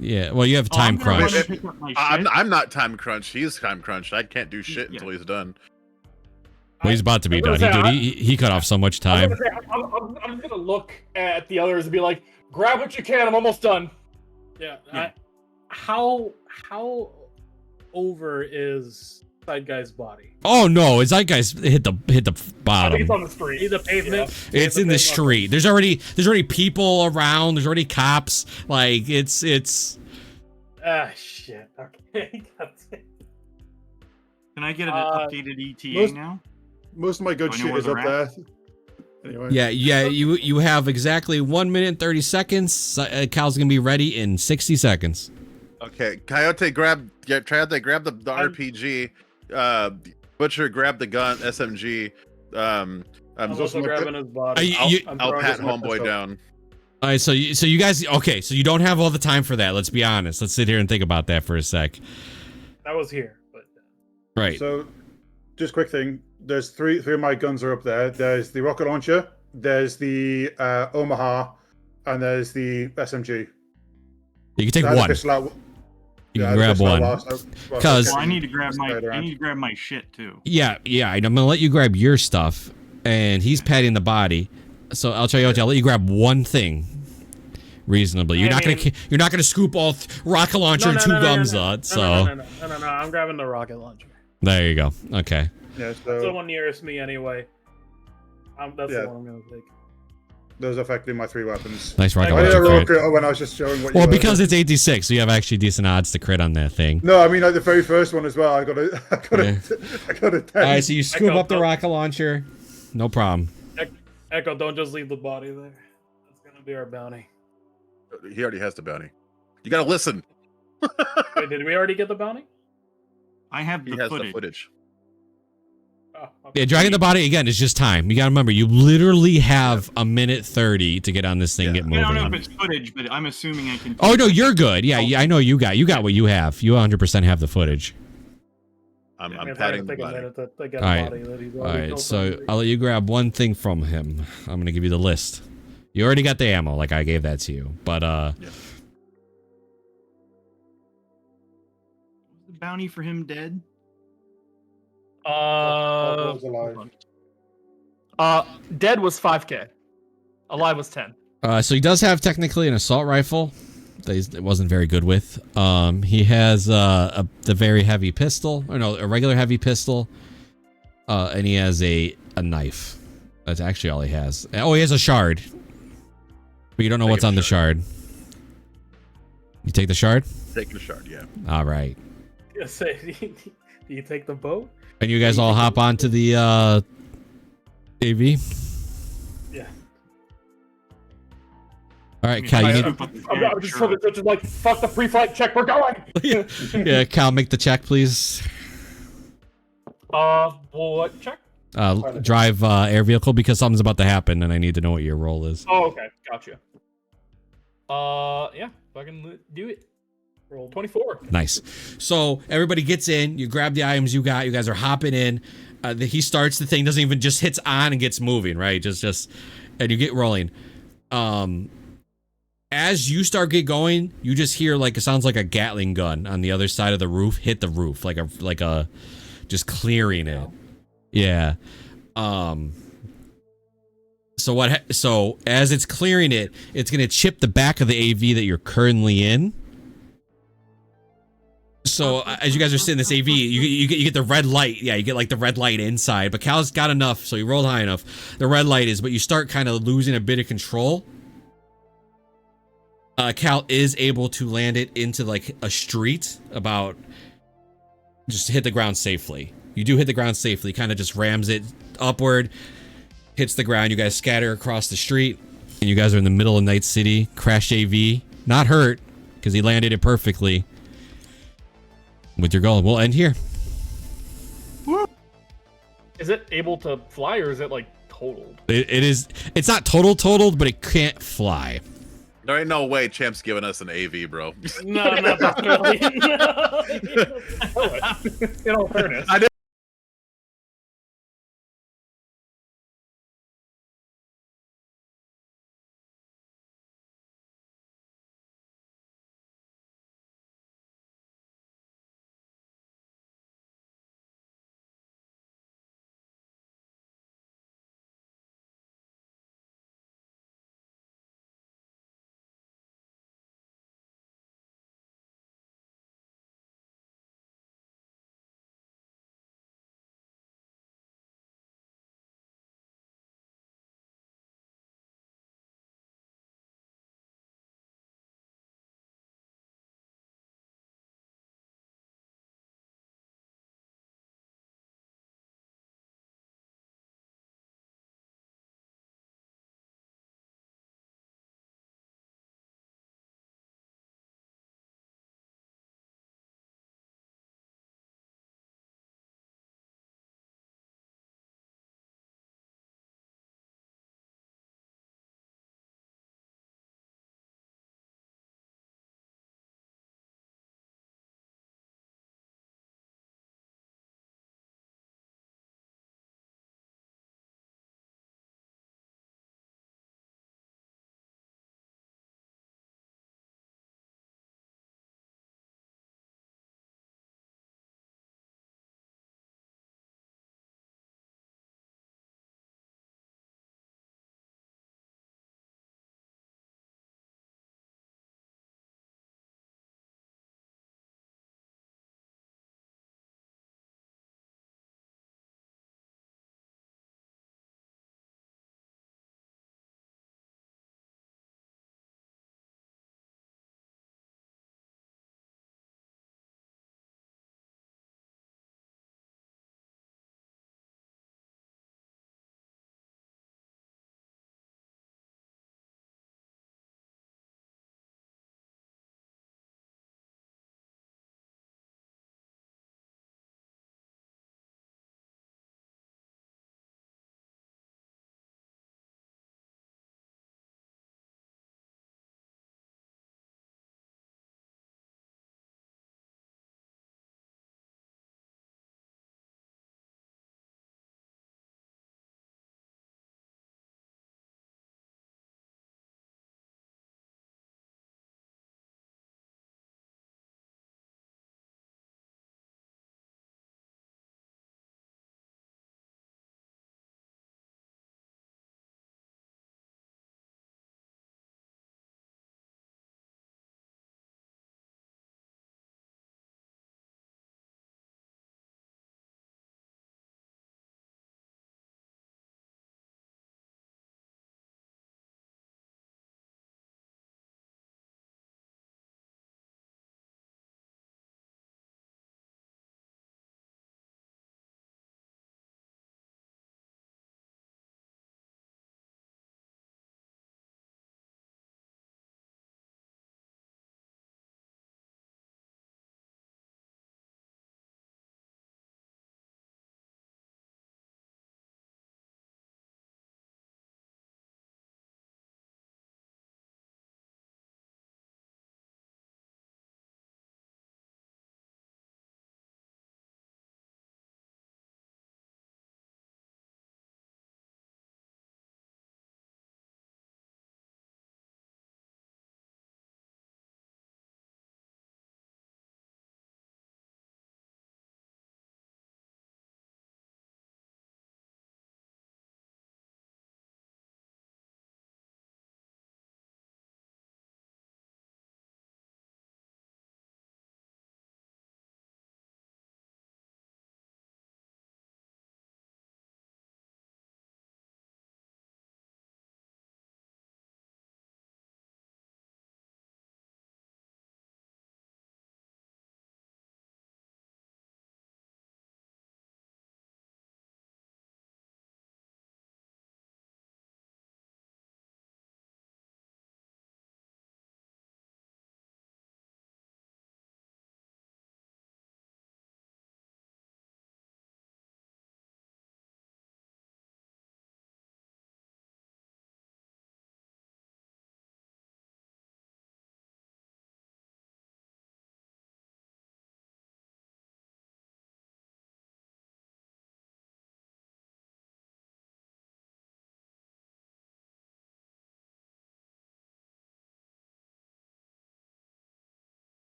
Yeah. Well, you have time I'm gonna crunch. run and pick up my shit. I'm not time crunched. He's time crunched. I can't do shit until he's done. Well, he's about to be done. He cut off so much time. I'm gonna look at the others and be like, grab what you can. I'm almost done. Yeah. How over is Side Guy's body? Oh no! It's like guys hit the I think bottom. it's on the street. The pavement. It's in the street. There's already people around. There's already cops. Like it's. Ah shit. Okay. That's it. Can I get an updated ETA now? Most of my good Do I know shit where is up they're there. Anyway. Yeah. You have exactly 1 minute 30 seconds. Cal's gonna be ready in 60 seconds. Okay, Coyote grab the RPG. Butcher grab the gun SMG. I'm also also grabbing his body. I'll pat homeboy down. All right, so you guys, okay, so you don't have all the time for that. Let's be honest. Let's sit here and think about that for a sec. That was here, but Right. So, just quick thing. There's three of my guns are up there. There's the rocket launcher, there's the Omaha, and there's the SMG. You can take I had a one. pistol out- You yeah, can I had a grab pistol out one. last- 'Cause- Well, I need to grab Just right around. my shit too. Yeah, and I'm gonna let you grab your stuff, and he's patting the body. So I'll tell you what, I'll let you grab one thing reasonably. You're not gonna scoop all rocket launcher and two guns out. So no. I'm grabbing the rocket launcher. there you go. Okay. Yeah, That's the so one nearest me anyway. That's Yeah. the one I'm gonna take. those are effectively my three weapons. Nice rocket I did a launcher roll crit. crit when I was just showing what you Well, were. because it's 86, so you have actually decent odds to crit on that thing. No, I mean like the very first one as well. I got a Yeah. 10. All right, so you scoop Echo, up the rocket launcher. No problem. Echo, don't just leave the body there. That'll be our bounty. He already has the bounty. You gotta listen. Wait, did we already get the bounty? I have He the has footage. the footage. Oh, okay. Yeah, dragging the body again is just time. You gotta remember, you literally have a minute 30 to get on this thing, get I moving. don't know if it's footage, but I'm assuming I can. Oh no, you're good. Yeah, I know you got what you have. You 100% have the footage. I'm It's patting gonna the take a body. minute to get All a right. body that he's All already right, built so on. I'll let you grab one thing from him. I'm gonna give you the list. You already got the ammo, like I gave that to you. But Was the bounty for him dead? Dead was 5K. Alive was 10. so he does have technically an assault rifle that it wasn't very good with. He has the very heavy pistol, or no, a regular heavy pistol, and he has a knife. That's actually all he has. Oh, he has a shard, but you don't know what's on the shard. You take the shard? Taking a shard, yeah. All right. Yeah, say, do you take the boat? And you guys all hop onto the AV. Yeah. All right, Cal, you need. I'm just like, fuck the pre-flight check, we're going! Yeah, Cal, make the check, please. What check? Drive air vehicle because something's about to happen, and I need to know what your role is. Oh, okay, gotcha. Yeah, fucking do it. Roll 24. Nice. So everybody gets in. You grab the items you got. You guys are hopping in. He starts the thing. Doesn't even just hits on and gets moving. Right. Just and you get rolling. As you start get going, you just hear like it sounds like a Gatling gun on the other side of the roof hit the roof like a just clearing it. Yeah. So as it's clearing it, it's gonna chip the back of the AV that you're currently in. So as you guys are sitting in this AV, you get the red light. Yeah, you get like the red light inside. But Cal's got enough, so he rolled high enough. The red light is, but you start kind of losing a bit of control. Cal is able to land it into like a street about just hit the ground safely. You do hit the ground safely, kind of just rams it upward, hits the ground. You guys scatter across the street, and you guys are in the middle of Night City. Crashed AV, not hurt because he landed it perfectly. With your goal, we'll end here. Is it able to fly or is it like totaled? It is. It's not totaled, but it can't fly. There ain't no way Champ's giving us an AV, bro. No, not really. In all fairness. I